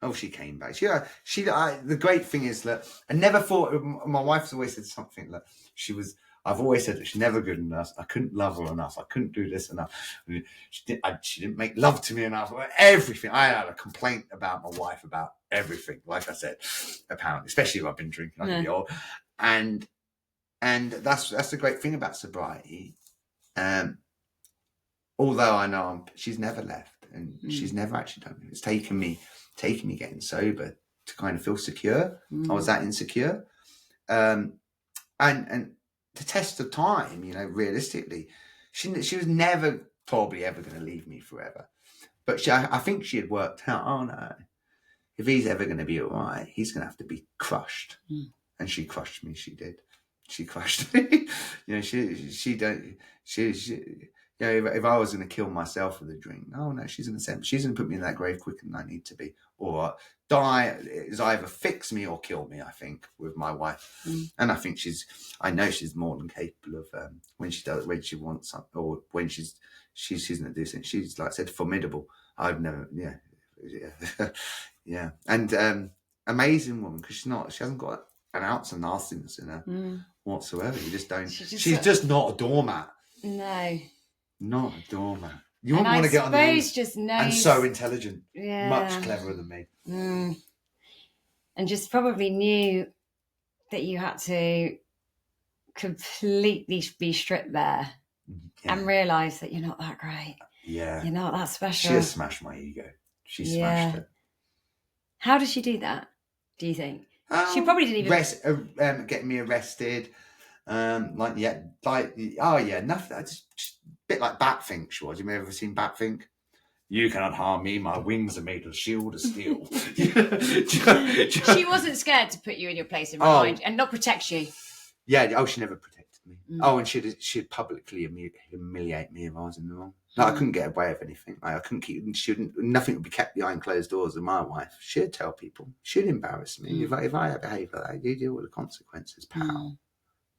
Oh, she came back. The great thing is that I never thought. My wife's always said something that I've always said that she's never good enough. I couldn't love her enough. I couldn't do this enough. She didn't make love to me enough. Everything. I had a complaint about my wife about everything. Like I said, apparently, especially if I've been drinking. I can be old. And that's the great thing about sobriety. Although I know she's never left, and she's never actually done it. It's taken me getting sober to kind of feel secure. I was that insecure. And the test of time, you know, realistically, she was never probably ever going to leave me forever. But I think she had worked out, oh no, if he's ever going to be all right, he's going to have to be crushed. And she crushed me. She did. She crushed me. You know, she you know, if I was going to kill myself with a drink, no, she's going to put me in that grave quicker than I need to be, or die is either fix me or kill me. I think with my wife, and I think I know she's more than capable of when she wants something, or when she's going to do something. She's, like I said, formidable. I've never, yeah, and amazing woman, because she hasn't got an ounce of nastiness in her whatsoever. You just don't. She's just not a doormat. No. Not a doormat. You wouldn't want to get on the and so intelligent, much cleverer than me. And just probably knew that you had to completely be stripped there and realise that you're not that great. Yeah. You're not that special. She has smashed my ego. She smashed it. How does she do that, do you think? She probably didn't even... getting me arrested. Nothing. Just a bit like Batfink she was. You may have ever seen Batfink. You cannot harm me. My wings are made of shield of steel. She wasn't scared to put you in your place and remind and not protect you. Yeah. Oh, she never protected me. And she'd publicly humiliate me if I was in the wrong. Like, I couldn't get away with anything. Like, I couldn't nothing would be kept behind closed doors with my wife. She'd tell people. She'd embarrass me. If I behave like that, you deal with the consequences, pal.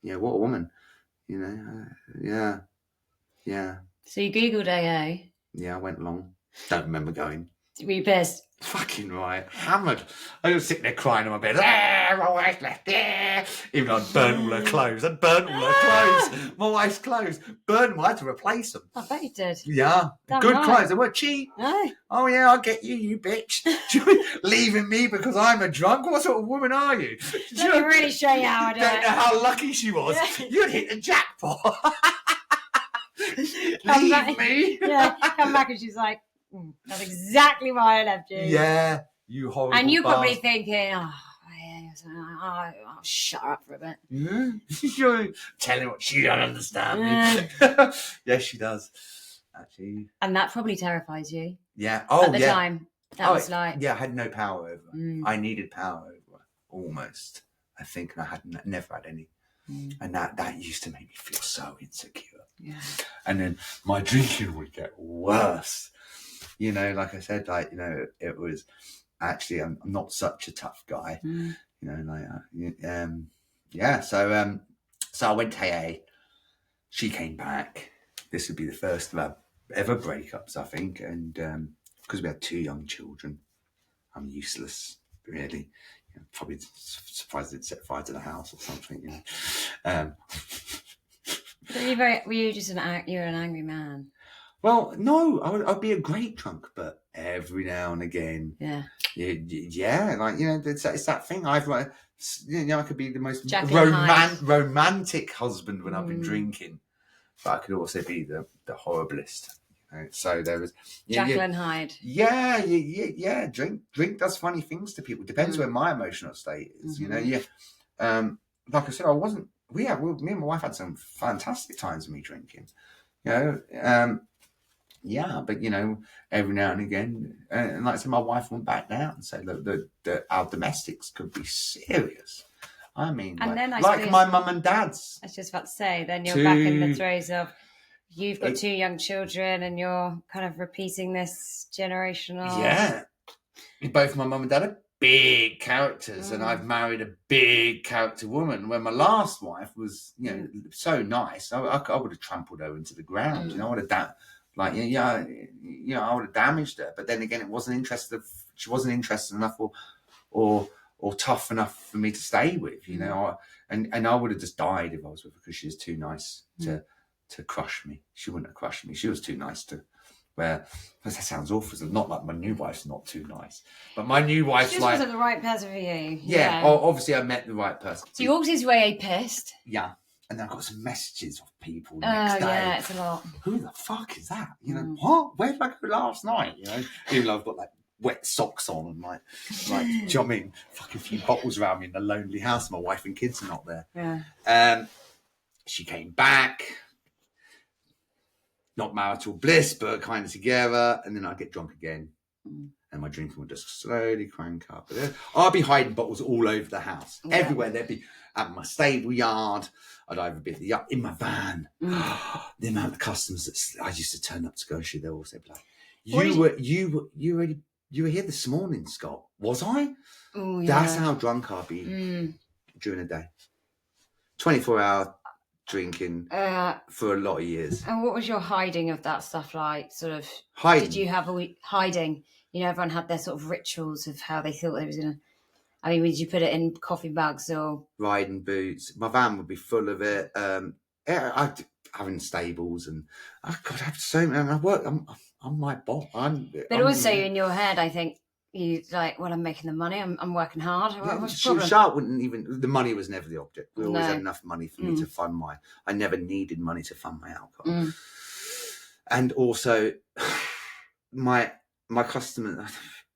Yeah, what a woman. You know, yeah. So you Googled AA? Yeah, I went along. Don't remember going. Were you pissed? Fucking right. Hammered. I was sitting there crying on my bed. My wife left. Even though I'd burnt all her clothes. My wife's clothes. Burnt them. I had to replace them. I bet you did. Yeah. Good clothes. They weren't cheap. No. Oh, yeah, I'll get you, you bitch. Leaving me because I'm a drunk? What sort of woman are you? Let me really show you how I do it. Don't know how lucky she was. Yeah. You'd hit the jackpot. Leave me. Yeah, come back and she's like, that's exactly why I left you. Yeah, you horrible And you're probably bastard. thinking, I'll shut her up for a bit. Yeah. Tell her what she don't understand me. Yes, she does. Actually. And that probably terrifies you. Yeah. Oh, at the time. That was like... Yeah, I had no power over her. I needed power over her, almost, I think. And I never had any. And that used to make me feel so insecure. Yeah. And then my drinking would get worse. You know, like I said, like, you know, it was actually, I'm not such a tough guy. You know, like, yeah. So I went to AA. She came back. This would be the first of our ever breakups, I think. And because we had 2 young children, I'm useless, really. You know, probably surprised I didn't set fire to the house or something, you know. Were you just you're an angry man? Well, no, I'd be a great drunk, but every now and again, yeah, like, you know, it's that thing. I've like, you know, I could be the most romantic husband when I've been drinking, but I could also be the horriblest. You know? So there was Jekyll and Hyde. Yeah. Drink does funny things to people. Depends where my emotional state is. You know, like I said, I wasn't. Me and my wife had some fantastic times with me drinking. You know, yeah, but you know, every now and again, and like I said, my wife went back down and said, look, our domestics could be serious. I mean, and then like my mum and dad's. I was just about to say, then you're back in the throes of, you've got 2 young children and you're kind of repeating this generational. Yeah. Both my mum and dad are big characters, and I've married a big character woman. When my last wife was, you know, so nice, I would have trampled her into the ground. You know, I would have I would have damaged her. But then again, she wasn't interested enough or tough enough for me to stay with. You know, and I would have just died if I was with her because she was too nice to crush me. She wouldn't have crushed me. She was too nice to. Where that sounds awful. It's not like my new wife's not too nice, but my new wife's she just wasn't the right person for you. Yeah. Obviously, I met the right person. So you walked into AA pissed. Yeah. And then I got some messages of people next day. Yeah, it's a lot. Who the fuck is that? You know, what? Where did I go last night? You know, even though I've got like wet socks on and like, do you know what I mean? Fucking few bottles around me in a lonely house. My wife and kids are not there. Yeah. She came back, not marital bliss, but kind of together. And then I'd get drunk again. And my drinking would just slowly crank up. I'd be hiding bottles all over the house. Yeah. Everywhere. They'd be at my stable yard. I'd either be in my van. The amount of customers that I used to turn up to go shoot, they'd all say, like, you were here this morning, Scott. Was I? Oh, yeah. That's how drunk I'd be during the day. 24-hour drinking for a lot of years. And what was your hiding of that stuff like? Sort of hiding. Did you have hiding? You know, everyone had their sort of rituals of how they thought they was gonna. I mean, did you put it in coffee mugs or riding boots? My van would be full of it. I'd having stables and I have so many. I'm my boss. But also in your head, I think you like, well, I'm making the money. I'm working hard. What's the problem? Sharp wouldn't even. The money was never the object. We always had enough money for me to fund I never needed money to fund my alcohol. And also, my customers.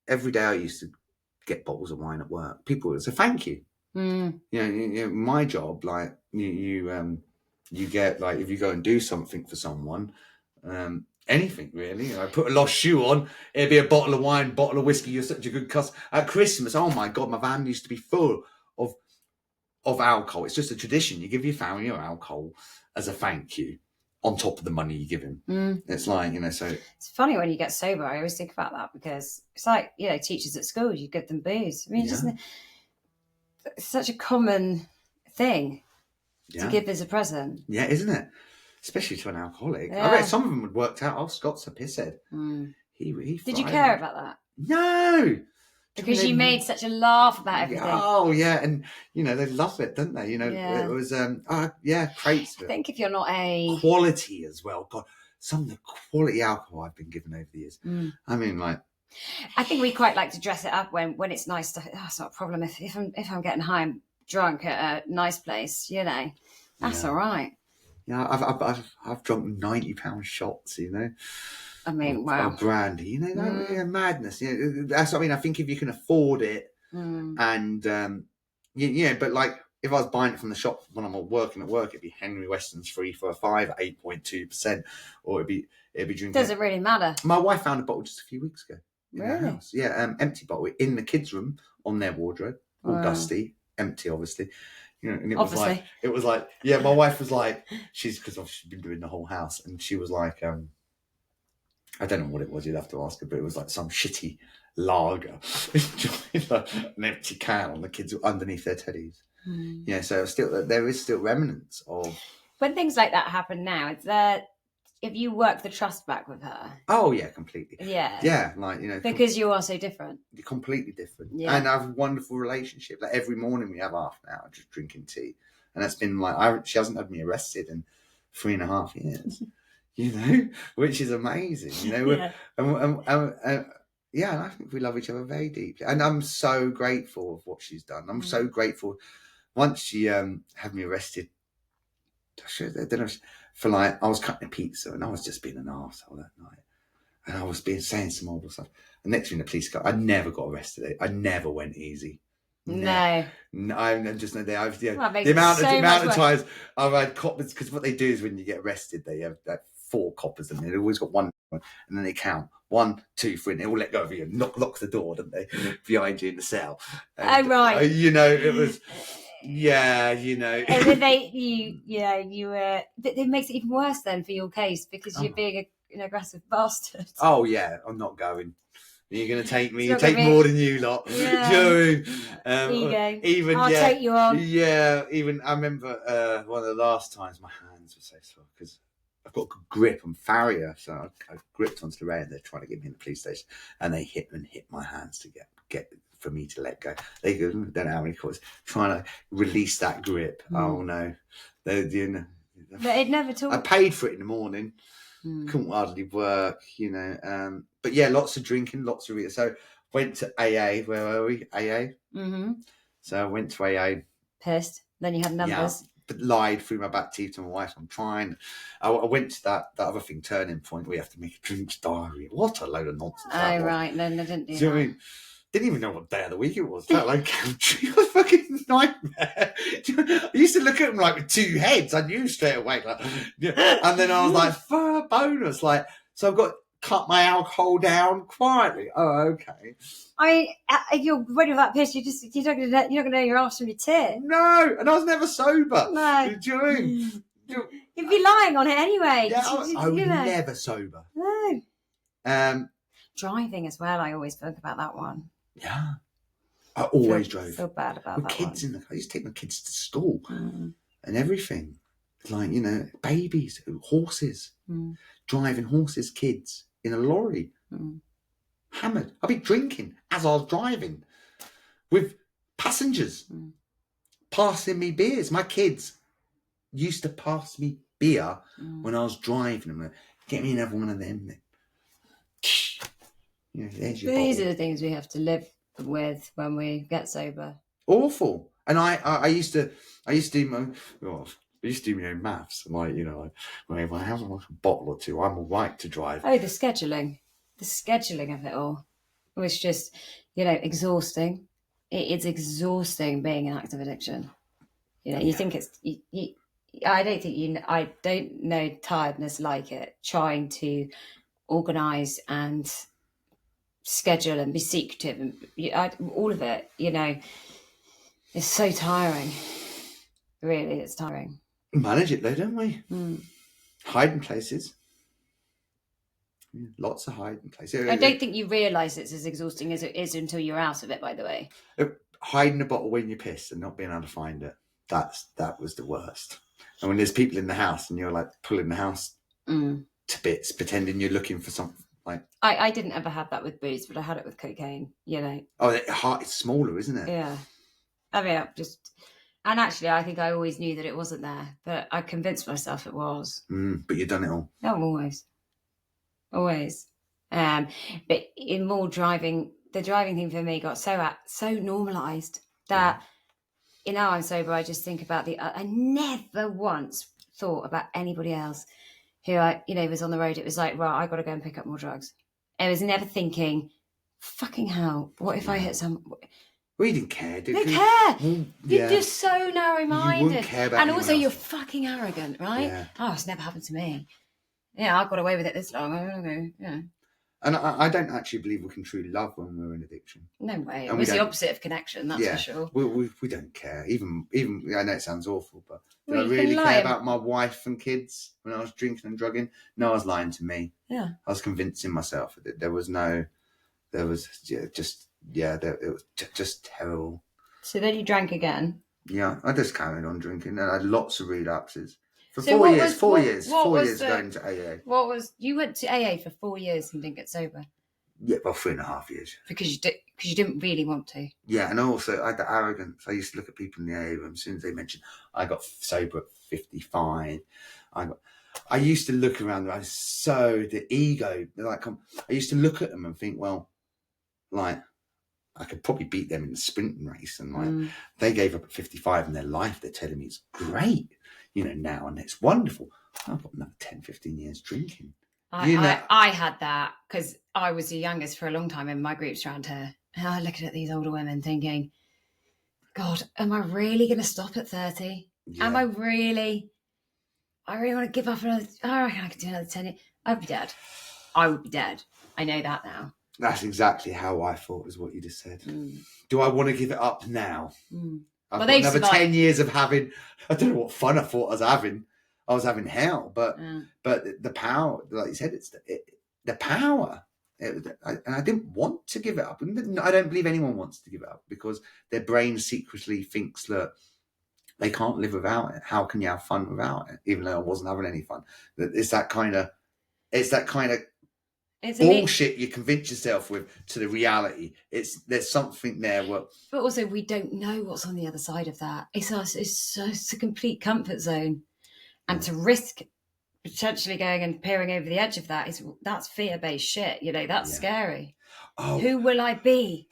Every day I used to get bottles of wine at work. People would say thank you. You know, my job, like you get like if you go and do something for someone. Anything really. I put a lost shoe on, it'd be a bottle of wine, bottle of whiskey. You're such a good customer. At Christmas, oh my God, my van used to be full of alcohol. It's just a tradition. You give your family your alcohol as a thank you on top of the money you give him. It's like, you know, so. It's funny when you get sober. I always think about that because it's like, you know, teachers at school, you give them booze. I mean, it's such a common thing to give as a present. Yeah, isn't it? Especially to an alcoholic. I bet some of them had worked out, oh, Scott's a pisshead. He Did you care about that? No. Because you made such a laugh about everything. Oh, yeah. And, you know, they love it, don't they? You know, it was, crates. I think if you're not a... Quality as well. God, some of the quality alcohol I've been given over the years. I mean, like... I think we quite like to dress it up when it's nice stuff. Oh, it's not a problem. If I'm getting high and drunk at a nice place, you know, that's all right. Yeah, I've drunk £90 shots, you know. I mean, wow. Of brandy, you know, madness. You know, that's what I mean. I think if you can afford it, and but like if I was buying it from the shop when I'm working at work, it'd be Henry Weston's 3 for a 5, 8.2%, or it'd be drinking. Doesn't really matter. My wife found a bottle just a few weeks ago in really? her house. Yeah, empty bottle in the kids' room on their wardrobe, all dusty, empty, obviously. You know, and it Obviously. was like, yeah, my wife was like, because she's been doing the whole house, and she was like, I don't know what it was, you'd have to ask her, but it was like some shitty lager, an empty can on the kids underneath their teddies. Yeah, so there is still remnants of. When things like that happen now, it's there. If you work the trust back with her. Oh yeah, completely. Yeah. Yeah, like, you know. Because you are so different. Completely different. Yeah. And I have a wonderful relationship. Like every morning we have half an hour just drinking tea. And that's been like, she hasn't had me arrested in 3.5 years. You know, which is amazing. You know, Yeah. And I think we love each other very deeply. And I'm so grateful of what she's done. I'm so grateful. Once she had me arrested, I don't know, for like, I was cutting a pizza and I was just being an arsehole that night. And I was saying some horrible stuff. And next thing the police got, I never got arrested. I never went easy. No. I'm just not there. The amount of times I've had coppers, because what they do is when you get arrested, they have 4 coppers and they've always got one, and then they count 1, 2, 3, and they all let go of you and lock the door, don't they, behind you in the cell. And, right. You know, it was. Yeah, you know. And then it makes it even worse then for your case, because you're being an aggressive bastard. Oh yeah, I'm not going. You're going to take me. You take more than you lot. Yeah. Ego. Even I'll take you on. Yeah. Even I remember one of the last times my hands were so sore because I've got a good grip on Farrier, so I gripped onto the rail. They're trying to get me in the police station, and they hit my hands to get for me to let go. They don't know how many calls trying to release that grip. Oh no, But it never took. I paid for it in the morning. Couldn't hardly work, you know. But yeah, lots of drinking, lots of so went to AA. Where were we? AA. So I went to AA. Pissed. Then you had numbers. Yeah, but lied through my back teeth to my wife. I'm trying. I went to that other thing, turning point. We have to make a drinks diary. What a load of nonsense! Oh right, no, I didn't do that. You know what I mean? Didn't even know what day of the week it was. Felt like country. It was a fucking nightmare. I used to look at them like with 2 heads. I knew straight away. Like, yeah. And then I was like, for a bonus. Like, so I've got to cut my alcohol down quietly. Oh, okay. If you're when you're that pissed, you're not gonna know your arse from your tit. No, and I was never sober. No. Do you know what I mean? You'd be lying on it anyway. Yeah, I was never sober. No. Driving as well. I always think about that one. Yeah, I always drove. Feel bad about with that kids one. in the car. I used to take my kids to school and everything. Like, you know, babies, horses, driving horses, kids in a lorry, hammered. I'd be drinking as I was driving with passengers passing me beers. My kids used to pass me beer when I was driving. I'm like, get me another one of them then. You know, These are the things we have to live with when we get sober. Awful. And I used to do my own maths. Like, you know, if I have like a bottle or two, I'm all right to drive. Oh, the scheduling of it all was just, you know, exhausting. It's exhausting being an active addiction. You know, you think it's. I don't know tiredness like it. Trying to organise and schedule and be secretive and all of it, you know, it's so tiring. Really, it's tiring. Manage it though, don't we? Hiding places. Lots of hiding places. I don't think you realise it's as exhausting as it is until you're out of it, by the way. Hiding a bottle when you're pissed and not being able to find it. That was the worst. And when there's people in the house and you're like pulling the house to bits, pretending you're looking for something. Like, I didn't ever have that with booze, but I had it with cocaine, you know. Oh, the heart is smaller, isn't it? Yeah. I mean, and actually, I think I always knew that it wasn't there, but I convinced myself it was. But you've done it all. Oh, always. But in more driving, the driving thing for me got so normalised that, you know, I'm sober, I just think about I never once thought about anybody else who was on the road. It was like, right, I got to go and pick up more drugs. I was never thinking, fucking hell, what if I hit some... We didn't care, did we? Didn't care. You're just so narrow-minded. You wouldn't care about and also, else. you're fucking arrogant, right? Yeah. Oh, it's never happened to me. Yeah, I got away with it this long. Okay, yeah. And I don't actually believe we can truly love when we're in addiction. No way. And It was the opposite of connection, that's for sure. We don't care. Even I know it sounds awful, but did I you really can care lie. about my wife and kids when I was drinking and drugging? No, I was lying to me. Yeah. I was convincing myself that it was just terrible. So then you drank again. Yeah, I just carried on drinking, and I had lots of relapses for So 4 years. 4 years. what 4 was years going to AA. You went to AA for 4 years and didn't get sober? Yeah, well, 3.5 years. Because you didn't really want to. Yeah, and also I had the arrogance. I used to look at people in the AA room as soon as they mentioned I got sober at 55. I used to look around. I was so the ego. Like I used to look at them and think, well, like I could probably beat them in the sprinting race, and like they gave up at 55 in their life. They're telling me it's great, now, and it's wonderful. I've got another 10, 15 years drinking. I had that because I was the youngest for a long time in my groups around here. And I looking at these older women thinking, God, am I really going to stop at 30? Yeah. I really want to give up another, I reckon I could do another 10 years. I'd be dead. I would be dead. I know that now. That's exactly how I thought, is what you just said. Do I want to give it up now? I've got another 10 years of having, I don't know what fun I thought I was having. I was having hell, but the power, like you said, it's the power. And I didn't want to give it up. And I don't believe anyone wants to give it up because their brain secretly thinks that they can't live without it. How can you have fun without it? Even though I wasn't having any fun. It's that kind of bullshit you convince yourself with to the reality. There's something there. But also we don't know what's on the other side of that. It's a complete comfort zone. And to risk potentially going and peering over the edge of that's fear-based shit. That's scary. Oh, who will I be?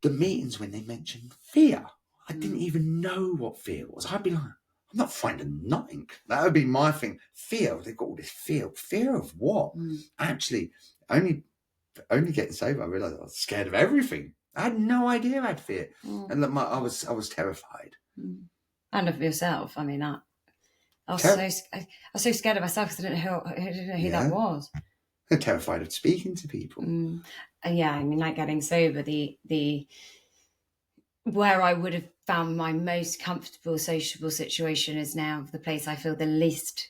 The meetings when they mentioned fear, I didn't even know what fear was. I'd be like, I'm not finding nothing. That would be my thing. Fear. They've got all this fear. Fear of what? Actually, only getting sober, I realised I was scared of everything. I had no idea I had fear, and look, I was terrified. And of yourself. I mean, I was so scared of myself because I didn't know who that was. I'm terrified of speaking to people. And yeah, I mean, like getting sober, the where I would have found my most comfortable sociable situation is now the place I feel the least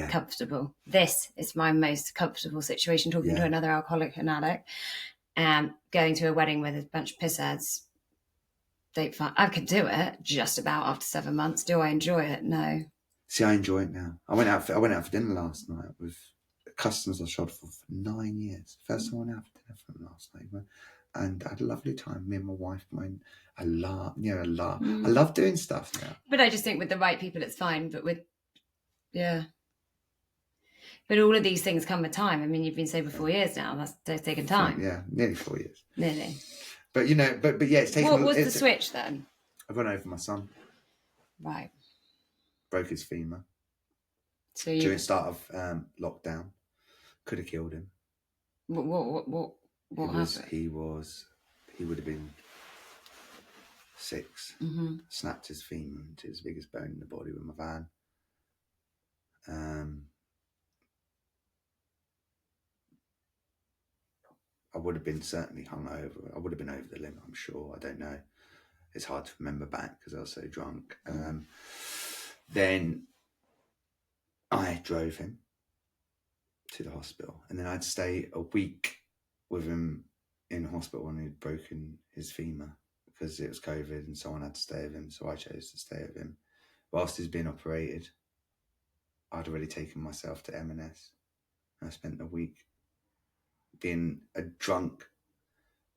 comfortable. This is my most comfortable situation, talking to another alcoholic and addict, going to a wedding with a bunch of pissheads. I could do it just about after 7 months. Do I enjoy it? No. See, I enjoy it now. I went out for dinner last night with customers I shot for 9 years. First time I went out for dinner for them last night, and I had a lovely time. Me and my wife, I love. I love doing stuff now. But I just think with the right people, it's fine. But but all of these things come with time. I mean, you've been sober 4 years now. That's taken time. Yeah, nearly 4 years. Nearly. But but yeah, it's taken. What was the switch then? I've run over my son. Right. Broke his femur. So during the start of lockdown, could have killed him. What happened? He would have been 6. Snapped his femur into his biggest bone in the body with my van. I would have been certainly hungover. I would have been over the limit, I'm sure. I don't know. It's hard to remember back because I was so drunk. Then I drove him to the hospital, and then I'd stay a week with him in the hospital when he'd broken his femur because it was COVID and someone had to stay with him. So I chose to stay with him. Whilst he's being operated, I'd already taken myself to M&S. I spent a week being a drunk,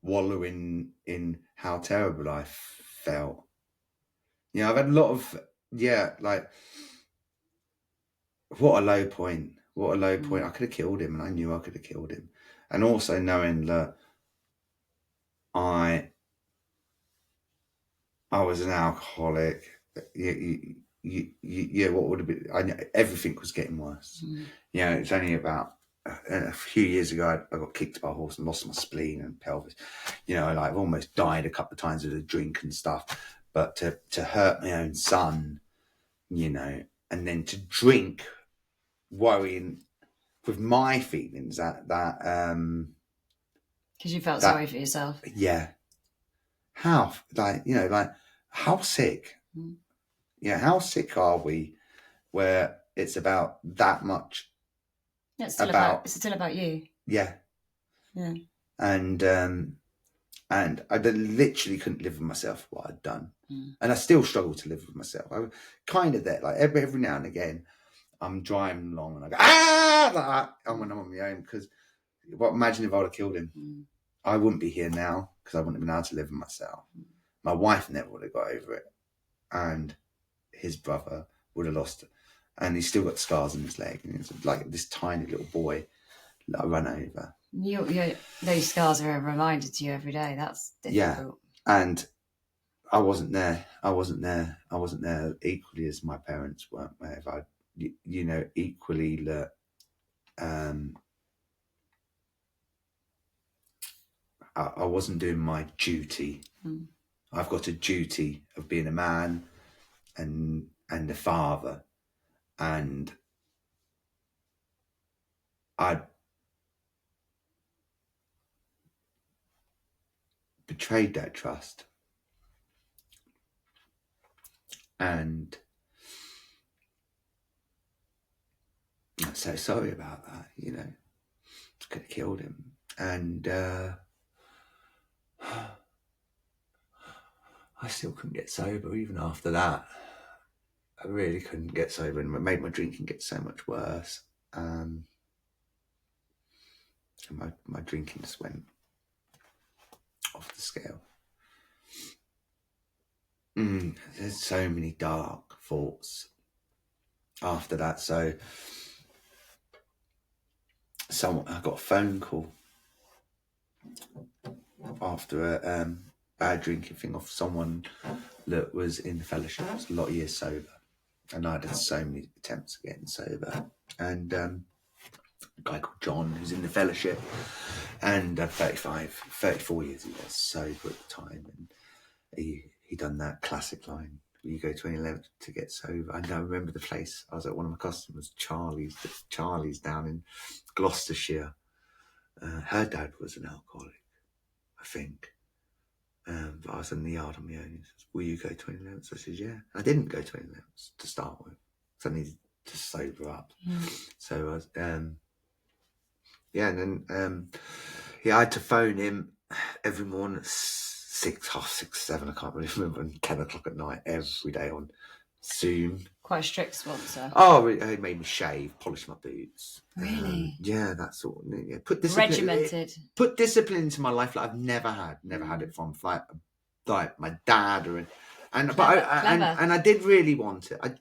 wallowing in how terrible I felt. I've had a lot of, like, what a low point. What a low point. I could have killed him, and I knew I could have killed him. And also knowing that I was an alcoholic. What would have been? I knew everything was getting worse. It's only about a few years ago I got kicked by a horse and lost my spleen and pelvis. I've almost died a couple of times with a drink and stuff. But to hurt my own son, and then to drink, worrying with my feelings that Because you felt sorry for yourself. Yeah. How, like, you know, like, how sick? Yeah, how sick are we where it's about that much? It's still about you. Yeah. Yeah. And I literally couldn't live with myself for what I'd done. And I still struggle to live with myself. I'm kind of there, like every now and again, I'm driving along and I go, like that, and when I'm on my own, because imagine if I would have killed him. I wouldn't be here now because I wouldn't have been able to live with myself. My wife never would have got over it. And his brother would have lost it. And he's still got scars on his leg. And it's like this tiny little boy that I run over. Those scars are a reminder to you every day. That's difficult. Yeah. And I wasn't there. I wasn't there equally as my parents weren't. If I, you know, equally that, I wasn't doing my duty. I've got a duty of being a man and a father, and I betrayed that trust, and I'm so sorry about that. You know, could have killed him, and I still couldn't get sober even after that. I really couldn't get sober, and it made my drinking get so much worse. And my drinking just went off the scale. There's so many dark thoughts after that. So I got a phone call after a bad drinking thing off someone that was in fellowship. It was a lot of years sober, and I'd had so many attempts at getting sober. And a guy called John, who's in the fellowship, and 34 years he was sober at the time, and he done that classic line, you go to any length to get sober. And I remember the place. I was at one of my customers, Charlie's down in Gloucestershire. Her dad was an alcoholic, I think. But I was in the yard on my own. He says, will you go to any lengths? I said, yeah. I didn't go to any lengths to start with, because I needed to sober up. So I was, and then I had to phone him every morning at 7, I can't really remember, and 10 o'clock at night every day on Zoom. Quite a strict sponsor. Oh, he made me shave, polish my boots. Really? Yeah, that sort of thing. Yeah. Put discipline, regimented. Put discipline into my life like I've never had it from like my dad but I did really want it. I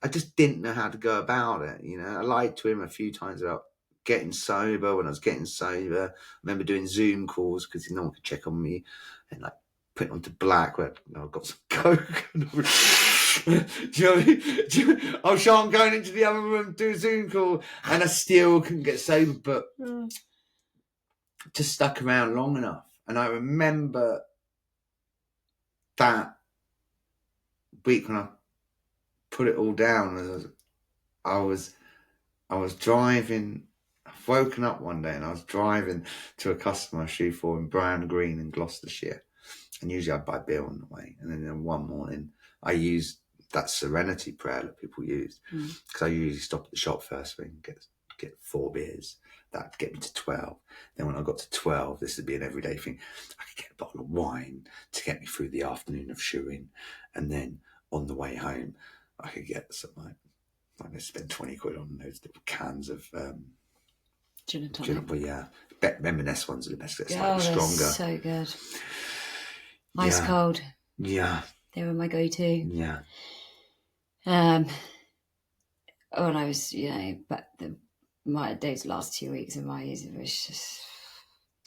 just didn't know how to go about it. You know, I lied to him a few times about getting sober. When I was getting sober, I remember doing Zoom calls because no one could check on me, and like putting onto black where I've got some coke. I was sure I'm going into the other room to do a Zoom call, and I still couldn't get sober, but just stuck around long enough. And I remember that week when I put it all down, I was driving. I've woken up one day and I was driving to a customer shoe for in Brown Green in Gloucestershire, and usually I'd buy beer on the way. And then one morning I used that serenity prayer that people use, because I usually stop at the shop first thing and get 4 beers. That'd get me to 12. Then when I got to 12, this would be an everyday thing, I could get a bottle of wine to get me through the afternoon of shoeing, and then on the way home I could get some I'm going to spend 20 quid on those little cans of gin and tonic. Yeah, M&S ones are the best. They're slightly stronger. So good. Ice cold. Yeah. They were my go-to. Yeah. When I was, but those last 2 weeks of my years, it was just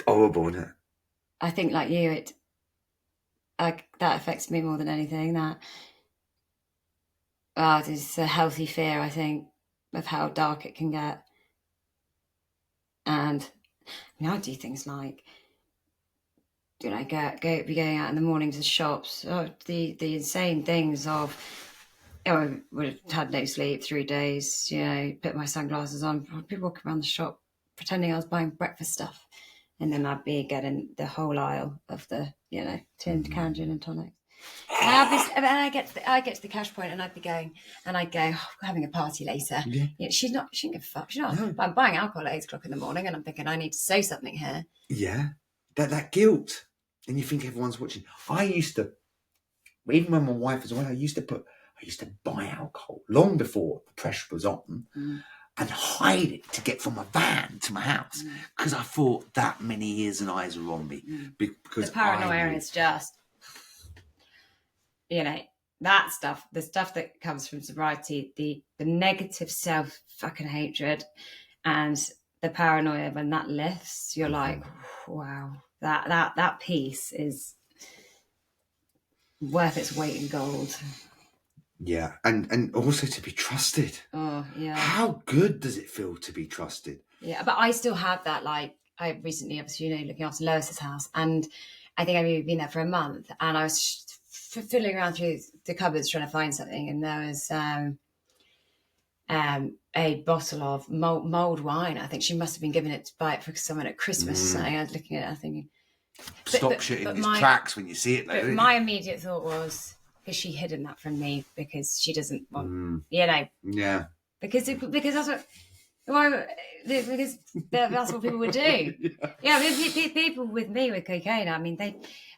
horrible, wasn't it? I think, like you, that affects me more than anything. That there's a healthy fear, I think, of how dark it can get. And I do things like, be going out in the morning to the shops. The insane things of, I would have had no sleep 3 days. Put my sunglasses on. I'd be walking around the shop pretending I was buying breakfast stuff, And then I'd be getting the whole aisle of the, tinned canned gin and tonic. And I get to the cash point, and I'd go, we're having a party later. Yeah. She didn't give a fuck. She's not. No. But I'm buying alcohol at 8 o'clock in the morning, and I'm thinking, I need to say something here. Yeah. That guilt. And you think everyone's watching. I used to, even when my wife was away, I used to buy alcohol long before the pressure was on and hide it to get from my van to my house because I thought that many ears and eyes were on me. Because the paranoia is just, that stuff, the stuff that comes from sobriety, the negative self fucking hatred and the paranoia, when that lifts, you're like, wow, that piece is worth its weight in gold. Yeah, and also to be trusted. Oh, yeah. How good does it feel to be trusted? Yeah, but I still have that, like, I recently, obviously, looking after Lois's house, and I think I've even been there for a month, and I was fiddling around through the cupboards trying to find something, and there was a bottle of mulled wine. I think she must have been given it to buy it for someone at Christmas. So I was looking at it, I thinking, stop shit in its tracks when you see it, though. But my immediate thought was, has she hidden that from me because she doesn't want, Yeah. Because that's what. Because that's what people would do. Yeah, people with me with cocaine. I mean,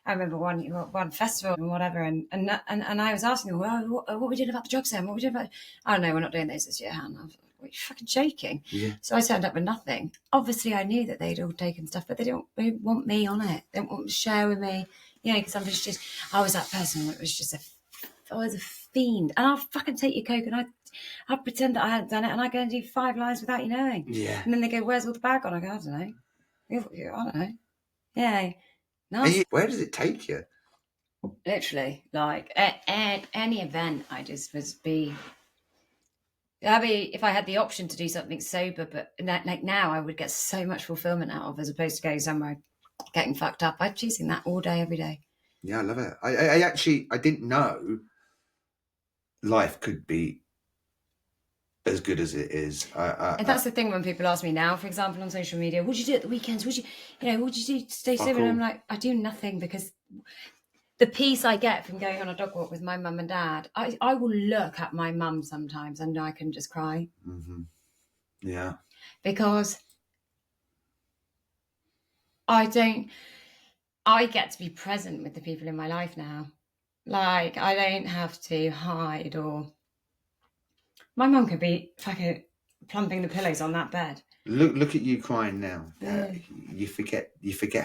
I remember one festival and whatever, and I was asking them, well, what are we doing about the drugs then? What are we doing about? Oh no, we're not doing those this year, Hannah. I was like, what are you fucking joking? Yeah. So I turned up with nothing. Obviously, I knew that they'd all taken stuff, but they don't want me on it. They don't want to share with me. Because I was that person that was just I was a fiend, and I'll fucking take your coke, and I'd pretend that I hadn't done it, and I go and do 5 lines without you knowing. Yeah. And then they go, "Where's all the bag on?" I go, "I don't know. I don't know." Yeah. Nice. Where does it take you? Literally, like at any event, I just if I had the option to do something sober, but like now I would get so much fulfillment out of, as opposed to going somewhere getting fucked up. I'm choosing that all day, every day. Yeah, I love it. I didn't know life could be as good as it is. And that's the thing when people ask me now, for example, on social media, what do you do at the weekends? What do you do to stay sober? And I'm like, I do nothing, because the peace I get from going on a dog walk with my mum and dad, I will look at my mum sometimes and I can just cry. Mm-hmm. Yeah. Because I get to be present with the people in my life now. Like, I don't have to hide, or my mum could be fucking plumping the pillows on that bed. Look at you crying now. You forget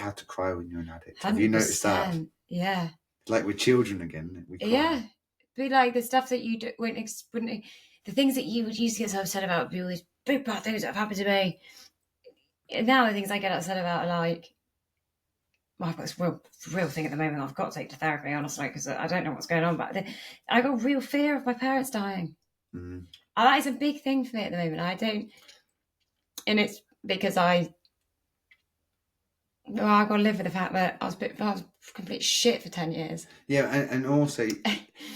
how to cry when you're an addict. 100%. Have you noticed that? Yeah. Like with children again. We cry. Yeah. Be like the stuff that you wouldn't the things that you would used to get so upset about would be all these big bad things that have happened to me. Now the things I get upset about are like, well, I've got this real thing at the moment. I've got to take to therapy, honestly, because I don't know what's going on. But I got real fear of my parents dying. Mm. That is a big thing for me at the moment. I don't, and it's because I've got to live with the fact that I was complete shit for 10 years. Yeah, and also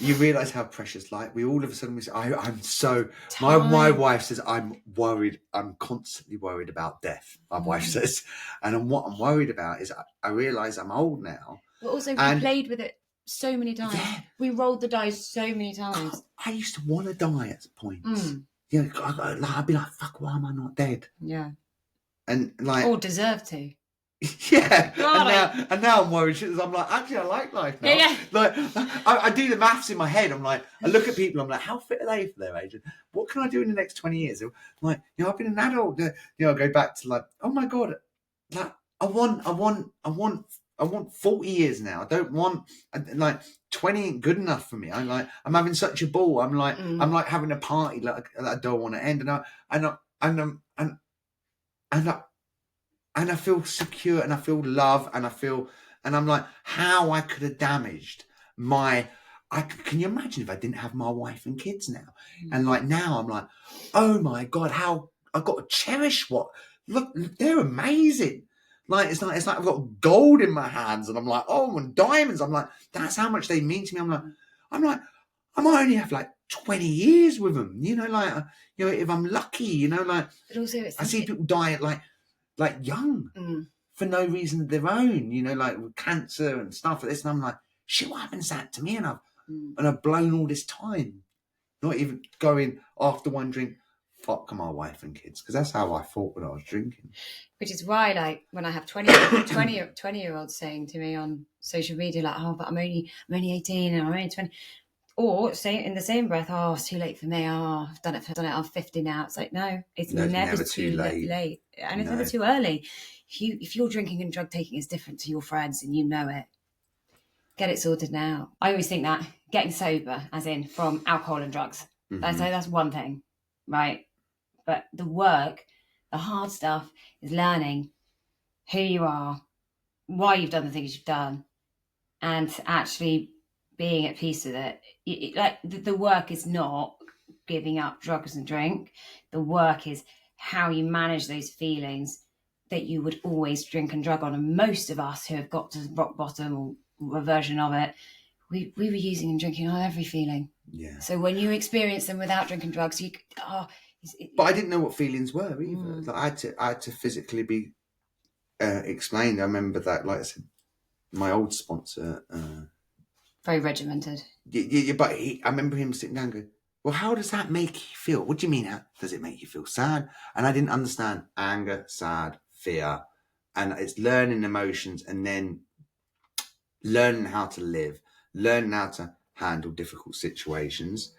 you realise how precious life. We all of a sudden say, I'm so. My wife says I'm worried. I'm constantly worried about death. My wife says, and what I'm worried about is I realise I'm old now. But also we played with it so many times. Yeah. We rolled the dice so many times. God, I used to want to die at points. Yeah, I'd be like, fuck, why am I not dead? Yeah. And like, or deserve to. Yeah. God, and now I'm worried. I'm like, actually, I like life now. Yeah. Like, I do the maths in my head. I'm like, I look at people. I'm like, how fit are they for their age? What can I do in the next 20 years? I'm like, I've been an adult. I go back to like, oh my God, like I want 40 years now. I don't want, like, 20 ain't good enough for me. I'm having such a ball. I'm like having a party that I don't want to end. And I feel secure, and I feel love, and I'm like, how I could have damaged can you imagine if I didn't have my wife and kids now? And like now I'm like, oh my God, how I've got to cherish look, they're amazing. Like, it's like I've got gold in my hands, and I'm like, oh, and diamonds. I'm like, that's how much they mean to me. I'm like, I might only have like 20 years with them, if I'm lucky, like, but also I see people die at like young, for no reason of their own, you know, like with cancer and stuff like this. And I'm like, shit, what happens that to me? And I've blown all this time, not even going after one drink, fuck my wife and kids, because that's how I thought when I was drinking. Which is why, like, when I have 20-year-olds saying to me on social media, like, oh, but I'm only 18 and I'm only 20. Or say in the same breath, oh, it's too late for me. Oh, I've done it. I'm 50 now. It's like, no, it's never too late. And it's never too early. If you're drinking and drug taking is different to your friends and you know it, get it sorted now. I always think that getting sober, as in from alcohol and drugs, that's one thing, right? But the work, the hard stuff is learning who you are, why you've done the things you've done, and actually being at peace with it. Like the work is not giving up drugs and drink. The work is how you manage those feelings that you would always drink and drug on. And most of us who have got to rock bottom or a version of it, we were using and drinking on every feeling. Yeah. So when you experience them without drinking drugs, but I didn't know what feelings were either. Like I had to physically be explained. I remember that, like I said, my old sponsor. Very regimented. Yeah, but I remember him sitting down and going, well, how does that make you feel? What do you mean? Does it make you feel sad? And I didn't understand anger, sad, fear. And it's learning emotions and then learning how to live, learning how to handle difficult situations.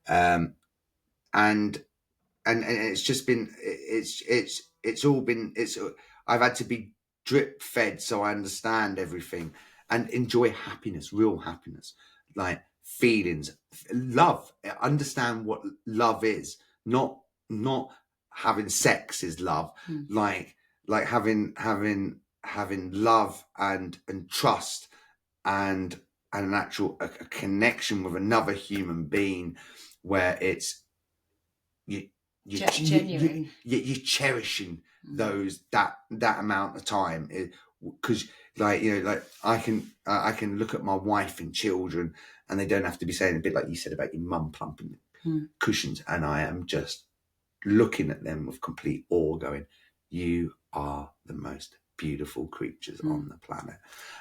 And it's just been, I've had to be drip fed so I understand everything and enjoy happiness, real happiness, like feelings, love, understand what love is, not having sex is love, like having love and trust and an actual a connection with another human being where it's you're cherishing those that amount of time, because like, you know, like I can look at my wife and children and they don't have to be saying, a bit like you said about your mum plumping cushions, and I am just looking at them with complete awe going, you are the most beautiful creatures on the planet.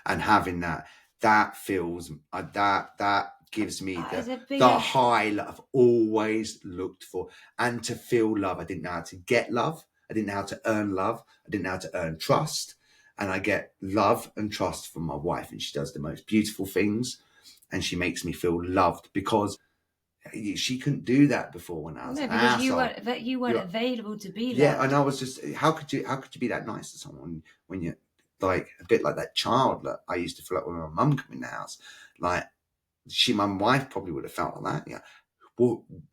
And having that feels that gives me the high that I've always looked for. And to feel love, I didn't know how to get love, I didn't know how to earn love, I didn't know how to earn trust. And I get love and trust from my wife, and she does the most beautiful things, and she makes me feel loved, because she couldn't do that before when I was an asshole. You weren't available to be loved. Yeah, and I was just, how could you be that nice to someone when you're like a bit like that child that I used to feel like when my mum came in the house, like my wife probably would have felt like that. Yeah,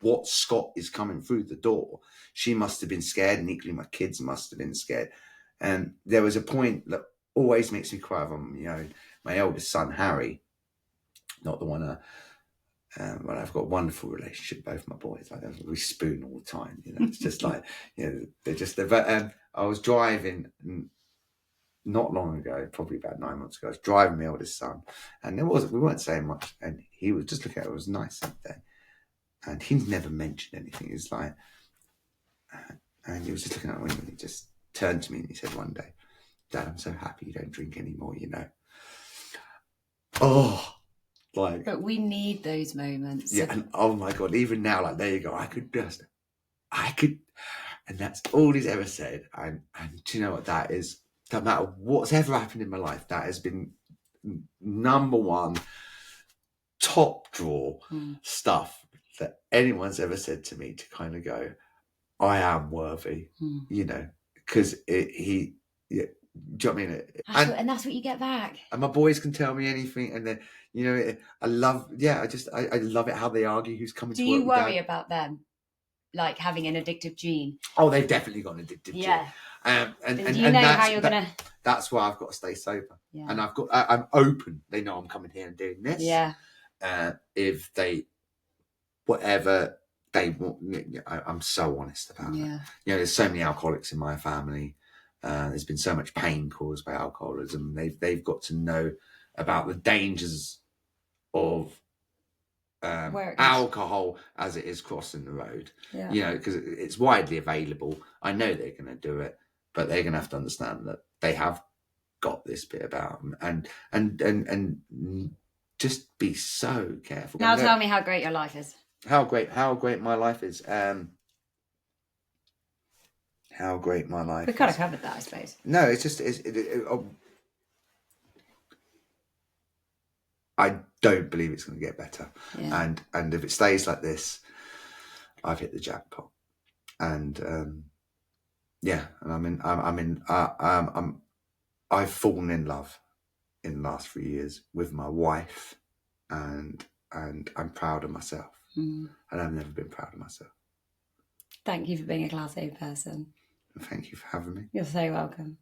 what Scott is coming through the door? She must have been scared, and equally my kids must have been scared. And there was a point that always makes me cry from, you know, my eldest son Harry, not the one. Well, I've got a wonderful relationship with both my boys. Like we spoon all the time. You know, it's just like, you know, I was driving not long ago, probably about 9 months ago. I was driving my oldest son, and we weren't saying much, and he was just looking at it. It was nice that day, and he's never mentioned anything. It's like, and he was just looking at me, and he just turned to me and he said one day, "Dad, I'm so happy you don't drink anymore." You know, but we need those moments. Yeah, and oh my God, even now, like, there you go. I could, and that's all he's ever said. And do you know what that is? No matter what's ever happened in my life, that has been number one, top drawer stuff that anyone's ever said to me, to kind of go, I am worthy, you know, because do you know what I mean? And that's what you get back. And my boys can tell me anything, and then, you know, I love it how they argue who's coming to work. Do you worry about them, like having an addictive gene? Oh, they've definitely got an addictive gene. And you know how you're gonna. That's why I've got to stay sober, and I'm open. They know I'm coming here and doing this. Yeah. If they, whatever they want, I'm so honest about it. You know, there's so many alcoholics in my family. There's been so much pain caused by alcoholism. They've got to know about the dangers of alcohol as it is crossing the road. You know, because it's widely available. I know they're going to do it, but they're going to have to understand that they have got this bit about them, and just be so careful. Now tell me how great your life is. How great my life is. How great my life We is. kind of covered that, I suppose. No, it's just I don't believe it's going to get better. Yeah. And if it stays like this, I've hit the jackpot. And I've fallen in love in the last 3 years with my wife, and I'm proud of myself. And I've never been proud of myself. Thank you for being a Class A person. Thank you for having me. You're so welcome.